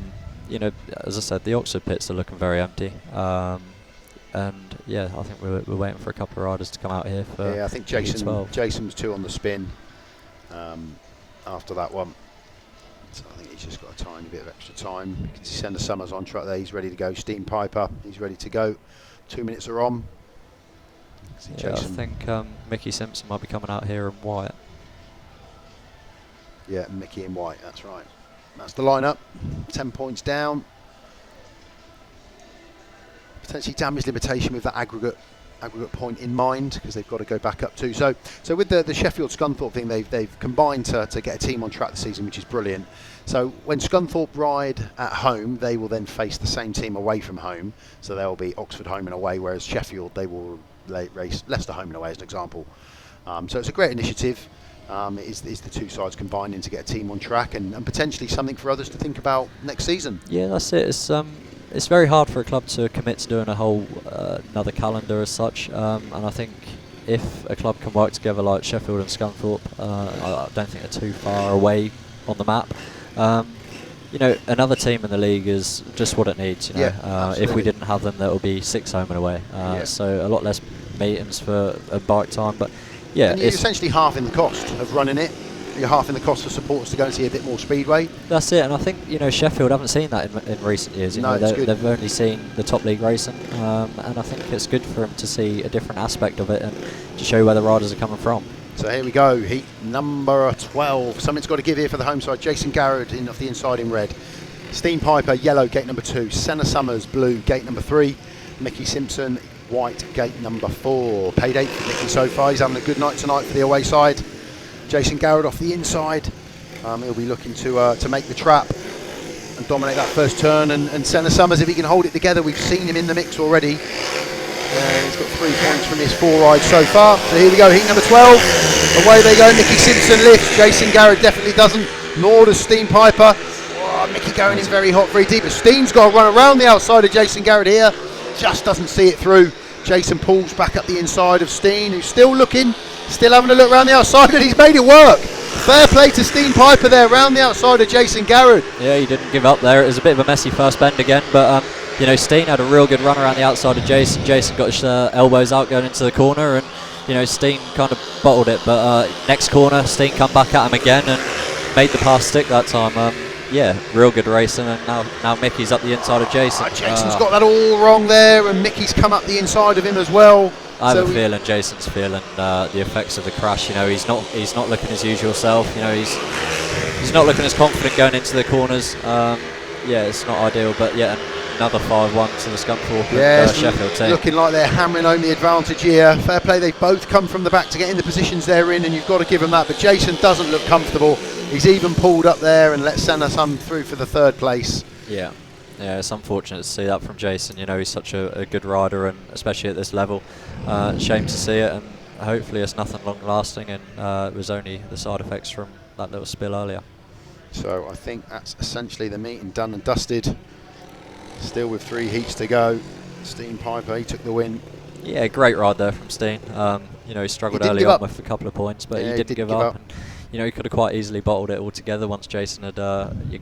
as I said, the Oxford pits are looking very empty. And yeah, I think we're waiting for a couple of riders to come out here for. Yeah, I think Jason was 2 on the spin after that one. So I think he's just got a tiny bit of extra time. You can see Senna SUMMERS on track there. He's ready to go. Stene PIJPER, he's ready to go. 2 minutes are on. Yeah, I think Mickie SIMPSON might be coming out here in white. Yeah, Mickie in white, that's right. That's the lineup. 10 points down. Potentially damage limitation with that aggregate point in mind, because they've got to go back up too. So with the Sheffield Scunthorpe thing, they've combined to get a team on track this season, which is brilliant. So when Scunthorpe ride at home, they will then face the same team away from home. So they'll be Oxford home and away, whereas Sheffield, they will race Leicester home and away as an example. So it's a great initiative. It is the two sides combining to get a team on track, and potentially something for others to think about next season. Yeah, that's it. It's very hard for a club to commit to doing a whole another calendar as such, and I think if a club can work together like Sheffield and Scunthorpe, I don't think they're too far away on the map. Another team in the league is just what it needs. If we didn't have them, there would be 6 home and away. So a lot less meetings for bike time, but yeah, and you're essentially halving the cost of running it. You're halving the cost for supporters to go and see a bit more speedway. That's it, and I think Sheffield haven't seen that in recent years. They've only seen the top league racing, and I think it's good for them to see a different aspect of it and to show where the riders are coming from. So here we go, heat number 12. Something's got to give here for the home side. Jason Garrad off the inside in red. Stene PIJPER, yellow, gate number 2. Senna SUMMERS, blue, gate number 3. Mickie SIMPSON, white, gate number 4. Paid 8 for Mickie so far. He's having a good night tonight for the away side. Jason Garrad off the inside. He'll be looking to make the trap and dominate that first turn. And Senna SUMMERS, if he can hold it together, we've seen him in the mix already. And he's got 3 points from his 4 rides so far. So here we go, heat number 12. Away they go, Mickie Simpson lifts. Jason Garrad definitely doesn't, nor does Stene PIJPER. Oh, Mickie going in very hot, very deep. But Stene's got to run around the outside of Jason Garrad here. Just doesn't see it through. Jason pulls back up the inside of Stene, who's still looking, still having a look around the outside, and he's made it work. Fair play to Stene PIJPER there, round the outside of Jason Garrad. Yeah, he didn't give up there. It was a bit of a messy first bend again, but you know, Stene had a real good run around the outside of Jason. Jason got his elbows out going into the corner, and you know, Stene kind of bottled it. But next corner, Stene come back at him again and made the pass stick that time. Yeah, real good racing, and now Mickey's up the inside of Jason. Jason's got that all wrong there, and Mickey's come up the inside of him as well. I have a feeling Jason's feeling the effects of the crash. You know, he's not looking his usual self. You know, he's not looking as confident going into the corners. Yeah, it's not ideal, but yeah, another 5-1 to the Scunthorpe and Sheffield team. Looking like they're hammering home the advantage here. Fair play, they both come from the back to get in the positions they're in, and you've got to give them that. But Jason doesn't look comfortable. He's even pulled up there and let Senna SUMMERS through for the 3rd place. Yeah, it's unfortunate to see that from Jason. You know, he's such a good rider, and especially at this level. Shame to see it, and hopefully it's nothing long lasting, and it was only the side effects from that little spill earlier. So I think that's essentially the meeting done and dusted. Still with 3 heats to go. Stene PIJPER, he took the win. Yeah, great ride there from Stene. You know, he struggled early on with a couple of points, but he didn't give up. And, you know, he could have quite easily bottled it all together once Jason had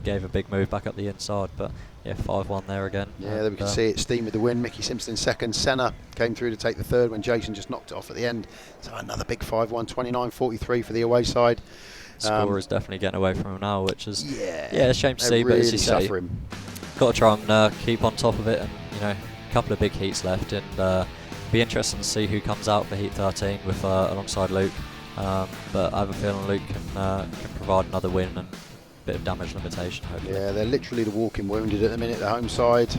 gave a big move back up the inside. But yeah, 5-1 there again. Yeah, there we can see it. Stene with the win. Mickie Simpson 2nd. Senna came through to take the 3rd when Jason just knocked it off at the end. So another big 5-1, 29-43 for the away side. Score is definitely getting away from him now, which is a shame to see. But as you say, him. Got to try and keep on top of it, and you know, a couple of big heats left, and be interesting to see who comes out for heat 13 with alongside Luke. But I have a feeling Luke can provide another win and a bit of damage limitation, hopefully. Yeah, they're literally the walking wounded at the minute, the home side.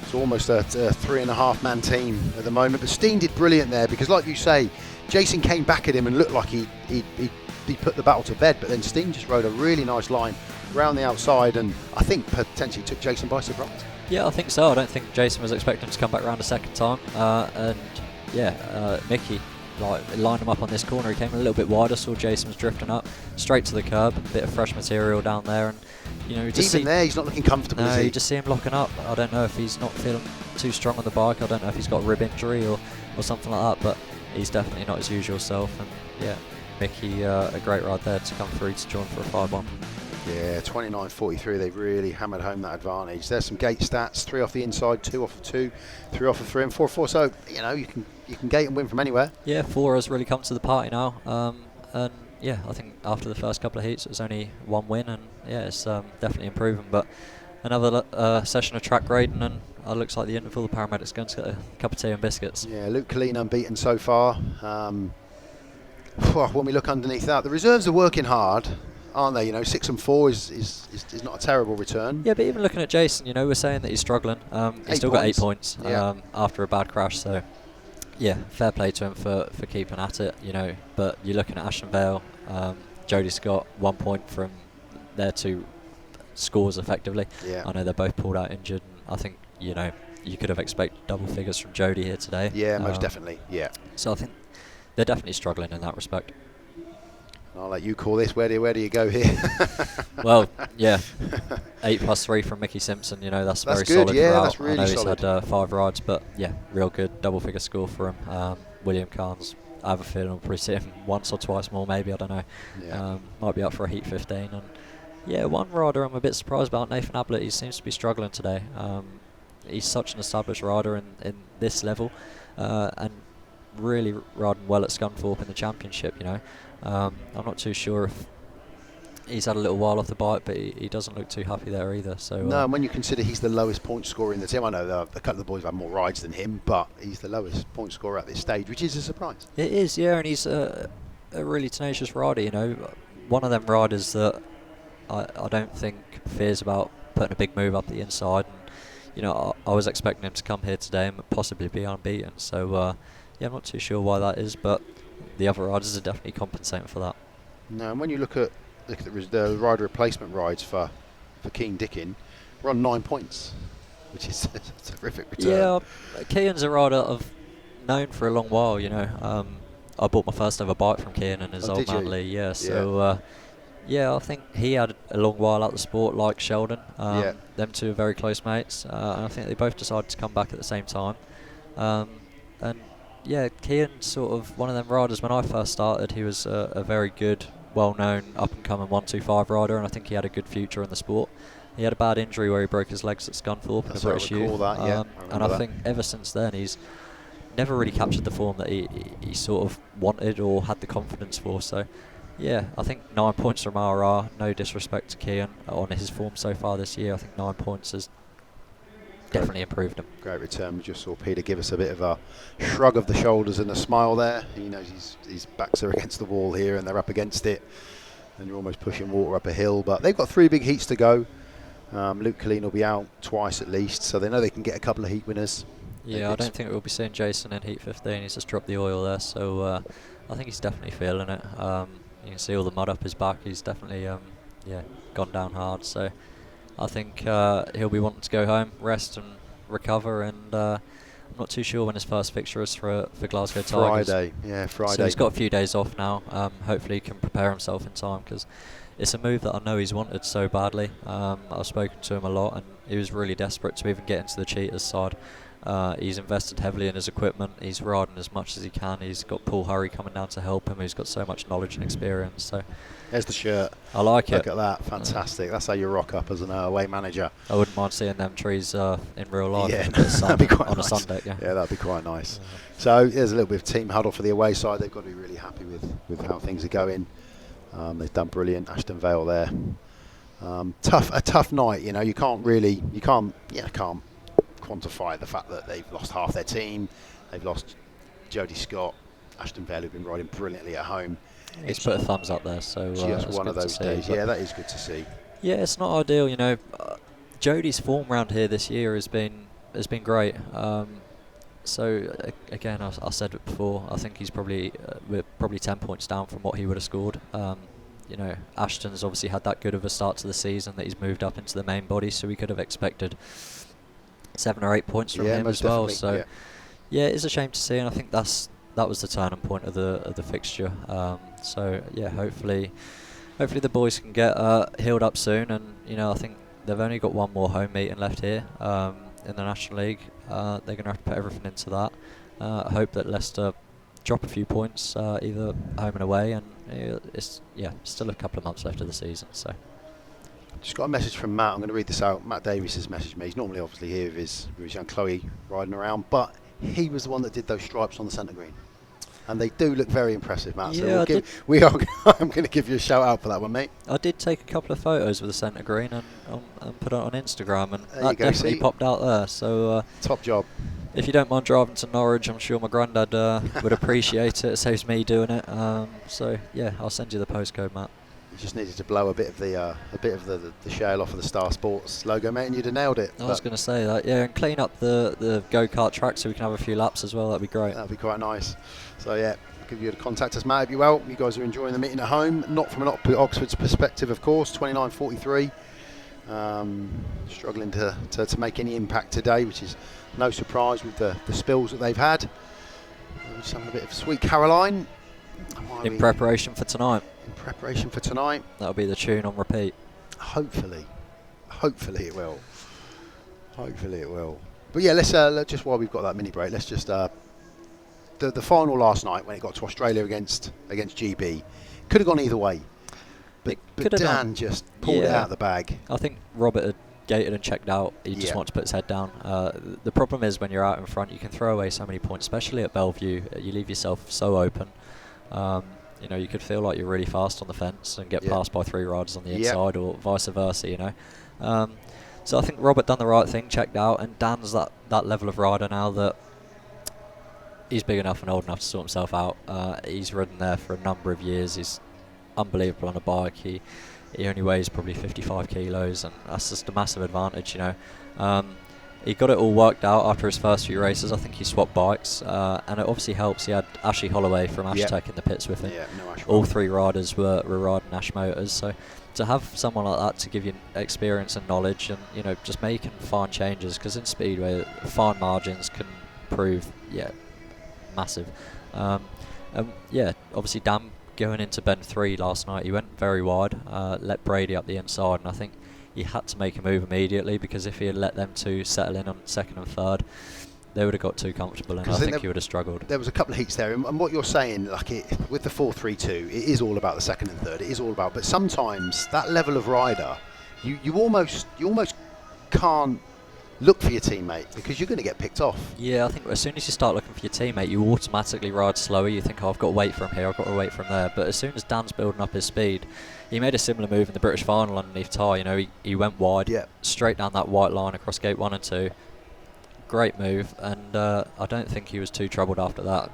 It's almost a 3.5-man team at the moment. But Stene did brilliant there, because like you say, Jason came back at him and looked like he put the battle to bed, but then Stene just rode a really nice line around the outside, and I think potentially took Jason by surprise. Yeah, I think so. I don't think Jason was expecting him to come back around a second time. And yeah, Mickie lined him up on this corner. He came a little bit wider, saw Jason was drifting up straight to the curb, a bit of fresh material down there, and you know, just even there he's not looking comfortable. No, you just see him locking up. I don't know if he's not feeling too strong on the bike. I don't know if he's got a rib injury or something like that, but he's definitely not his usual self. And yeah, Mickie, a great ride there to come through to join for a 5-1. Yeah, 29-43, they've really hammered home that advantage. There's some gate stats: 3 off the inside, 2 off of 2, 3 off of 3, and 4 off 4. So you know, you can gate and win from anywhere. Yeah, 4 has really come to the party now. And yeah, I think after the first couple of heats, it was only 1 win, and yeah, it's definitely improving. But another session of track grading, and it looks like the interval. The paramedic's going to get a cup of tea and biscuits. Yeah, Luke Killeen unbeaten so far. When we look underneath that, the reserves are working hard, aren't they? You know, 6 and 4 is not a terrible return. Yeah, but even looking at Jason, you know, we're saying that he's struggling. He's still got 8 points after a bad crash. So yeah, fair play to him for keeping at it. You know, but you're looking at Ashton VALE, Jody SCOTT, 1 point from their 2 scores effectively. Yeah. I know they're both pulled out injured. And I think, you know, you could have expected double figures from Jody here today. Yeah, most definitely. Yeah. So I think they're definitely struggling in that respect. I'll let you call this. Where do you go here? Well, yeah, 8+3 from Mickie Simpson. You know, that's very good, solid. Yeah, throughout. that's really I know solid. He's had 5 rides, but yeah, real good double-figure score for him. William Cairns, I have a feeling we'll probably see him once or twice more, maybe. I don't know. Yeah. Might be up for a heat 15. And yeah, one rider I'm a bit surprised about, Nathan Ablitt. He seems to be struggling today. He's such an established rider in this level, and really riding well at Scunthorpe in the championship. You know. I'm not too sure if he's had a little while off the bike, but he doesn't look too happy there either. So no, and when you consider he's the lowest point scorer in the team, I know a couple of the boys have had more rides than him, but he's the lowest point scorer at this stage, which is a surprise. It is, yeah, and he's a really tenacious rider. You know, one of them riders that I don't think fears about putting a big move up the inside. And you know, I was expecting him to come here today and possibly be unbeaten. So yeah, I'm not too sure why that is, but the other riders are definitely compensating for that. No, and when you look at the rider replacement rides for Keen Dickin, we're on 9 points. which is a terrific return. Yeah, Keane's a rider I've known for a long while, you know. I bought my first ever bike from Keane and his old man Lee, yeah. So, yeah, I think he had a long while out the sport, like Sheldon. Them two are very close mates, and I think they both decided to come back at the same time. And yeah, Keane's sort of one of them riders. When I first started, he was a very good, well-known, up-and-coming 125 rider, and I think he had a good future in the sport. He had a bad injury where he broke his legs at Scunthorpe in the British Youth, and I think ever since then he's never really captured the form that he sort of wanted or had the confidence for. So yeah, I think 9 points from RR, no disrespect to Keane on his form so far this year. I think 9 points has definitely improved him. Great return. We just saw Peter give us a bit of a shrug of the shoulders and a smile there. He knows his backs are against the wall here and they're up against it, and you're almost pushing water up a hill. But they've got 3 big heats to go. Luke Killeen will be out twice at least, so they know they can get a couple of heat winners. Yeah, I don't think we'll be seeing Jason in heat 15. He's just dropped the oil there, so I think he's definitely feeling it. You can see all the mud up his back. He's definitely gone down hard. So I think he'll be wanting to go home, rest and recover. And I'm not too sure when his first fixture is for Glasgow Tigers. Friday. So he's got a few days off now. Hopefully he can prepare himself in time, because it's a move that I know he's wanted so badly. I've spoken to him a lot, and he was really desperate to even get into the Cheetahs side. He's invested heavily in his equipment. He's riding as much as he can. He's got Paul Hurry coming down to help him, who's got so much knowledge and experience. So there's the shirt. I like it. Look at that, fantastic. That's how you rock up as an away manager. I wouldn't mind seeing them trees in real life. Yeah, that'd be quite on nice. A Sunday. Yeah, that'd be quite nice. So there's a little bit of team huddle for the away side. They've got to be really happy with how things are going. They've done brilliant. Ashton VALE there. A tough night. You know, you can't quantify the fact that they've lost half their team. They've lost Jody SCOTT, Ashton VALE, who've been riding brilliantly at home. He's put a thumbs up there, so it's one of those days. Yeah, that is good to see. Yeah, it's not ideal, you know. Jody's form round here this year has been great. So again, I said it before. I think he's probably 10 points down from what he would have scored. You know, Ashton's obviously had that good of a start to the season that he's moved up into the main body, so we could have expected 7 or 8 points from him as well. So yeah, it's a shame to see, and I think that was the turning point of the fixture. So yeah, hopefully the boys can get healed up soon, and you know, I think they've only got one more home meeting left here in the National League. They're going to have to put everything into that. I hope that Leicester drop a few points, either home and away, and it's still a couple of months left of the season. So. Just got a message from Matt. I'm going to read this out. Matt Davies has messaged me. He's normally obviously here with his young Chloe riding around, but he was the one that did those stripes on the centre green, and they do look very impressive, Matt. Yeah, so I'm going to give you a shout out for that one, mate. I did take a couple of photos with the centre green and put it on Instagram, and there that definitely popped out there. So top job. If you don't mind driving to Norwich, I'm sure my granddad would appreciate it. It saves me doing it. So yeah, I'll send you the postcode, Matt. You just needed to blow a bit of the shale off of the Star Sports logo, mate, and you'd have nailed it. I was going to say that, yeah, and clean up the go-kart track so we can have a few laps as well. That'd be great. That'd be quite nice. So yeah, I'll give you a contact us, Matt, if you will. You guys are enjoying the meeting at home, not from an Oxford's perspective, of course. 29.43, struggling to make any impact today, which is no surprise with the spills that they've had. Just having a bit of Sweet Caroline. In preparation for tonight. That'll be the tune on repeat. Hopefully it will. But yeah, let's just, while we've got that mini break, let's just the final last night when it got to Australia against GB could have gone either way. But Dan just pulled it out of the bag. I think Robert had gated and checked out. He just wanted to put his head down. The problem is when you're out in front, you can throw away so many points, especially at Bellevue. You leave yourself so open. You know, you could feel like you're really fast on the fence and get passed by 3 riders on the inside, or vice versa, you know. So I think Robert done the right thing, checked out, and Dan's that level of rider now that he's big enough and old enough to sort himself out. He's ridden there for a number of years. He's unbelievable on a bike. He only weighs probably 55 kilos, and that's just a massive advantage, you know. he got it all worked out after his first few races. I think he swapped bikes, and it obviously helps. He had Ashley Holloway from Ashtec in the pits with him. Yeah, no Ash all 3 riders were riding Ash motors, so to have someone like that to give you experience and knowledge, and you know, just making fine changes, because in Speedway fine margins can prove massive. Yeah, obviously Dan going into bend 3 last night, he went very wide, let Brady up the inside, and I think he had to make a move immediately, because if he had let them 2 settle in on second and third, they would have got too comfortable, and I think he would have struggled. There was a couple of heats there, and what you're saying, like with the 4-3-2, it is all about the second and third. It is all about, but sometimes that level of rider, you almost can't look for your teammate, because you're going to get picked off. Yeah, I think as soon as you start looking for your teammate, you automatically ride slower. You think, oh, I've got to wait from here, I've got to wait from there. But as soon as Dan's building up his speed, he made a similar move in the British final underneath Ty. You know, he went wide, straight down that white line across gate 1 and 2. Great move, and I don't think he was too troubled after that.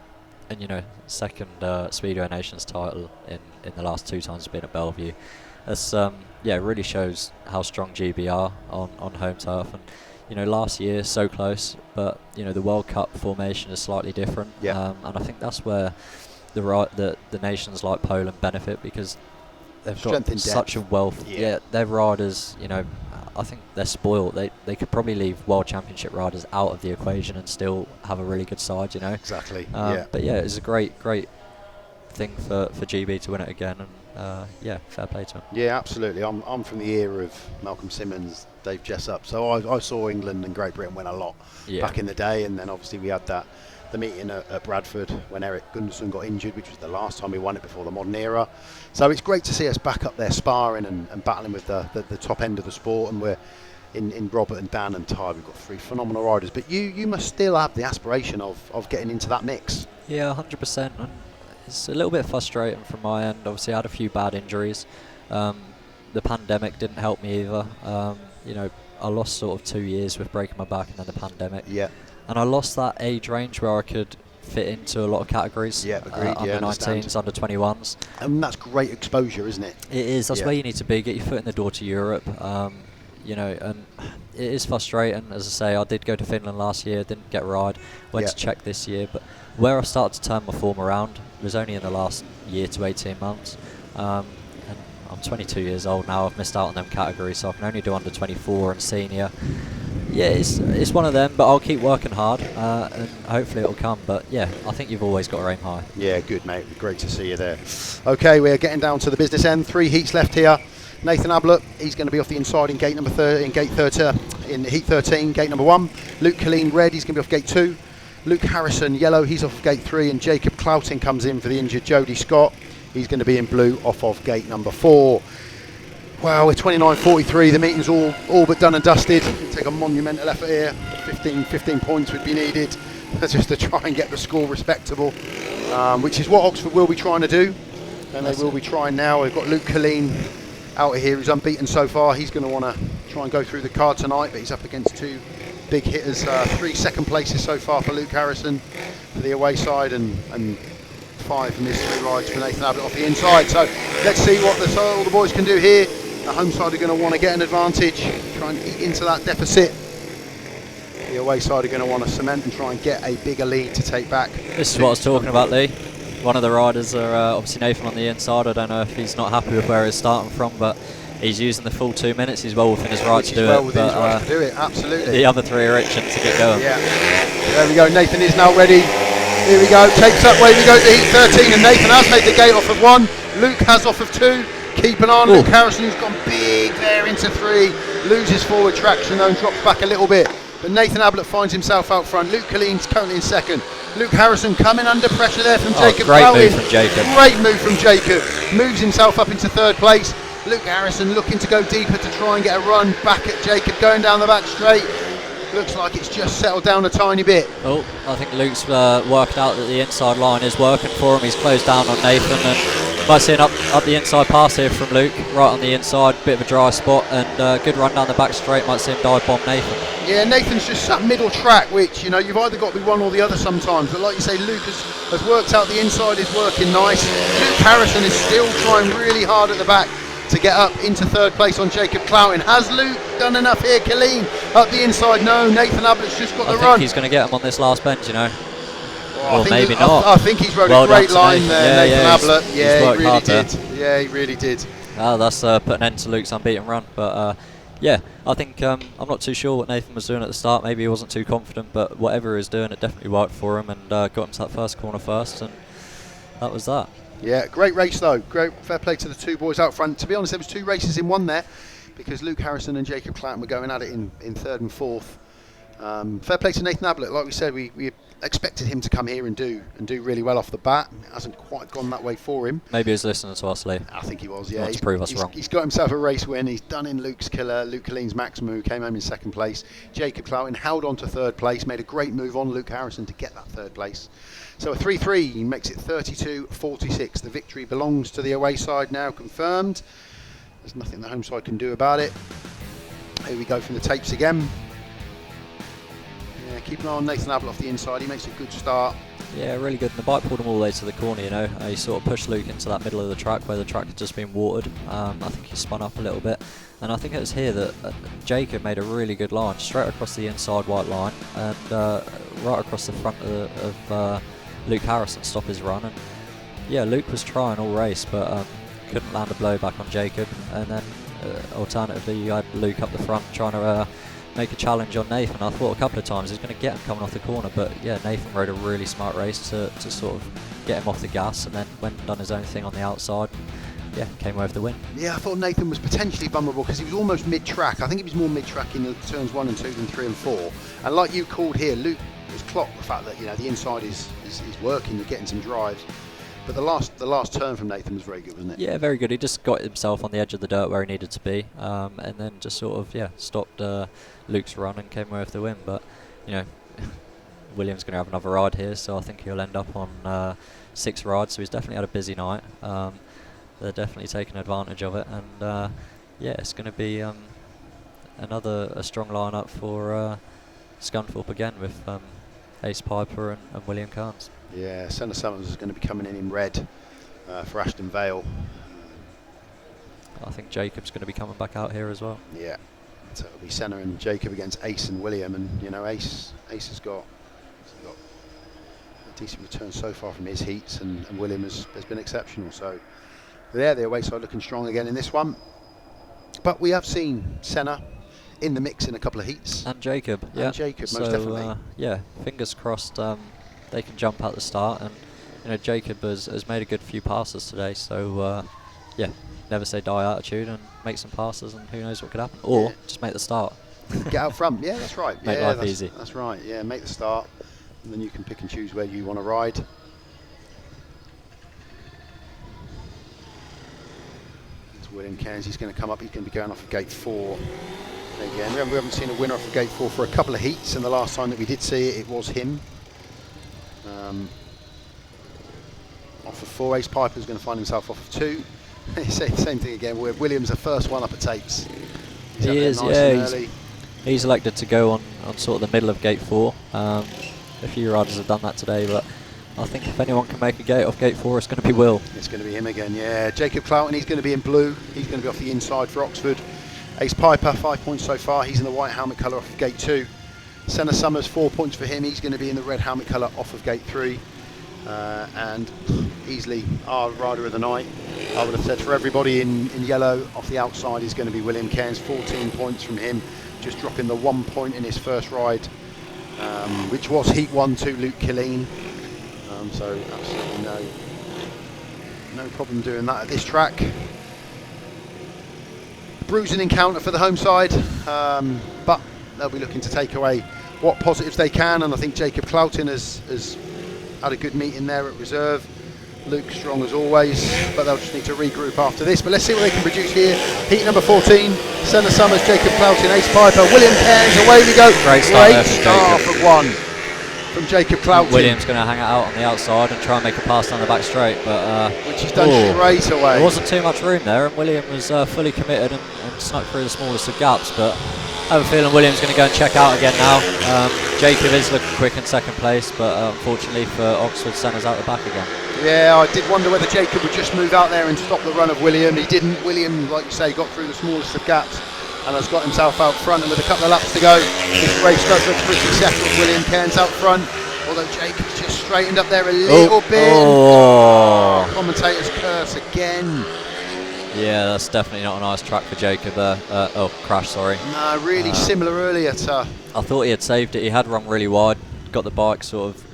And you know, second Speedway Nations title in the last 2 times being at Bellevue. That's it really shows how strong GB are on home turf. And you know, last year so close, but you know, the World Cup formation is slightly different. And I think that's where the nations like Poland benefit, because they've got such a wealth. Their riders, you know, I think they're spoiled. They could probably leave World Championship riders out of the equation and still have a really good side, you know. Exactly. But yeah, it's a great thing for GB to win it again, and fair play to him. Yeah, absolutely. I'm from the era of Malcolm Simmons, Dave Jessup, so I saw England and Great Britain win a lot back in the day, and then obviously we had the meeting at Bradford when Eric Gunderson got injured, which was the last time we won it before the modern era. So it's great to see us back up there sparring and battling with the top end of the sport, and we're in Robert and Dan and Ty, we've got 3 phenomenal riders, but you must still have the aspiration of getting into that mix. Yeah, 100%. And it's a little bit frustrating from my end. Obviously I had a few bad injuries. The pandemic didn't help me either. You know, I lost sort of 2 years with breaking my back and then the pandemic. And I lost that age range where I could fit into a lot of categories. Agreed. Under 19s, under 21s. And that's great exposure, isn't it? It is. That's where you need to be. Get your foot in the door to Europe. You know, and it is frustrating. As I say, I did go to Finland last year, didn't get a ride. Went to Czech this year, but where I started to turn my form around was only in the last year to 18 months. And I'm 22 years old now. I've missed out on them categories, so I can only do under 24 and senior. Yeah, it's one of them, but I'll keep working hard, and hopefully it'll come. But yeah, I think you've always got to aim high. Yeah, good, mate. Great to see you there. Okay, we're getting down to the business end. 3 heats left here. Nathan Ablitt, he's going to be off the inside in gate number 30, in heat 13, gate number 1. Luke Killeen, red, he's going to be off gate 2. Luke Harrison, yellow, he's off of gate 3, and Jacob Clouting comes in for the injured Jody Scott. He's going to be in blue off of gate number 4. Well, we're 29.43, the meeting's all but done and dusted. It'll take a monumental effort here. 15 points would be needed just to try and get the score respectable, which is what Oxford will be trying to do, and they will be trying now. We've got Luke Killeen out of here, who's unbeaten so far. He's going to want to try and go through the card tonight, but he's up against 2 big hitters. 3 second places so far for Luke Harrison for the away side, and 5 from his 3 rides for Nathan Ablitt off the inside. So let's see what all the boys can do here. The home side are going to want to get an advantage, try and eat into that deficit. The away side are going to want to cement and try and get a bigger lead to take back. This is what I was talking about, Lee. One of the riders are obviously Nathan on the inside. I don't know if he's not happy with where he's starting from, but he's using the full 2 minutes. He's well within his right to do it. Absolutely. The other 3 are itching to get going. Yeah. There we go. Nathan is now ready. Here we go. Takes up where we go to heat 13, and Nathan has made the gate off of 1. Luke has off of 2. Keeping on. Luke Harrison, who's gone big there into 3. Loses forward traction though and drops back a little bit. But Nathan Ablitt finds himself out front. Luke Killeen's currently in 2nd. Luke Harrison coming under pressure there from Jacob. Great move from Jacob. Great move from Jacob. Moves himself up into 3rd place. Luke Harrison looking to go deeper to try and get a run back at Jacob. Going down the back straight. Looks like it's just settled down a tiny bit. Oh, I think Luke's worked out that the inside line is working for him. He's closed down on Nathan, and might see an up the inside pass here from Luke, right on the inside, bit of a dry spot, and good run down the back straight. Might see him dive bomb Nathan. Yeah, Nathan's just that middle track, which, you know, you've either got to be one or the other sometimes. But like you say, Luke has worked out the inside is working nice. Luke Harrison is still trying really hard at the back to get up into 3rd place on Jacob Clouting. Has Luke done enough here? Killeen Up the inside, no. Nathan Ablett's just got the run. I think he's going to get him on this last bench, you know. Well, or maybe not. I think he's rode well a great line Nathan. there, Nathan Ablitt. He's Yeah, he really did. There. Yeah, he really did. That's put an end to Luke's unbeaten run. But yeah, I think I'm not too sure what Nathan was doing at the start. Maybe he wasn't too confident, but whatever he was doing, it definitely worked for him and got him to that first corner first, and that was that. Yeah, great race though. Great, fair play to the two boys out front. To be honest, there was 2 races in one there, because Luke Harrison and Jacob Clouting were going at it in 3rd and 4th. Fair play to Nathan Ablitt. Like we said, we expected him to come here and do really well off the bat. It hasn't quite gone that way for him. Maybe he was listening to us, Lee. I think he was, yeah. Not to prove us wrong. He's got himself a race win. He's done in Luke's killer. Luke Killeen's maximum, who came home in 2nd place. Jacob Clouting held on to 3rd place, made a great move on Luke Harrison to get that 3rd place. So a 3-3 makes it 32-46. The victory belongs to the away side now, confirmed. There's nothing the home side can do about it. Here we go from the tapes again. Yeah, keep an eye on Nathan Ablitt off the inside. He makes a good start. Yeah, really good. And the bike pulled him all the way to the corner, you know. He sort of pushed Luke into that middle of the track where the track had just been watered. I think he spun up a little bit. And I think it was here that Jacob made a really good line, straight across the inside white line and right across the front of Luke Harrison, stop his run. And yeah, Luke was trying all race, but couldn't land a blow back on Jacob. And then alternatively, you had Luke up the front trying to make a challenge on Nathan. I thought a couple of times he's going to get him coming off the corner, but yeah, Nathan rode a really smart race to sort of get him off the gas, and then went and done his own thing on the outside. Yeah, came away with the win. Yeah, I thought Nathan was potentially vulnerable because he was almost mid-track. I think he was more mid-track in turns 1 and 2 than 3 and 4. And like you called here, Luke has clocked the fact that, you know, the inside is working, you're getting some drives. But the last turn from Nathan was very good, wasn't it? Yeah, very good. He just got himself on the edge of the dirt where he needed to be, and then just sort of stopped Luke's run and came away with the win. But you know, William's going to have another ride here, so I think he'll end up on 6 rides. So he's definitely had a busy night. They're definitely taking advantage of it, and yeah, it's going to be another strong lineup for Scunthorpe again with Ace Piper and William Cairns. Yeah, Senna SUMMERS is going to be coming in red for Ashton VALE. I think Jacob's going to be coming back out here as well. Yeah, so it'll be Senna and Jacob against Ace and William, and you know, Ace has got a decent return so far from his heats, and William has been exceptional. So yeah, the away side looking strong again in this one. But we have seen Senna in the mix in a couple of heats. And Jacob, yeah. And Jacob, most definitely. Yeah, fingers crossed they can jump out the start. And you know, Jacob has made a good few passes today. So yeah, never say die attitude and make some passes, and who knows what could happen. Or just make the start. Get out front. Yeah, that's right. Make life easy. That's right. Yeah, make the start, and then you can pick and choose where you want to ride. William Cairns, he's going to come up, he's going to be going off of gate 4 again. We haven't seen a winner off of gate 4 for a couple of heats, and the last time that we did see it, it was him. Off of 4, Ace Piper's going to find himself off of 2. Same thing again, where William's the first one up at tapes. He is, yeah. He's elected to go on sort of the middle of gate 4. A few riders have done that today, but I think if anyone can make a gate off gate 4, it's going to be Will. It's going to be him again, yeah. Jacob Clouting, he's going to be in blue. He's going to be off the inside for Oxford. Ace Piper, 5 points so far. He's in the white helmet colour off of gate 2. Senna SUMMERS, 4 points for him. He's going to be in the red helmet colour off of gate 3. And easily our rider of the night, I would have said, for everybody in yellow off the outside is going to be William Cairns. 14 points from him, just dropping the 1 point in his first ride, which was heat 1 to Luke Killeen. So absolutely no problem doing that at this track. Bruising encounter for the home side, but they'll be looking to take away what positives they can, and I think Jacob Clouting has had a good meeting there at reserve. Luke strong as always, but they'll just need to regroup after this. But let's see what they can produce here. Heat number 14, Senna SUMMERS, Jacob Clouting, Ace Piper, William Cairns, away we go. Great start for 1. From Jacob Clouting. William's going to hang it out on the outside and try and make a pass down the back straight, but which he's done straight away. There wasn't too much room there, and William was fully committed and snuck through the smallest of gaps. But I have a feeling William's going to go and check out again now. Jacob is looking quick in second place, but unfortunately for Oxford, Senna's out the back again. Yeah, I did wonder whether Jacob would just move out there and stop the run of William. He didn't. William, like you say, got through the smallest of gaps. and has got himself out front, and with a couple of laps to go, this race does look pretty settled. William Cairns out front, although Jacobs just straightened up there a little bit. Commentator's curse again. Yeah, that's definitely not a nice track for Jacob there. Crash, sorry. No, really similar earlier to... I thought he had saved it. He had run really wide, got the bike sort of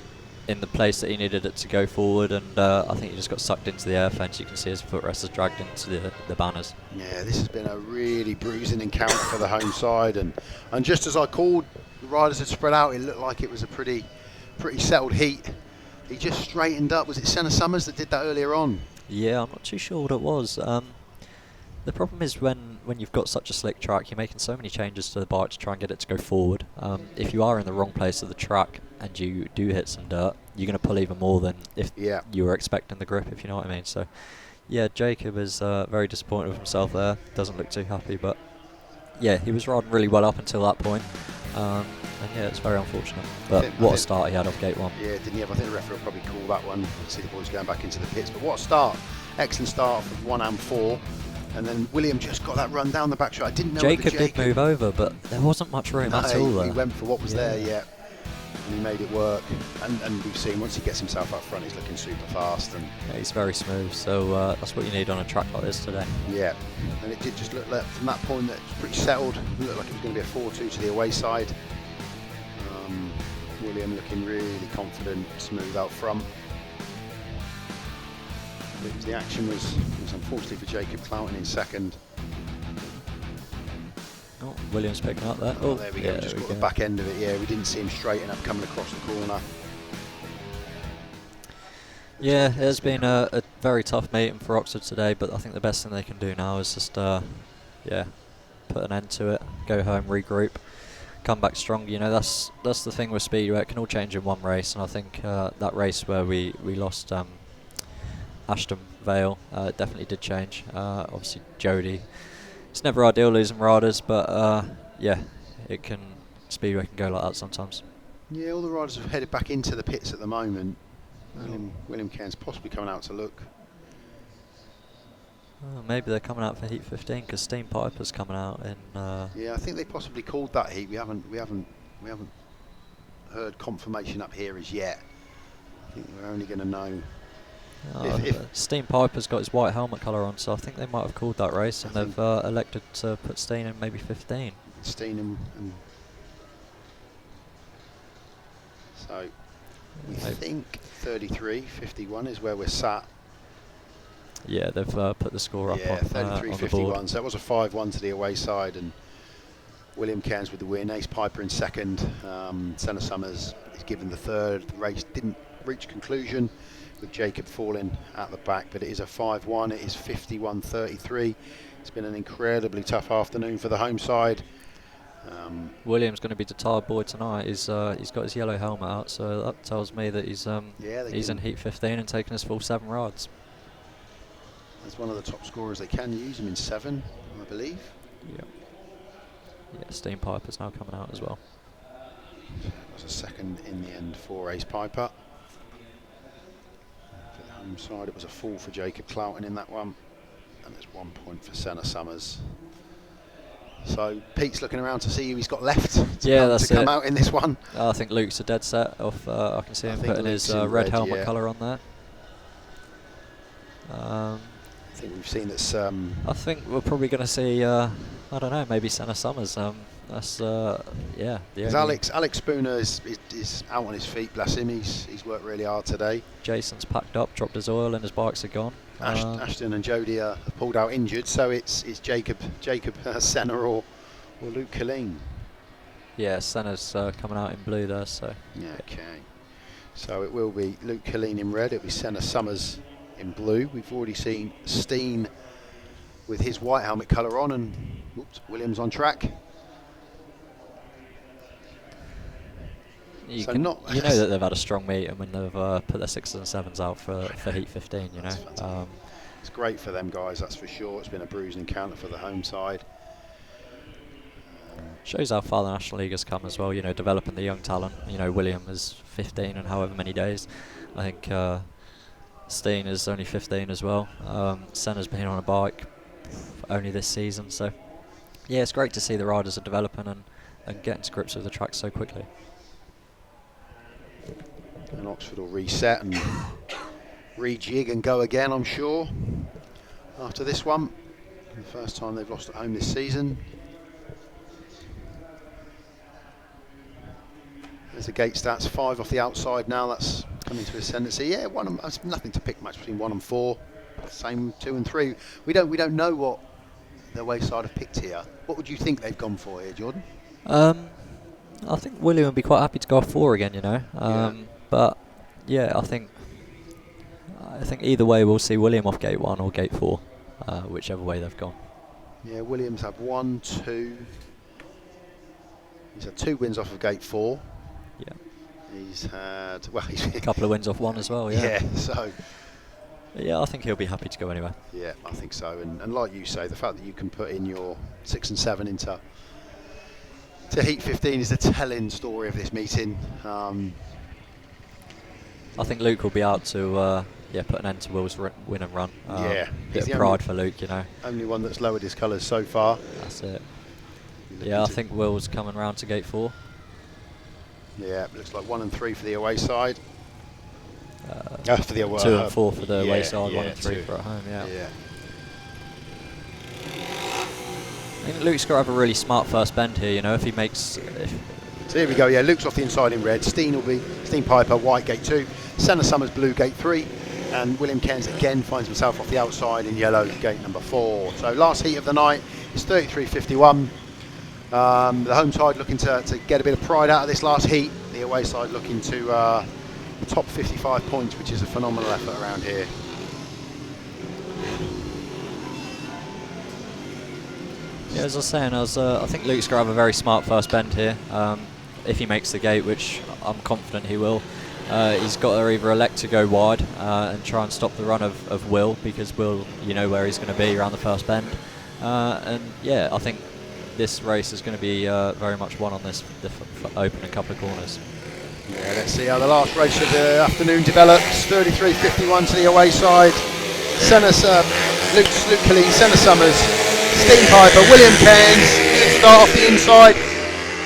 in the place that he needed it to go forward, and I think he just got sucked into the air fence. You can see his footrest is dragged into the banners. Yeah, this has been a really bruising encounter for the home side, and just as I called, the riders had spread out. It looked like it was a pretty settled heat. He just straightened up. Was it Senna SUMMERS that did that earlier on? Yeah, I'm not too sure what it was. The problem is when you've got such a slick track, you're making so many changes to the bike to try and get it to go forward. If you are in the wrong place of the track and you do hit some dirt, you're going to pull even more than if you were expecting the grip, if you know what I mean. So, yeah, Jacob is very disappointed with himself there. Doesn't look too happy, but yeah, he was riding really well up until that point. And yeah, it's very unfortunate. But what a start he had off gate 1. Yeah, didn't he? I think the referee will probably call that one. See the boys going back into the pits. But what a start. Excellent start for 1 and 4. And then William just got that run down the back straight. I didn't know Jacob did move over, but there wasn't much room at all there. He went for what was there, and he made it work. And we've seen once he gets himself up front, he's looking super fast. And yeah, he's very smooth, so that's what you need on a track like this today. Yeah, and it did just look like from that point that it was pretty settled. It looked like it was going to be a 4-2 to the away side. William looking really confident, smooth out front. The action was unfortunately for Jacob Clouting in second. Oh, Williams picking up there. Oh, there we go. Just got the back end of it. Yeah, we didn't see him straighten up coming across the corner. Yeah, it has been a very tough meeting for Oxford today, but I think the best thing they can do now is just, put an end to it, go home, regroup, come back strong. You know, that's the thing with Speedway. It can all change in one race, and I think that race where we lost Ashton VALE definitely did change. Obviously, Jody. It's never ideal losing riders, but Speedway can go like that sometimes. Yeah, all the riders have headed back into the pits at the moment. William Cairns possibly coming out to look. Maybe they're coming out for heat 15 because Stene PIJPER's coming out in. Yeah, I think they possibly called that heat. We haven't heard confirmation up here as yet. I think we're only going to know. Stene PIJPER's got his white helmet colour on, so I think they might have called that race, and they've elected to put Stene in maybe 15. Stene and so we think 33-51 is where we're sat. Yeah, they've put the score up on 33-51. So that was a 5-1 to the away side, and William Cairns with the win. Ace Piper in second. Senna SUMMERS is given the third. The race didn't reach conclusion, with Jacob falling at the back, but it is a 5-1. It is 51-33. It's been an incredibly tough afternoon for the home side. William's going to be the tired boy tonight. He's got his yellow helmet out, so that tells me that he's in heat 15 and taking his full 7 rides. As one of the top scorers, they can use him in 7, I believe. Yeah. Yeah, Stene PIJPER's now coming out as well. That was a second in the end for Ace Piper. Side, it was a fall for Jacob Clouting in that one, and there's 1 point for Senna SUMMERS. So Pete's looking around to see who he's got left to come out in this one. I think Luke's a dead set off. I can see him putting his red helmet colour on there. I think we've seen this. I think we're probably going to see. I don't know, maybe Senna SUMMERS. That's Because Alex Spooner is out on his feet. Bless him. He's worked really hard today. Jason's packed up, dropped his oil, and his bikes are gone. Ashton and Jody have pulled out injured, so it's Jacob Senna or Luke Killeen. Yeah, Senna's coming out in blue there. So yeah, okay. So it will be Luke Killeen in red. It'll be Senna SUMMERS in blue. We've already seen Stene with his white helmet colour on, and Williams on track. You know that they've had a strong meeting when they've put their 6s and 7s out for heat 15. You know, it's great for them guys, that's for sure. It's been a bruising encounter for the home side. Shows how far the National League has come as well. You know, developing the young talent. You know, William is 15 and however many days. I think Stene is only 15 as well. Senna's been on a bike only this season, so yeah, it's great to see the riders are developing and getting to grips with the track so quickly. And Oxford will reset and rejig and go again, I'm sure, after this one. The first time they've lost at home this season. There's the gate stats, 5 off the outside now. That's coming to ascendancy. Yeah, there's nothing to pick much between 1 and 4. Same 2 and 3. We don't know what the away side have picked here. What would you think they've gone for here, Jordan? I think William would be quite happy to go off 4 again, you know. But yeah, I think either way we'll see William off gate 1 or gate 4, whichever way they've gone. Yeah, Williams had 1, 2. He's had 2 wins off of gate 4. Yeah. He's had a couple of wins off 1 as well. Yeah. Yeah. So. Yeah, I think he'll be happy to go anywhere. Yeah, I think so. And like you say, the fact that you can put in your 6 and 7 into heat 15 is the telling story of this meeting. I think Luke will be out to put an end to Will's win and run. Bit of pride for Luke, you know. Only one that's lowered his colours so far. That's it. Yeah, I think Will's coming round to gate 4. Yeah, looks like 1 and 3 for the away side. For the away, 2 and 4 for the away side, yeah, 1 and 3 2. for at home. Yeah. I think Luke's got to have a really smart first bend here. You know, if he makes. So here we go. Yeah, Luke's off the inside in red. Stene PIJPER white gate 2. Senna SUMMERS blue gate 3. And William Cairns again finds himself off the outside in yellow gate number 4. So last heat of the night is 33.51. The home side looking to get a bit of pride out of this last heat. The away side looking to the top 55 points, which is a phenomenal effort around here. Yeah, as I was saying, I think Luke's got to have a very smart first bend here. If he makes the gate, which I'm confident he will, he's got to either elect to go wide and try and stop the run of Will, because Will, you know where he's going to be around the first bend. And yeah, I think this race is going to be very much won on the opening couple of corners. Yeah, let's see how the last race of the afternoon develops. 33.51 to the away side. Luke Killeen, Senna SUMMERS, Stene PIJPER, William Cairns. Let's start off the inside,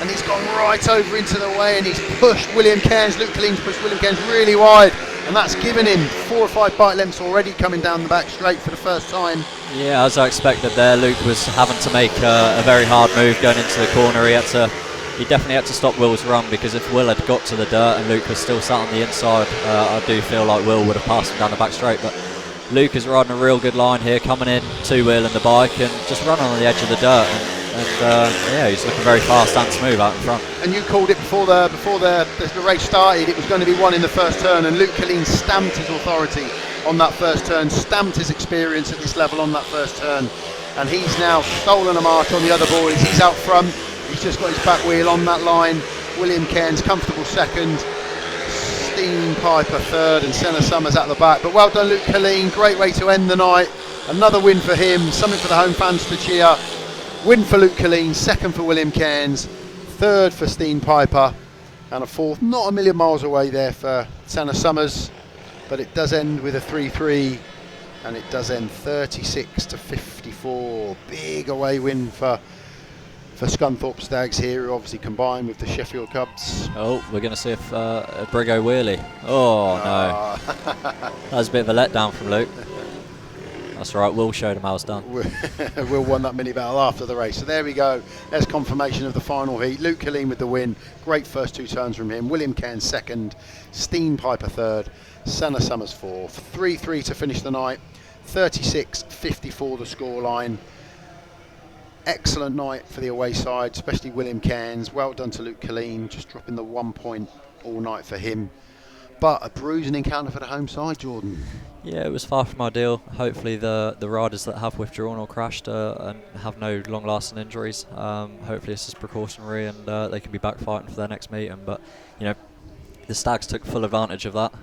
and he's gone right over into the way, and he's pushed William Cairns. Luke Killeen's pushed William Cairns really wide, and that's given him 4 or 5 bike lengths already coming down the back straight for the first time. Yeah, as I expected there, Luke was having to make a very hard move going into the corner. He definitely had to stop Will's run, because if Will had got to the dirt and Luke was still sat on the inside, I do feel like Will would have passed him down the back straight. But Luke is riding a real good line here, coming in two-wheeling the bike and just running on the edge of the dirt. Yeah, he's looking very fast and smooth out in front. And you called it before the race started. It was going to be won in the first turn, and Luke Killeen stamped his authority on that first turn, stamped his experience at this level on that first turn, and he's now stolen a march on the other boys. He's out front. He's just got his back wheel on that line. William Cairns comfortable second, Stene PIJPER third, and Senna SUMMERS at the back. But well done, Luke Killeen. Great way to end the night. Another win for him. Something for the home fans to cheer. Win for Luke Killeen, second for William Cairns, third for Stene PIJPER, and a fourth not a million miles away there for Senna SUMMERS. But it does end with a 3-3, and it does end 36-54. Big away win for Scunthorpe Stags here, who obviously combined with the Sheffield Cubs. Oh, we're going to see if a Brigo wheelie. Oh no, that was a bit of a letdown from Luke. That's right, Will showed him how it's done. Will won that mini battle after the race. So there we go. There's confirmation of the final heat. Luke Killeen with the win. Great first 2 turns from him. William Cairns second. Stene PIJPER third. Senna SUMMERS fourth. 3-3 to finish the night. 36-54 the scoreline. Excellent night for the away side, especially William Cairns. Well done to Luke Killeen, just dropping the 1 point all night for him. But a bruising encounter for the home side, Jordan. Yeah, it was far from ideal. Hopefully the riders that have withdrawn or crashed and have no long-lasting injuries, hopefully this is precautionary and they can be back fighting for their next meeting. But, you know, the Stags took full advantage of that.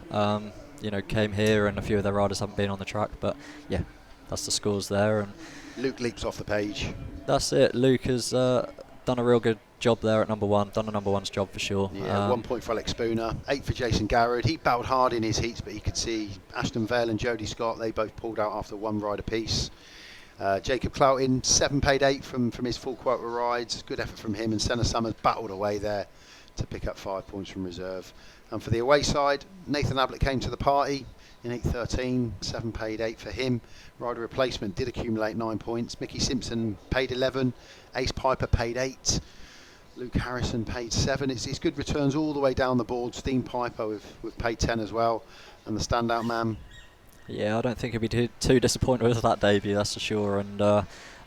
You know, came here and a few of their riders haven't been on the track. But, yeah, that's the scores there. And Luke leaps off the page. That's it. Luke has done a real good job there at number 1. Done a number 1's job for sure. Yeah, 1 point for Alex Spooner, 8 for Jason Garrad. He battled hard in his heats, but you could see Ashton VALE and Jody SCOTT, they both pulled out after 1 ride apiece. Jacob Clouting, 7 paid 8 from his full quota rides. Good effort from him, and Senna SUMMERS battled away there to pick up 5 points from reserve. And for the away side, Nathan Ablitt came to the party in 8.13, 7 paid 8 for him. Rider replacement did accumulate 9 points. Mickie SIMPSON paid 11, Ace Piper paid 8, Luke Harrison paid 7. It's good returns all the way down the board. Stene PIJPER with paid 10 as well, and the standout man. Yeah, I don't think he'll be too disappointed with that debut, that's for sure, and I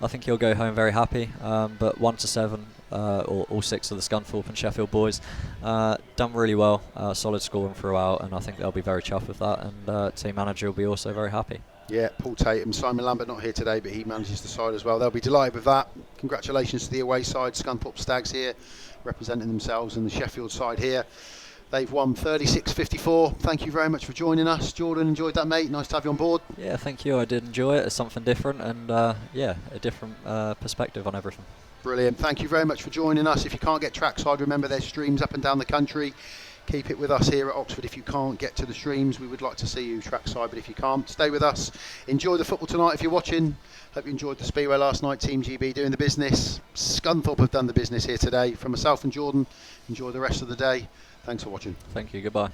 think he'll go home very happy. But 1 to 7, all 6 of the Scunthorpe and Sheffield boys done really well, solid scoring throughout, and I think they'll be very chuffed with that, and team manager will be also very happy. Yeah, Paul Tattum, Simon Lambert not here today, but he manages the side as well. They'll be delighted with that. Congratulations to the away side, Scunthorpe Stags here, representing themselves, and the Sheffield side here. They've won 36-54. Thank you very much for joining us. Jordan, enjoyed that, mate? Nice to have you on board. Yeah, thank you. I did enjoy it. It's something different, and yeah, a different perspective on everything. Brilliant. Thank you very much for joining us. If you can't get trackside, remember there's streams up and down the country. Keep it with us here at Oxford. If you can't get to the streams, we would like to see you trackside, but if you can't, stay with us. Enjoy the football tonight if you're watching. Hope you enjoyed the Speedway last night. Team GB doing the business. Scunthorpe have done the business here today. From myself and Jordan, enjoy the rest of the day. Thanks for watching. Thank you. Goodbye.